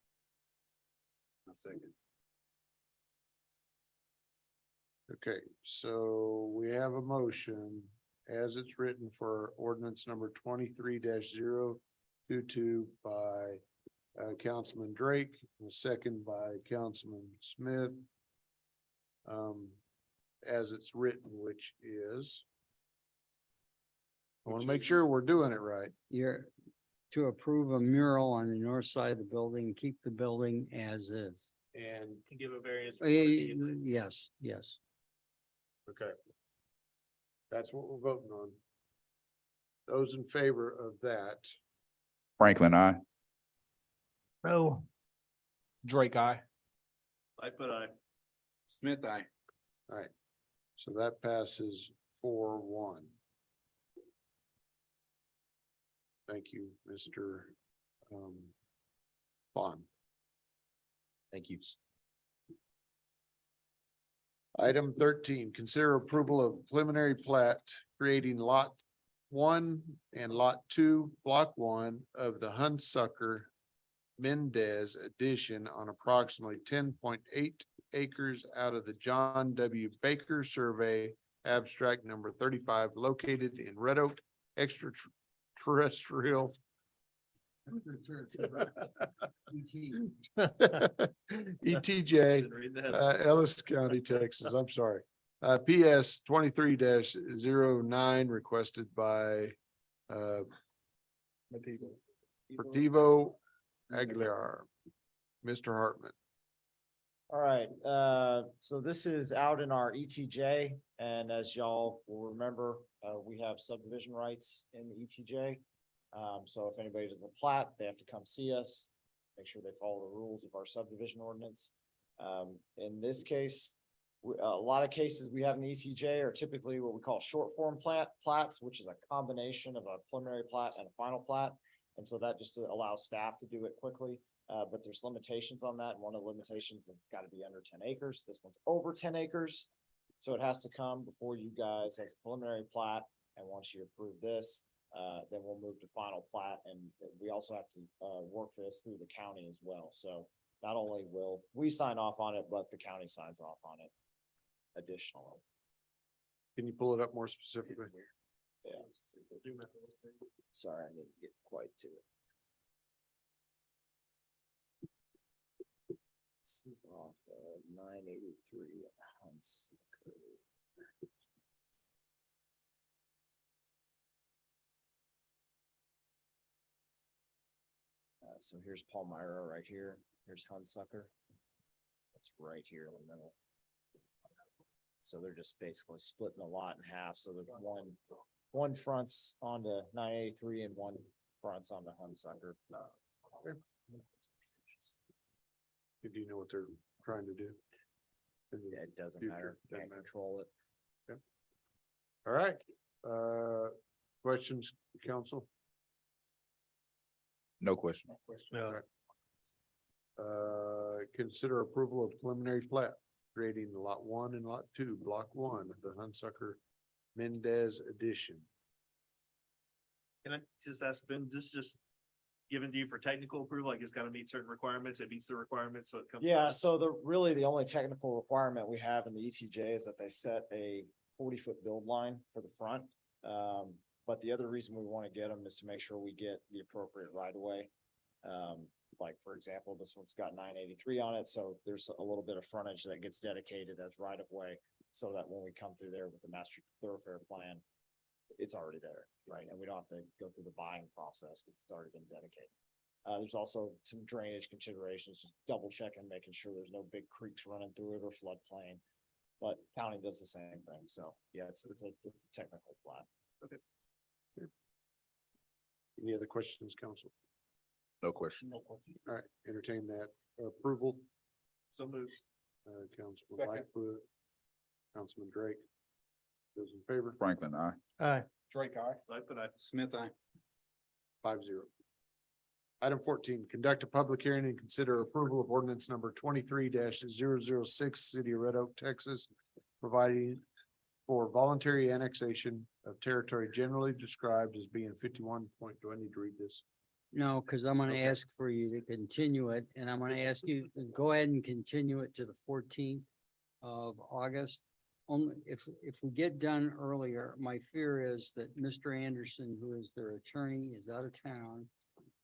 Second. Okay, so we have a motion as it's written for ordinance number 23-022 by Councilman Drake, and a second by Councilman Smith. As it's written, which is. I want to make sure we're doing it right. You're to approve a mural on the north side of the building, keep the building as is. And, Give a variance. Yes, yes. okay. That's what we're voting on. Those in favor of that. Franklin, I. No. Drake, I. I put I. Smith, I. All right, so that passes 4-1. Thank you, Mr. Bond. Thank you. Item 13, consider approval of preliminary plat creating lot 1 and lot 2, block 1 of the Hunsucker Mendez addition on approximately 10.8 acres out of the John W. Baker Survey, abstract number 35, located in Red Oak extraterrestrial ETJ, Read the headline. Ellis County, Texas, I'm sorry. PS 23-09 requested by Portivo Aguilar. Mr. Hartman. All right, so this is out in our ETJ, and as y'all will remember, we have subdivision rights in the ETJ. So if anybody does a plat, they have to come see us, make sure they follow the rules of our subdivision ordinance. In this case, a lot of cases we have in the ETJ are typically what we call short form plats, which is a combination of a preliminary plat and a final plat. And so that just allows staff to do it quickly. But there's limitations on that. And one of the limitations is it's got to be under 10 acres. This one's over 10 acres. So it has to come before you guys as a preliminary plat. And once you approve this, then we'll move to final plat. And we also have to work this through the county as well. So not only will we sign off on it, but the county signs off on it additionally. Can you pull it up more specifically? Yeah. Sorry, I didn't get quite to it. This is off of 983 Hunts. So here's Palmyra right here. Here's Hunsucker. That's right here in the middle. So they're just basically splitting the lot in half. So there's one fronts onto 983 and one fronts onto Hunsucker. Do you know what they're trying to do? Yeah, it doesn't Future, matter. doesn't Can't matter. control it. All right, questions, council? No question. Consider approval of preliminary plat, creating lot 1 and lot 2, block 1 of the Hunsucker Mendez addition. Can I just ask Ben, this just given to you for technical approval, like it's gotta meet certain requirements, it meets the requirements, so it comes. Yeah, so the only technical requirement we have in the ETJ is that they set a 40-foot build line for the front. But the other reason we want to get them is to make sure we get the appropriate right of way. Like, for example, this one's got 983 on it, so there's a little bit of frontage that gets dedicated as right of way. So that when we come through there with the master thoroughfare plan, it's already there, right? And we don't have to go through the buying process, it's already been dedicated. There's also some drainage considerations, just double checking, making sure there's no big creeks running through it or floodplain. But county does the same thing, so yeah, it's a technical plat. Okay. Any other questions, council? No question. All right, entertain that approval. So moved. Councilman Second. Lightfoot, Councilman Drake. Those in favor? Franklin, I. Aye. Drake, aye. Lightfoot, aye. Smith, aye. 5-0. Item 14, conduct a public hearing and consider approval of ordinance number 23-006, City of Red Oak, Texas, providing for voluntary annexation of territory generally described as being 51 point. Do I need to read this? No, because I'm gonna Okay. ask for you to continue it, and I'm gonna ask you, to go ahead and continue it to the 14th of August. Only if we get done earlier, my fear is that Mr. Anderson, who is their attorney, is out of town.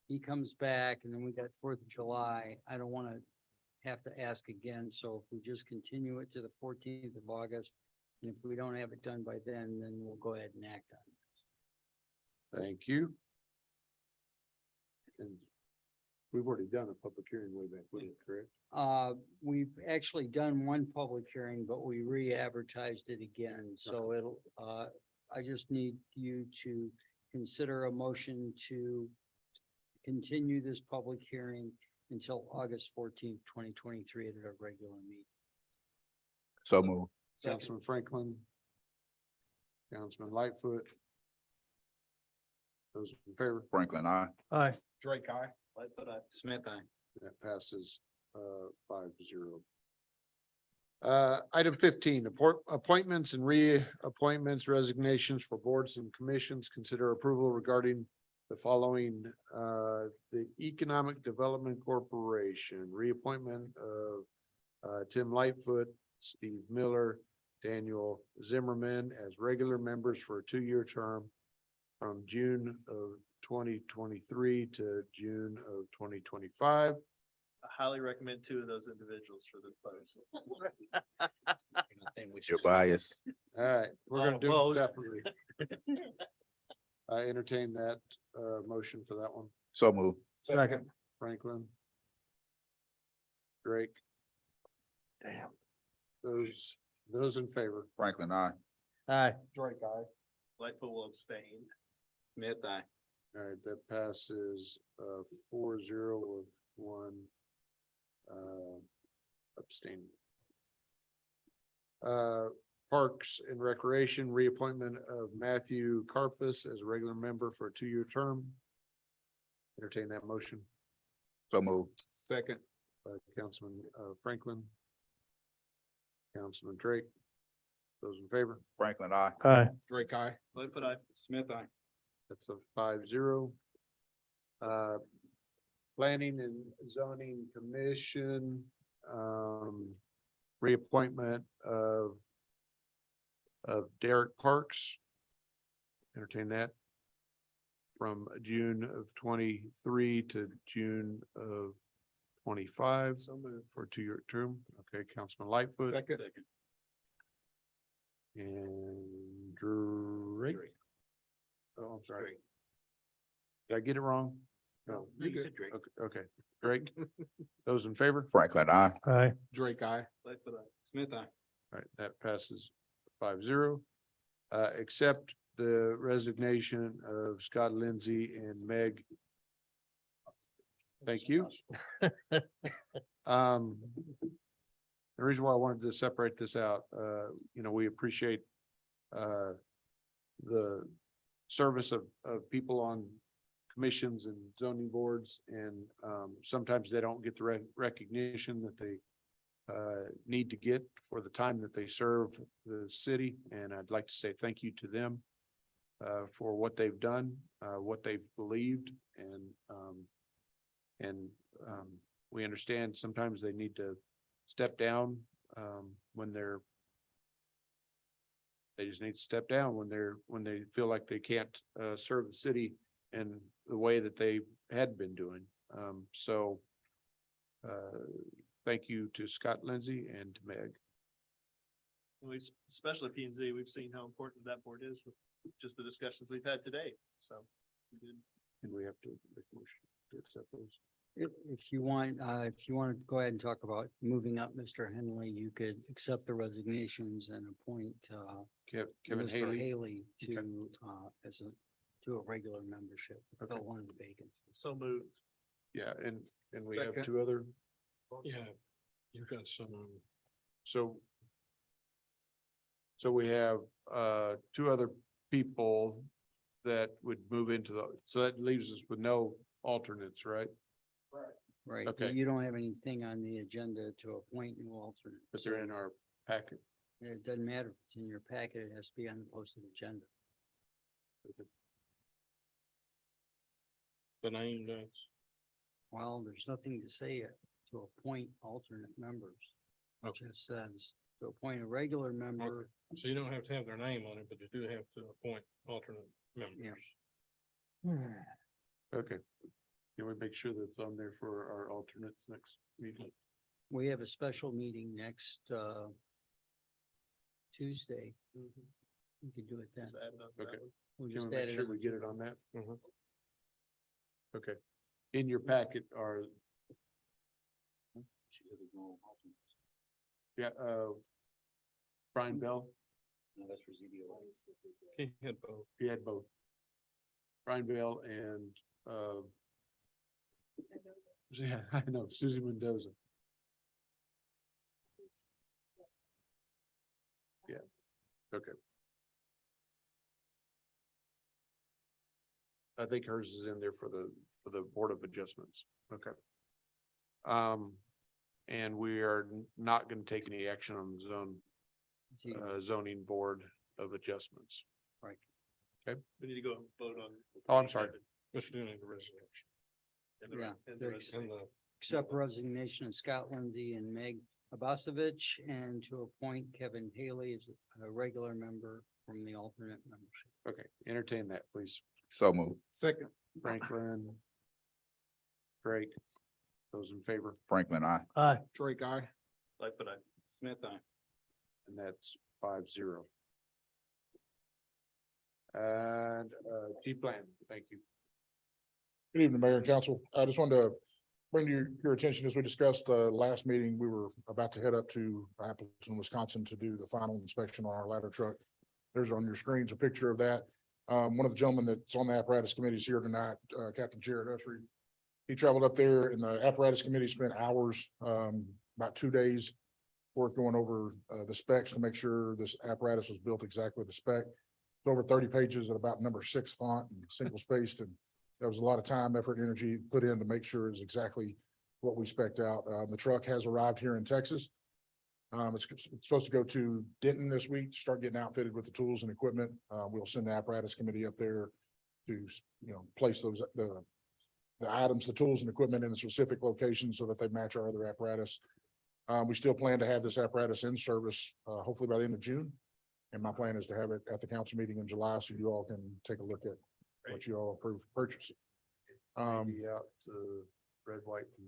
He comes back and then we got 4th of July. I don't wanna have to ask again, so if we just continue it to the 14th of August, and if we don't have it done by then we'll go ahead and act on it. Thank you. And we've already done a public hearing way back when, correct? We've actually done one public hearing, but we re-advertised it again, so it'll, I just need you to consider a motion to continue this public hearing until August 14th, 2023 at our regular meeting. So move. Councilman Franklin. Councilman Lightfoot. Those in favor? Franklin, I. Aye. Drake, aye. Lightfoot, aye. Smith, aye. That passes 5-0. Item 15, appointments and reappointments, resignations for boards and commissions. Consider approval regarding the following, the Economic Development Corporation, reappointment of Tim Lightfoot, Steve Miller, Daniel Zimmerman as regular members for a 2-year term from June of 2023 to June of 2025. I highly recommend two of those individuals for this post. Your bias. All right, we're gonna do well- it separately. I entertain that motion for that one. So move. Second. Franklin. Drake. Damn. Those in favor. Franklin, I. Aye. Drake, aye. Lightfoot will abstain. Smith, aye. All right, that passes 4-0 with one abstaining. Parks and Recreation, reappointment of Matthew Carpus as a regular member for a 2-year term. Entertain that motion. So move. Second. By Councilman Franklin. Councilman Drake. Those in favor? Franklin, I. Aye. Drake, aye. Lightfoot, aye. Smith, aye. That's a 5-0. Planning and Zoning Commission, reappointment of Derek Parks. Entertain that. From June of 23 to June of 25 for a 2-year term. Okay, Councilman Lightfoot. Second. And Drake. Oh, I'm sorry. Did I get it wrong? No. No, you said Drake. Okay, Drake. Those in favor? Franklin, I. Aye. Drake, aye. Lightfoot, aye. Smith, aye. All right, that passes 5-0. Accept the resignation of Scott Lindsay and Meg. Thank you. The reason why I wanted to separate this out, we appreciate the service of people on commissions and zoning boards, and sometimes they don't get the recognition that they need to get for the time that they serve the city, and I'd like to say thank you to them for what they've done, what they've believed, and we understand sometimes they need to step down when they just need to step down when they feel like they can't serve the city in the way that they had been doing. Thank you to Scott Lindsay and to Meg. We, especially P and Z, we've seen how important that board is with just the discussions we've had today, so. we did. And we have to make a motion to accept those. If you want to go ahead and talk about moving up Mr. Henley, you could accept the resignations and appoint Kevin Mr. Haley. Haley Okay. to a regular membership, to fill one of the vacancies. So moved. Yeah, and we have Second. two other, Yeah, you've got some. so we have two other people that would move into so that leaves us with no alternates, right? Right, Okay. but you don't have anything on the agenda to appoint new alternates. But they're in our packet. It doesn't matter if it's in your packet, it has to be on the posted agenda. The name does. Well, there's nothing to say it to appoint alternate members. It Okay. just says to appoint a regular member. So you don't have to have their name on it, but you do have to appoint alternate members. Okay. Can we make sure that's on there for our alternates next meeting? We have a special meeting next Tuesday. We could do it then. Just add it on to that Okay. one. We'll Can just we add make it sure on we to- get it on that? Mhm. Okay. In your packet are, yeah, Brian Bell, No, that's for ZBO. He had both. he had both. Brian Bell and, yeah, I know, Susie Mendoza. Yeah, okay. I think hers is in there for the Board of Adjustments. Okay. And we are not gonna take any action on the zoning Board of Adjustments. Right. Okay, We need to go and vote on. Oh, I'm sorry. But you do need the resignation. And the- Yeah, and the to rest. And the, accept resignation of Scott Lindsay and Meg Abasovich and to appoint Kevin Haley as a regular member from the alternate membership. Okay, entertain that, please. So move. Second. Franklin. Drake. Those in favor? Franklin, I. Aye. Drake, aye. Lightfoot, aye. Smith, aye. And that's 5-0. And G-Plan, thank you. Good evening, Mayor and Council. I just wanted to bring to your attention, as we discussed, last meeting, we were about to head up to Appleton, Wisconsin to do the final inspection on our ladder truck. There's on your screens a picture of that. One of the gentlemen that's on the apparatus committee is here tonight, Captain Jared Usry. He traveled up there and the apparatus committee spent hours, about 2 days worth going over the specs to make sure this apparatus was built exactly the spec. It's over 30 pages at about number 6 font and single spaced, and there was a lot of time, effort, and energy put in to make sure it's exactly what we spec'd out. The truck has arrived here in Texas. It's supposed to go to Denton this week, to start getting outfitted with the tools and equipment. We'll send the apparatus committee up there to, place the items, the tools and equipment in a specific location so that they match our other apparatus. We still plan to have this apparatus in service, hopefully by the end of June. And my plan is to have it at the council meeting in July, so you all can take a look at what you all approve of purchase. Maybe out to red, white, and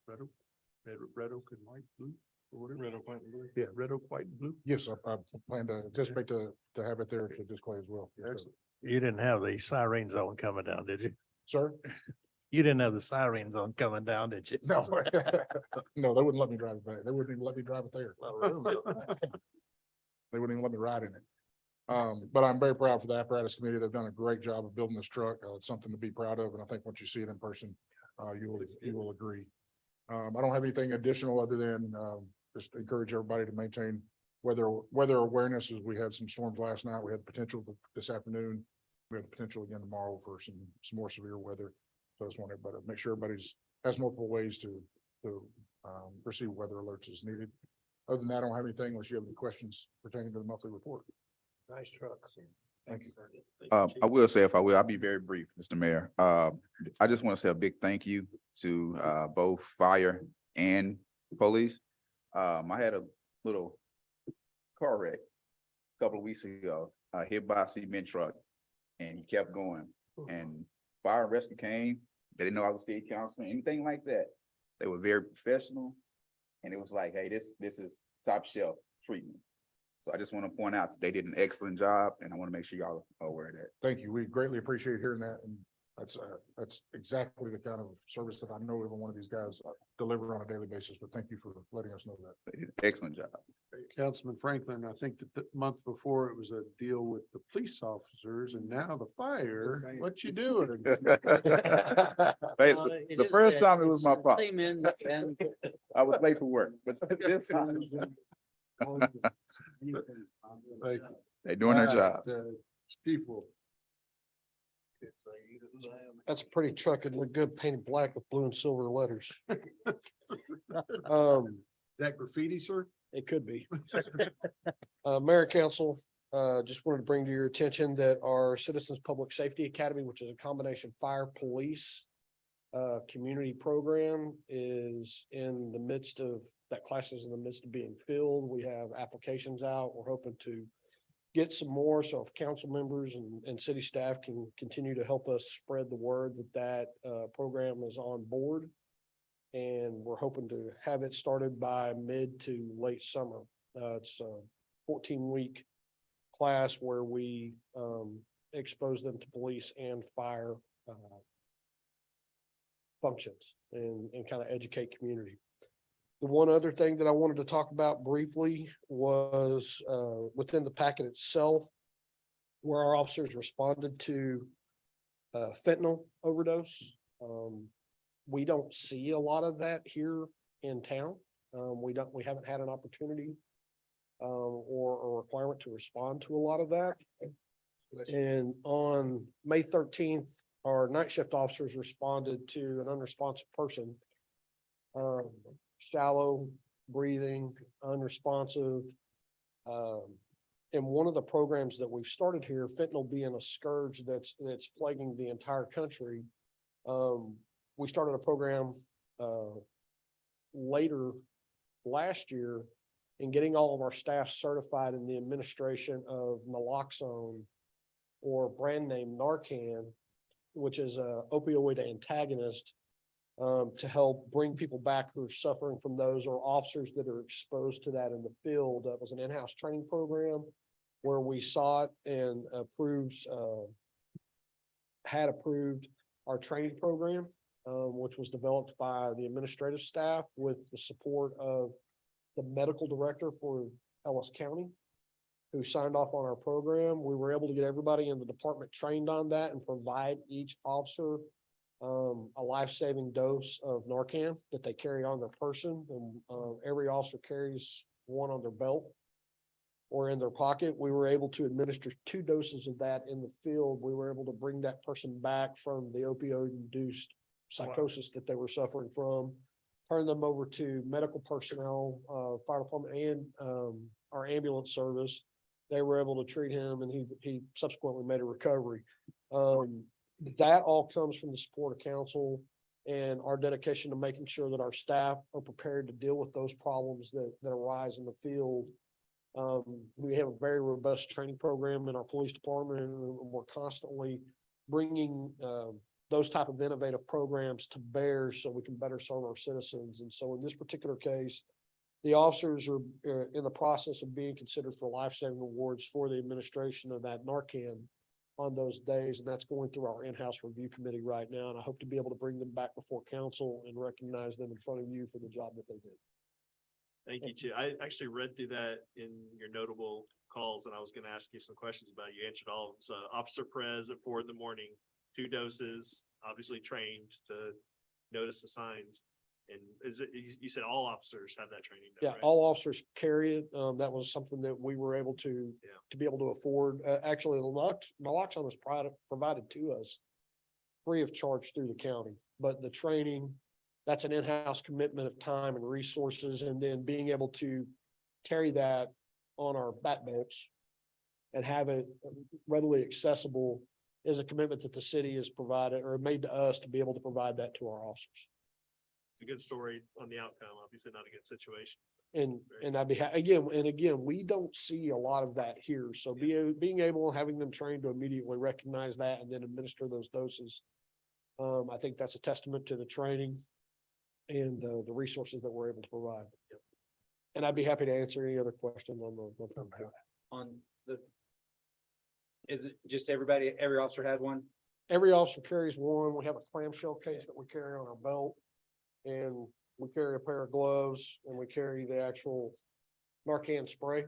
red oak and white, blue, or whatever. Red, white, and blue. Yeah, red oak, white, and blue. Yes, I plan to anticipate to have it there to display as well. Yes, sir. Excellent. You didn't have the sirens on coming down, did you? Sir? You didn't have the sirens on coming down, did you? No, no, they wouldn't let me drive it back. They wouldn't even let me drive it there. They wouldn't even let me ride in it. But I'm very proud for the apparatus committee. They've done a great job of building this truck. It's something to be proud of. And I think once you see it in person, you will agree. I don't have anything additional other than, just encourage everybody to maintain weather awareness, as we had some storms last night. We had the potential this afternoon. We have the potential again tomorrow for some more severe weather. So I just want everybody to make sure everybody's has multiple ways to receive weather alerts as needed. Other than that, I don't have anything unless you have any questions pertaining to the monthly report. Nice truck. Thank you. I will say, if I will, I'll be very brief, Mr. Mayor. I just want to say a big thank you to both fire and police. I had a little car wreck a couple of weeks ago, hit by a cement truck, and he kept going. And fire and rescue came. They didn't know I was city councilman, anything like that. They were very professional. And it was like, hey, this is top shelf treatment. So I just want to point out that they did an excellent job, and I want to make sure y'all are aware of that. Thank you. We greatly appreciate hearing that. And that's exactly the kind of service that I know every one of these guys deliver on a daily basis. But thank you for letting us know that. They did an excellent job. Councilman Franklin, I think that the month before it was a deal with the police officers, and now the fire. What you doing? Hey, the first time it was my fault. I was late for work, but this time. They're doing their job. People. That's a pretty truck. It looked good painted black with blue and silver letters. Is that graffiti, sir? It could be. Mayor and Council, just wanted to bring to your attention that our Citizens Public Safety Academy, which is a combination fire, police, community program, is in the midst of, that class is in the midst of being filled. We have applications out. We're hoping to get some more. So if council members and city staff can continue to help us spread the word that program is on board. And we're hoping to have it started by mid to late summer. It's a 14-week class where we expose them to police and fire functions and kind of educate community. The one other thing that I wanted to talk about briefly was within the packet itself, where our officers responded to fentanyl overdose. We don't see a lot of that here in town. We haven't had an opportunity or a requirement to respond to a lot of that. And on May 13th, our night shift officers responded to an unresponsive person. Shallow breathing, unresponsive. And one of the programs that we've started here, fentanyl being a scourge that's plaguing the entire country. We started a program later last year in getting all of our staff certified in the administration of naloxone or brand name Narcan which is a opioid antagonist to help bring people back who are suffering from those, or officers that are exposed to that in the field. That was an in-house training program where we sought and had approved our training program, which was developed by the administrative staff with the support of the medical director for Ellis County, who signed off on our program. We were able to get everybody in the department trained on that and provide each officer a life-saving dose of Narcan that they carry on their person. And every officer carries one on their belt or in their pocket. We were able to administer 2 doses of that in the field. We were able to bring that person back from the opioid-induced psychosis that they were suffering from, turn them over to medical personnel, fire department, and our ambulance service. They were able to treat him, and he subsequently made a recovery. That all comes from the support of council and our dedication to making sure that our staff are prepared to deal with those problems that arise in the field. We have a very robust training program in our police department, and we're constantly bringing those type of innovative programs to bear so we can better serve our citizens. And so in this particular case, the officers are in the process of being considered for life-saving awards for the administration of that Narcan on those days. And that's going through our in-house review committee right now. And I hope to be able to bring them back before council and recognize them in front of you for the job that they did. Thank you, Chief. I actually read through that in your notable calls, and I was gonna ask you some questions about it. You answered all of them. So Officer Perez at 4 a.m, 2 doses, obviously trained to notice the signs. And is it, you said all officers have that training? Yeah, right? all officers carry it. That was something that we were able to be able to afford. Actually, naloxone was provided to us free of charge through the county, but the training, that's an in-house commitment of time and resources, and then being able to carry that on our back belts and have it readily accessible is a commitment that the city has provided or made to us to be able to provide that to our officers. A good story on the outcome, obviously not a good situation. And I'd be, again, we don't see a lot of that here. So being able, having them trained to immediately recognize that and then administer those doses. I think that's a testament to the training and the resources that we're able to provide. And I'd be happy to answer any other questions on Is it just every officer has one? Every officer carries one. We have a clamshell case that we carry on our belt. And we carry a pair of gloves, and we carry the actual Narcan spray.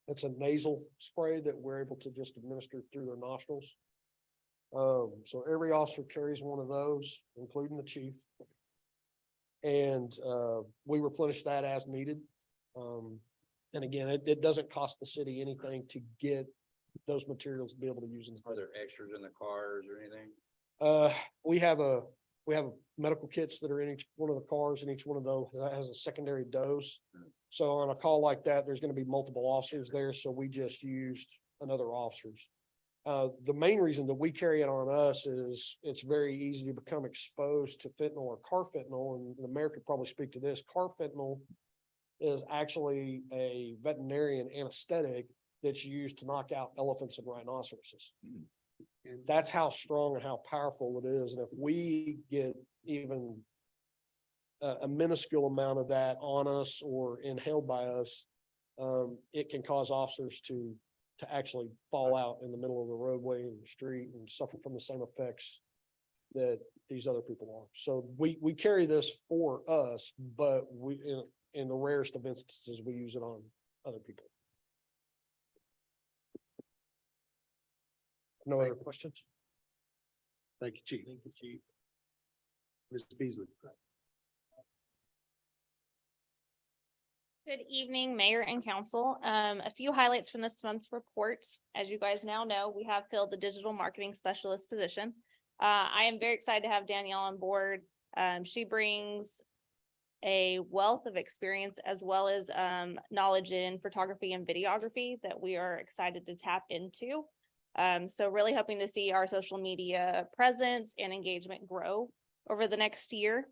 It's a nasal spray that we're able to just administer through their nostrils. So every officer carries one of those, including the chief. And we replenish that as needed. And again, it doesn't cost the city anything to get those materials to be able to use them. Are there extras in the cars or anything? We have medical kits that are in each one of the cars, and each one of those has a secondary dose. So on a call like that, there's going to be multiple officers there. So we just used another officers. The main reason that we carry it on us is it's very easy to become exposed to fentanyl or carfentanil. And the mayor could probably speak to this. Carfentanil is actually a veterinarian anesthetic that's used to knock out elephants and rhinoceroses. And that's how strong and how powerful it is. And if we get even a minuscule amount of that on us or inhaled by us, it can cause officers to actually fall out in the middle of the roadway and the street and suffer from the same effects that these other people are. So we carry this for us, but in the rarest of instances, we use it on other people. No other questions? Thank you, Chief. Thank you, Chief. Mr. Beasley. Good evening, Mayor and Council. A few highlights from this month's report. As you guys now know, we have filled the digital marketing specialist position. I am very excited to have Danielle on board. She brings a wealth of experience as well as knowledge in photography and videography that we are excited to tap into. So really hoping to see our social media presence and engagement grow over the next year.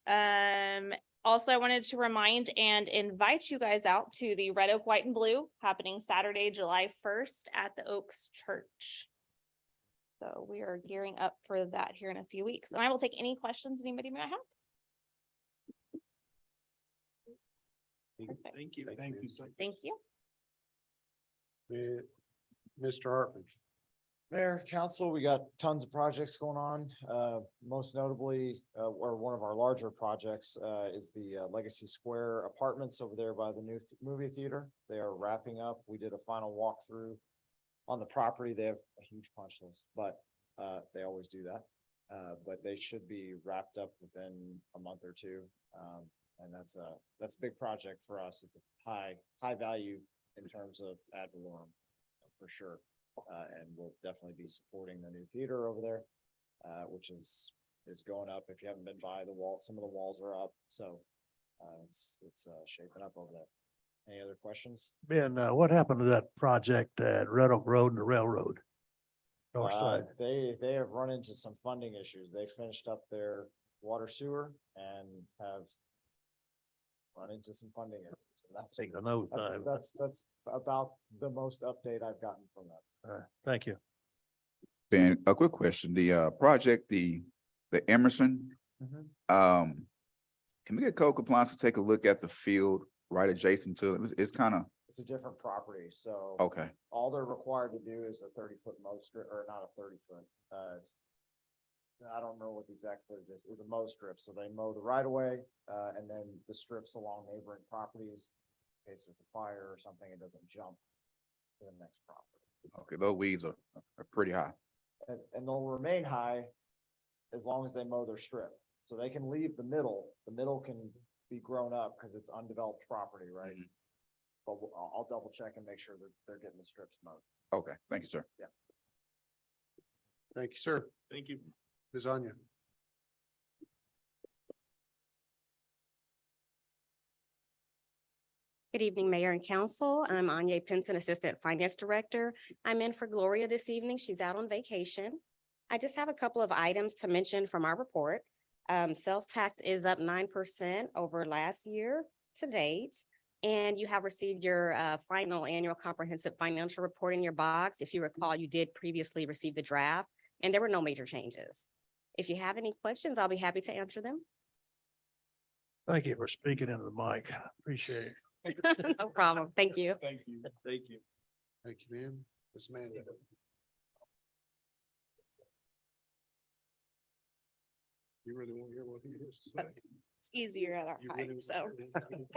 Also, I wanted to remind and invite you guys out to the Red Oak, White and Blue happening Saturday, July 1st at the Oaks Church. So we are gearing up for that here in a few weeks, and I will take any questions anybody might have. Perfect. Thank you. Thank you. Mr. Hartman. Mayor, council, we got tons of projects going on. Most notably, or one of our larger projects, is the Legacy Square Apartments over there by the new movie theater. They are wrapping up. We did a final walkthrough on the property. They have a huge punch list, but they always do that. But they should be wrapped up within a month or two. And that's a big project for us. It's a high value in terms of ad valorem, for sure. And we'll definitely be supporting the new theater over there, which is going up. If you haven't been by the wall, some of the walls are up, so it's shaping up over there. Any other questions? Ben, what happened to that project at Red Oak Road and the railroad? North side. They have run into some funding issues. They finished up their water sewer and have run into some funding issues. So that's Take a nosedive. that's about the most update I've gotten from them. Thank you. Ben, a quick question, the project, the Emerson, can we get code compliance to take a look at the field right adjacent to it? It's kind of, It's a different property, so. okay, All they're required to do is a 30-foot mow strip, or not a 30-foot, I don't know what the exact foot is a mow strip, so they mow the right of way, and then the strips along neighboring properties. In case there's a fire or something, it doesn't jump to the next property. okay, those weeds are pretty high. And they'll remain high as long as they mow their strip. So they can leave the middle can be grown up because it's undeveloped property, right? But I'll double check and make sure that they're getting the strips mowed. Okay, thank you, sir. Yeah. Thank you, sir. Thank you. Ms. Anya. Good evening, Mayor and Council. I'm Anya Pinson, Assistant Finance Director. I'm in for Gloria this evening. She's out on vacation. I just have a couple of items to mention from our report. Sales tax is up 9% over last year to date. And you have received your final annual comprehensive financial report in your box. If you recall, you did previously receive the draft and there were no major changes. If you have any questions, I'll be happy to answer them. Thank you for speaking into the mic. Appreciate it. No problem. Thank you. Thank you. Thank you. Thank you, ma'am. Ms. Manning. You really want to hear what he has to say? It's easier at our You height, really so. want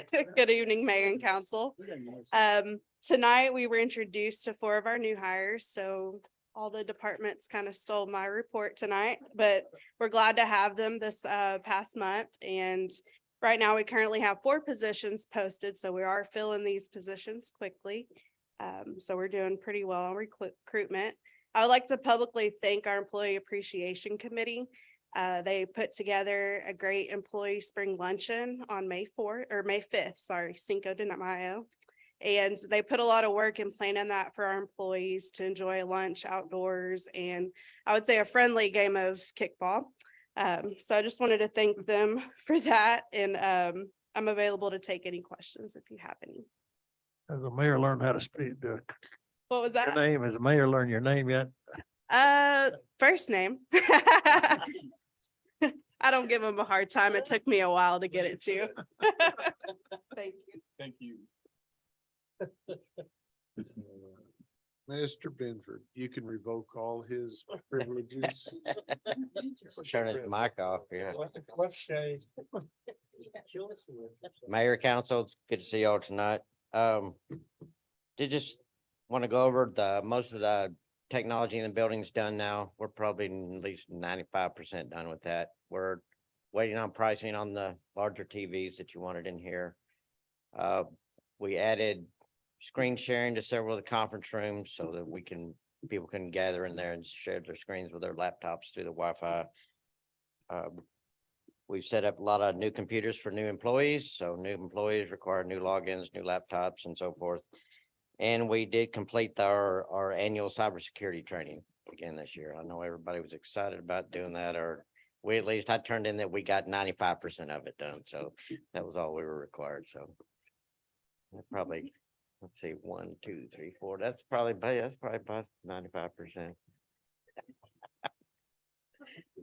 to hear Good evening, Mayor and Council. Tonight we were introduced to 4 of our new hires, so all the departments kind of stole my report tonight, but we're glad to have them this past month. And right now we currently have 4 positions posted, so we are filling these positions quickly. So we're doing pretty well on recruitment. I would like to publicly thank our Employee Appreciation Committee. They put together a great employee spring luncheon on May 5th, Cinco de Mayo. And they put a lot of work in planning that for our employees to enjoy lunch outdoors and I would say a friendly game of kickball. So I just wanted to thank them for that. And I'm available to take any questions if you have any. Has the mayor learned how to speak? What was Your that? name, has the mayor learned your name yet? First name. I don't give him a hard time. It took me a while to get it to. Thank you. Thank you. Mr. Benford, you can revoke all his privileges. Turn his mic off, yeah. Let's say. Mayor, council, it's good to see y'all tonight. Did just want to go over most of the technology in the building's done now. We're probably at least 95% done with that. We're waiting on pricing on the larger TVs that you wanted in here. We added screen sharing to several of the conference rooms so that people can gather in there and share their screens with their laptops through the Wi-Fi. We've set up a lot of new computers for new employees. So new employees require new logins, new laptops and so forth. And we did complete our annual cybersecurity training again this year. I know everybody was excited about doing that, or I turned in that we got 95% of it done. So that was all we were required. So probably, let's see, 1, 2, 3, 4. That's probably about 95%.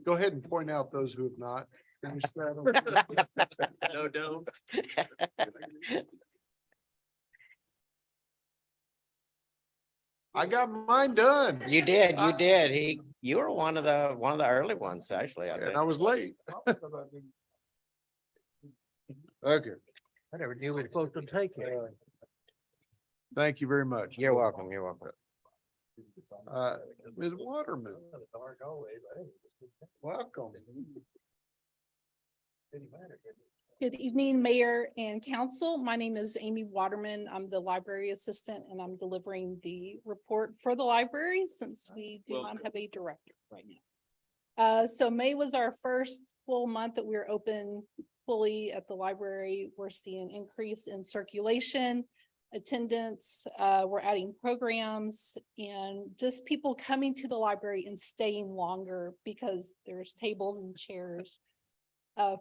Go ahead and point out those who have not finished that. No, don't. I got mine done. You did, you did. You were one of the early ones, actually, I And think. I was late. Okay, I never knew we were supposed to take it. thank you very much. You're welcome, you're welcome. Ms. Waterman, welcome. Good evening, Mayor and Council. My name is Amy Waterman. I'm the library assistant and I'm delivering the report for the library since we do not have a director right now. So May was our first full month that we were open fully at the library. We're seeing an increase in circulation, attendance. We're adding programs and just people coming to the library and staying longer because there's tables and chairs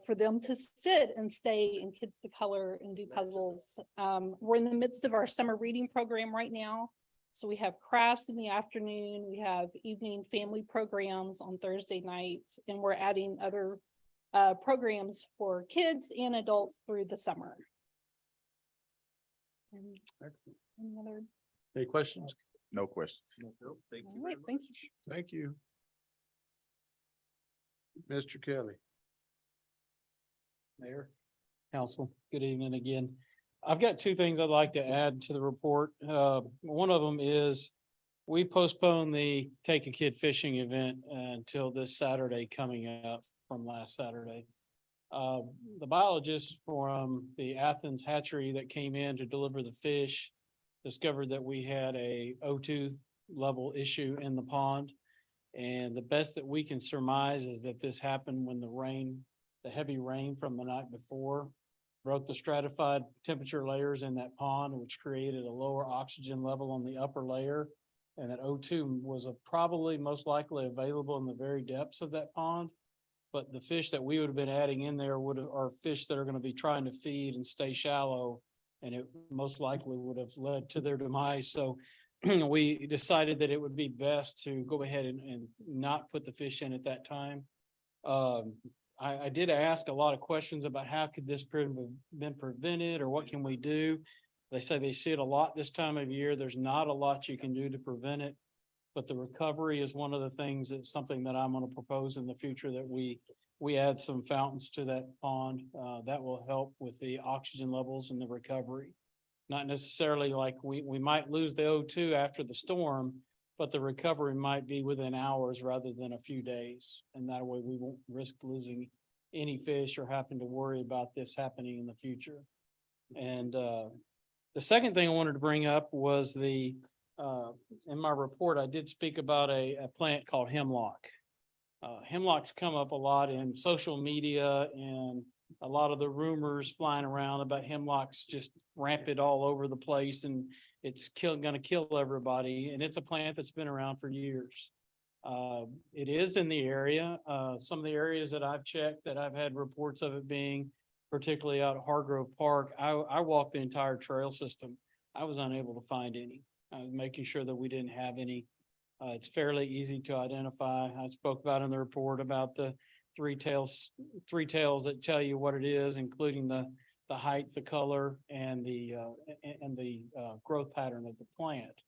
for them to sit and stay and kids to color and do puzzles. We're in the midst of our summer reading program right now. So we have crafts in the afternoon, we have evening family programs on Thursday night, and we're adding other programs for kids and adults through the summer. And any other? Any questions? No questions. Thank All you. right, thank you. Thank you. Mr. Kelly. Mayor, council, good evening again. I've got two things I'd like to add to the report. One of them is we postponed the Take a Kid Fishing event until this Saturday coming up from last Saturday. The biologist from the Athens hatchery that came in to deliver the fish discovered that we had a O2 level issue in the pond. And the best that we can surmise is that this happened when the heavy rain from the night before broke the stratified temperature layers in that pond, which created a lower oxygen level on the upper layer. And that O2 was probably most likely available in the very depths of that pond. But the fish that we would have been adding in there are fish that are going to be trying to feed and stay shallow. And it most likely would have led to their demise. So we decided that it would be best to go ahead and not put the fish in at that time. I did ask a lot of questions about how could this been prevented or what can we do? They say they see it a lot this time of year. There's not a lot you can do to prevent it. But the recovery is one of the things that's something that I'm going to propose in the future that we add some fountains to that pond. That will help with the oxygen levels and the recovery. Not necessarily like we might lose the O2 after the storm, but the recovery might be within hours rather than a few days. And that way we won't risk losing any fish or having to worry about this happening in the future. And the second thing I wanted to bring up was in my report, I did speak about a plant called hemlock. Hemlock's come up a lot in social media and a lot of the rumors flying around about hemlocks just rampant all over the place and it's gonna kill everybody. And it's a plant that's been around for years. It is in the area. Some of the areas that I've checked that I've had reports of it being, particularly out at Hargrove Park, I walked the entire trail system. I was unable to find any. I was making sure that we didn't have any. It's fairly easy to identify. I spoke about in the report about the three tails that tell you what it is, including the height, the color, and the growth pattern of the plant.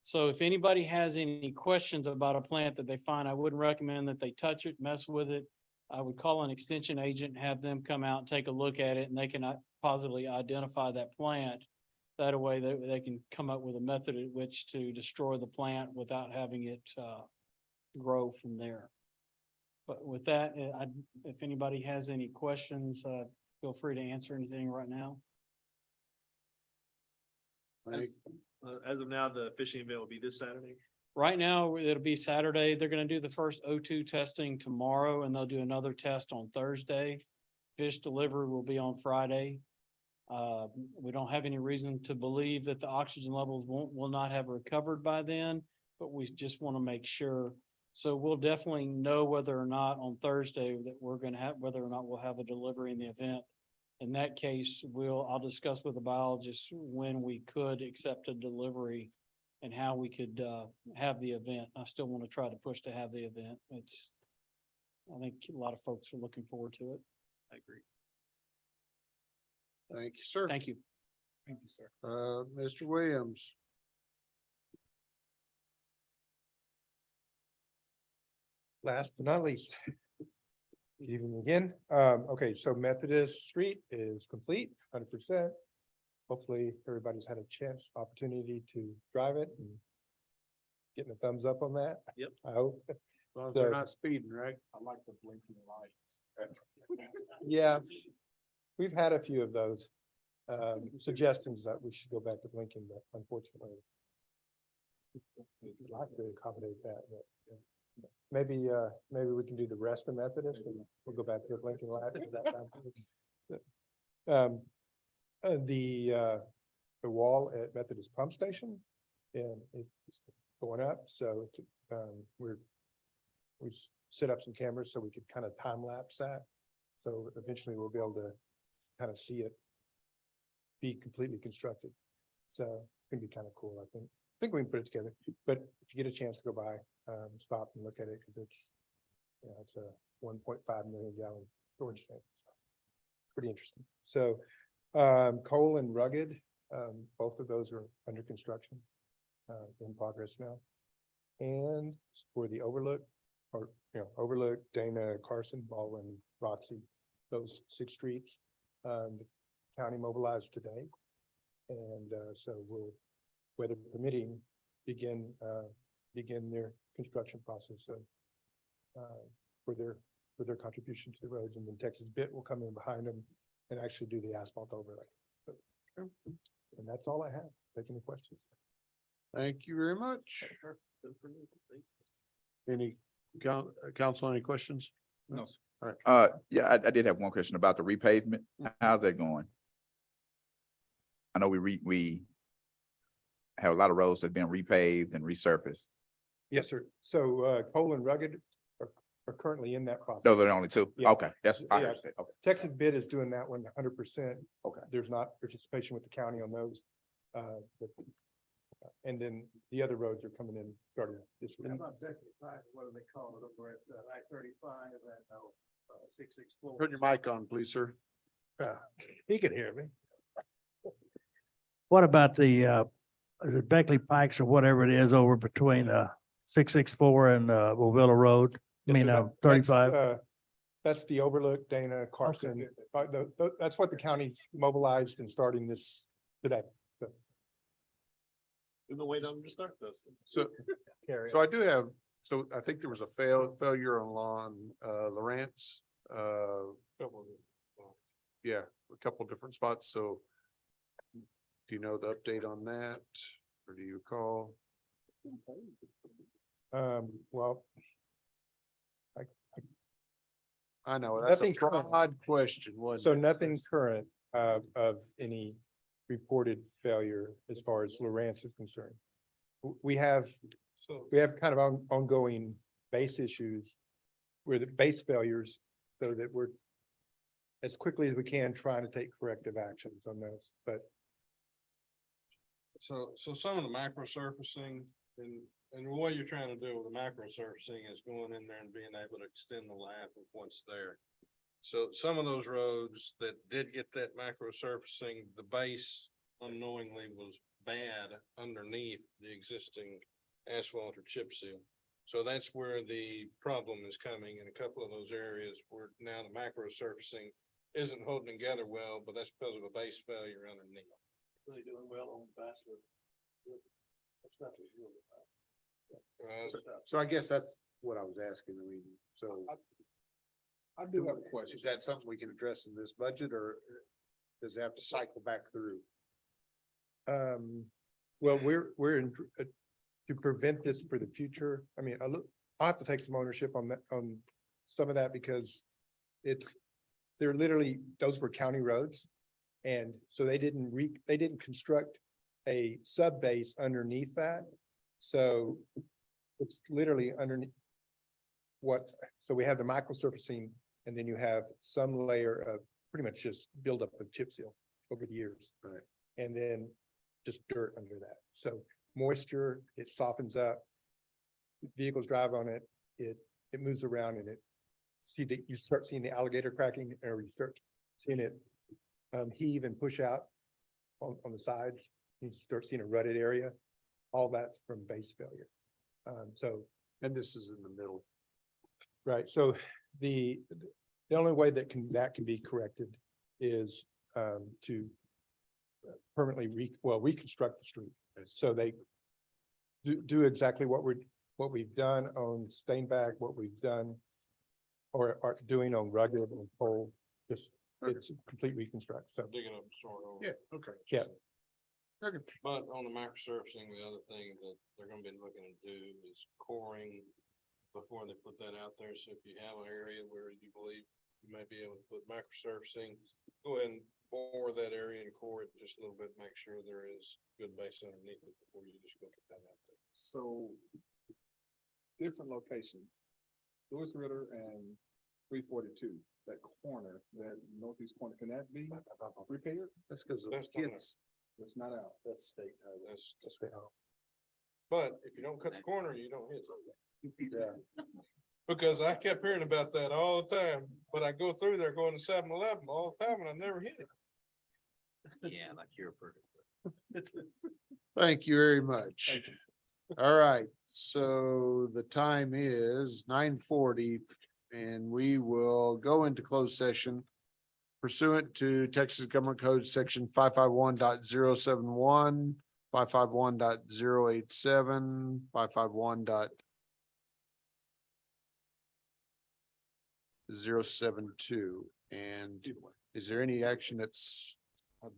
So if anybody has any questions about a plant that they find, I wouldn't recommend that they touch it, mess with it. I would call an extension agent, have them come out and take a look at it, and they can positively identify that plant. That way they can come up with a method at which to destroy the plant without having it grow from there. But with that, if anybody has any questions, feel free to answer anything right now. As of now, the fishing event will be this Saturday. Right now, it'll be Saturday. They're gonna do the first O2 testing tomorrow and they'll do another test on Thursday. Fish delivery will be on Friday. We don't have any reason to believe that the oxygen levels will not have recovered by then, but we just want to make sure. So we'll definitely know whether or not on Thursday that we're gonna have, whether or not we'll have a delivery in the event. In that case, I'll discuss with the biologist when we could accept a delivery and how we could have the event. I still want to try to push to have the event. I think a lot of folks are looking forward to it. I agree. Thank you, sir. Thank you. Thank you, sir. Mr. Williams. Last but not least. Good evening again. Okay, so Methodist Street is complete, 100%. Hopefully, everybody's had a chance, opportunity to drive it and getting a thumbs up on that. Yep. I hope. Well, if they're So- not speeding, right? I like the blinking lights. Yeah, we've had a few of those suggestions that we should go back to blinking, but unfortunately. We'd like to accommodate that, but yeah. Maybe we can do the rest of Methodist and we'll go back to the blinking light at that time. The wall at Methodist Pump Station, and it's going up, so we set up some cameras so we could kind of time lapse that. So eventually we'll be able to kind of see it be completely constructed. So it's gonna be kind of cool, I think. I think we can put it together, but if you get a chance to go by, stop and look at it, because it's a 1.5 million gallon storage tank. So, pretty interesting. So Cole and Rugged, both of those are under construction, in progress now. And for the Overlook, Overlook, Dana, Carson, Baldwin, Roxy, those 6 streets, the county mobilized today. And so we'll, weather permitting, begin their construction process for their contribution to the roads, and then Texas Bit will come in behind them and actually do the asphalt overlay. So, and that's all I have. Take any questions? Thank you very much. Any council, any questions? No. All right. Yeah, I did have one question about the repavement. How's that going? I know we have a lot of roads that have been repaved and resurfaced. Yes, sir. So Cole and Rugged are currently in that process. Those are the only 2? Yeah. Okay, that's, I Yeah. understand. Okay. Texas Bid is doing that one 100%. Okay. There's not participation with the county on those. And then the other roads are coming in starting this week. What do they call it over at I-35 and 664? Turn your mic on, please, sir. He can hear me. What about the, is it Beckley Pikes or whatever it is over between 664 and Wovilla Road? I mean, 35? That's the Overlook, Dana, Carson. That's what the county's mobilized and starting this today. So We've been waiting on them to start those. So I do have, so I think there was a failure on Lawrence. Yeah, a couple different spots. So do you know the update on that? Or do you recall? Well, I know, that's a Nothing current. broad question, wasn't so it? nothing current of any reported failure as far as Lawrence is concerned. We have kind of ongoing base issues where the base failures, so that we're as quickly as we can trying to take corrective actions on those, but So some of the macro surfacing and what you're trying to do with the macro surfacing is going in there and being able to extend the life of what's there. So some of those roads that did get that macro surfacing, the base unknowingly was bad underneath the existing asphalt or chip seal. So that's where the problem is coming in a couple of those areas where now the macro surfacing isn't holding together well, but that's because of a base failure underneath. Really doing well on Basswood. So I guess that's what I was asking. I mean, so. I do have a question. Is that something we can address in this budget, or does it have to cycle back through? well, we're in, to prevent this for the future. I mean, I'll have to take some ownership on that, on some of that, because they're literally, those were county roads. And so they didn't construct a sub base underneath that. So it's literally underneath so we have the micro surfacing, and then you have some layer of pretty much just buildup of chip seal over the years. Right. And then just dirt under that. So moisture, it softens up. Vehicles drive on it, it moves around, and you start seeing the alligator cracking, or you start seeing it heave and push out on the sides. You start seeing a rutted area. All that's from base failure. And this is in the middle. Right, so the only way that can be corrected is to permanently reconstruct the street. So they do exactly what we've done on Steinbach, what we've done or are doing on Rugged and Pole. Just, it's a complete reconstruct, so. Digging up sort of. Yeah, okay. Yeah, But on the microsurfacing, the other thing that they're gonna be looking to do is coring before they put that out there. So if you have an area where you believe you may be able to put microsurfacing, go ahead and bore that area and core it just a little bit, make sure there is good base underneath it before you just go put that out there. So different location, Lewis Ritter and 342, that corner, that northeast corner, can that be repaired? That's because That's the not kids, It's not out. that's state. That's But if you don't cut the corner, you don't hit it. Yeah. Because I kept hearing about that all the time, but I go through there going to 7-Eleven all the time and I never hit it. Yeah, like you're perfect. Thank you very much. All right, so the time is 9:40 and we will go into closed session pursuant to Texas Government Code Section 551.071, 551.087, 551.072. And is there any action that's? I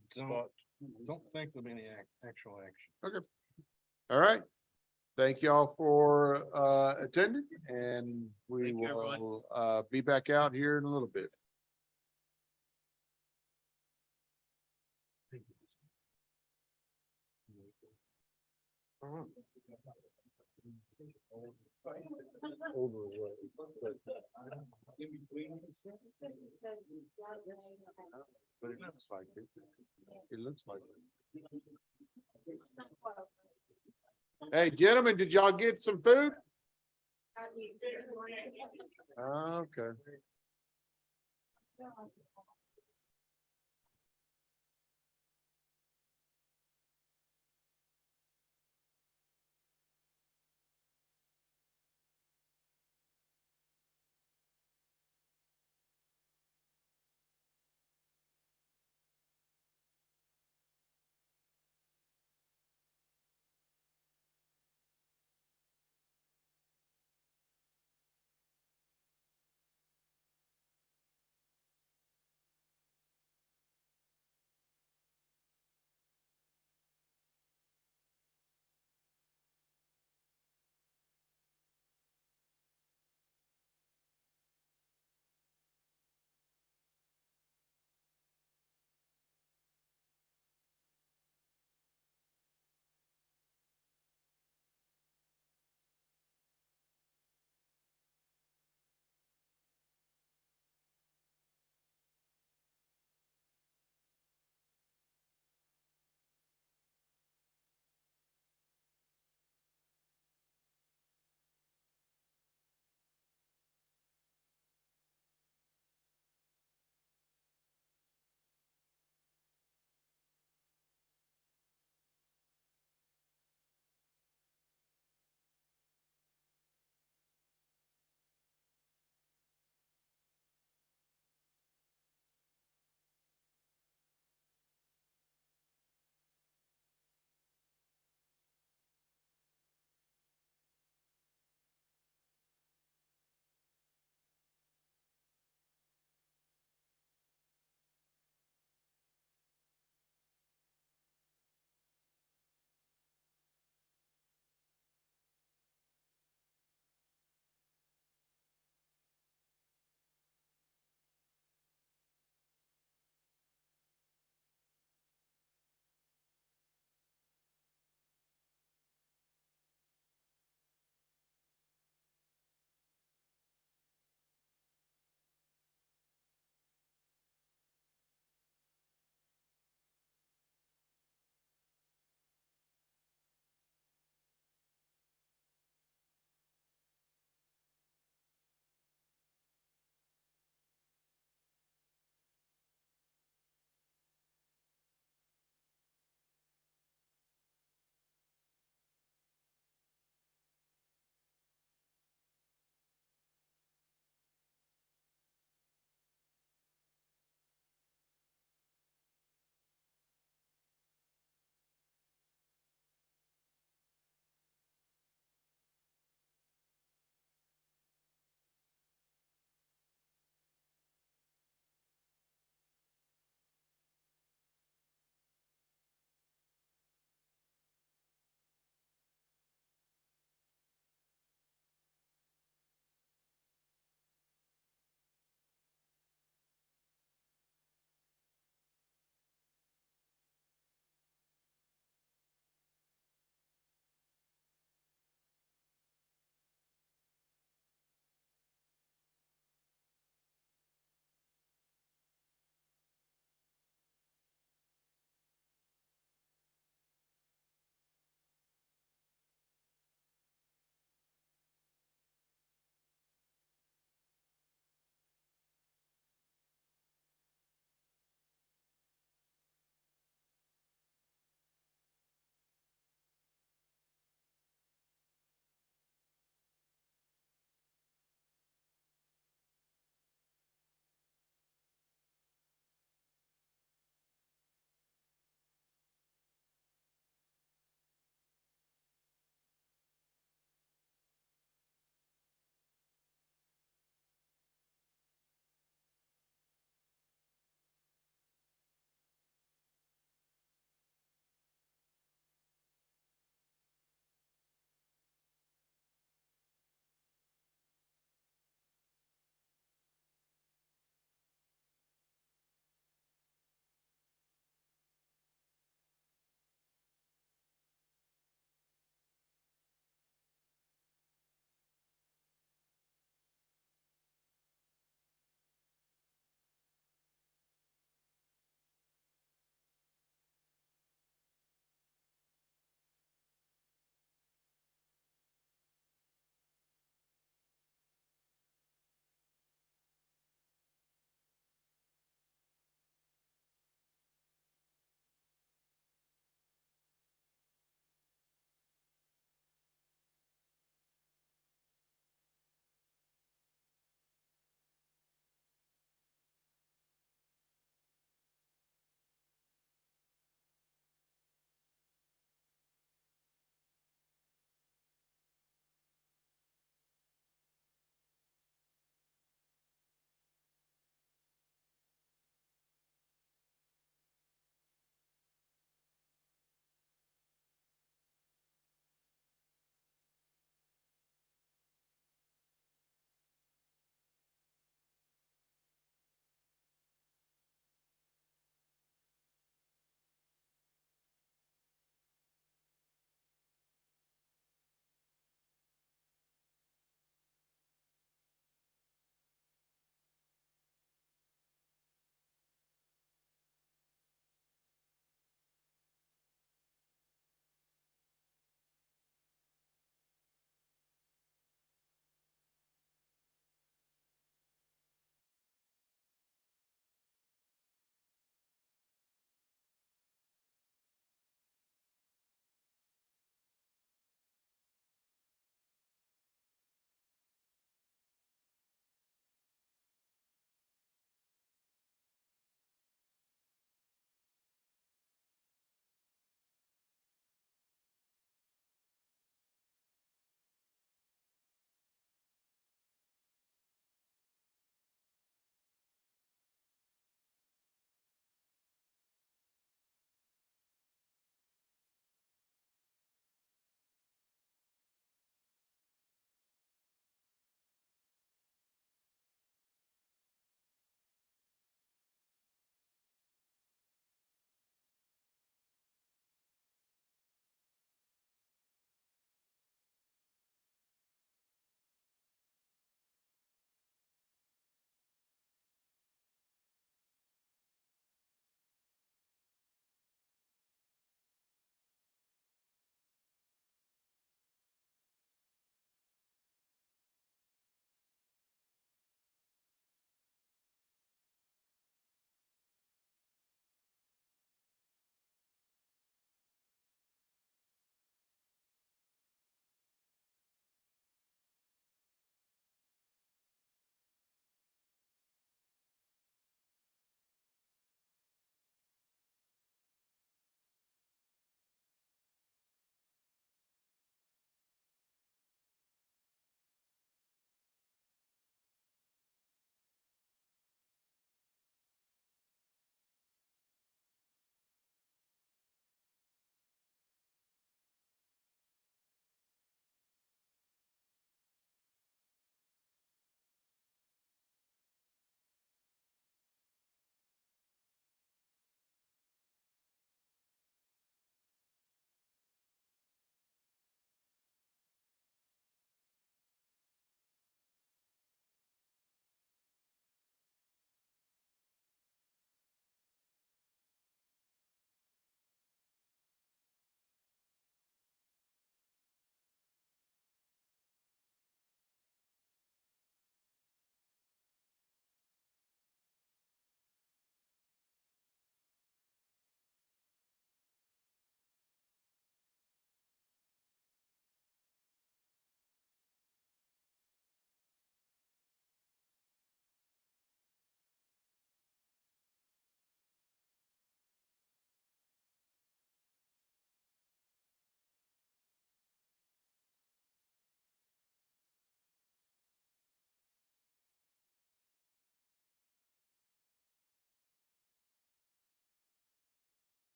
don't think there'll be any actual action. Okay. All right. Thank you all for attending, and we Thank you, everyone. will be back out here in a little bit. But it looks like it. It looks like it. Hey, gentlemen, did y'all get some food? Okay.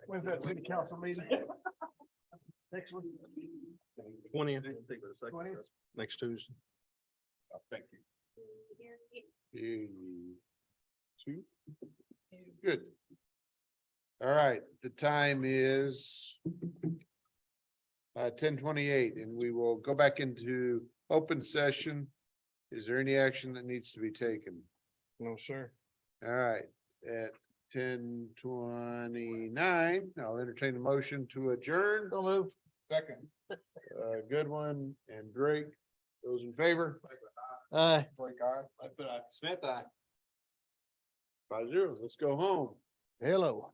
When's that city council meeting? Next one? 20th, Think of the second. 20th? next Tuesday. Thank you. Two. Good. All right, the time is 10:28, and we will go back into open session. Is there any action that needs to be taken? No, sir. All right, at 10:29, I'll entertain a motion to adjourn. Don't move. Second. Goodwin and Drake, those in favor? Blake, Smith, aye. 5-0, let's go home. Hello.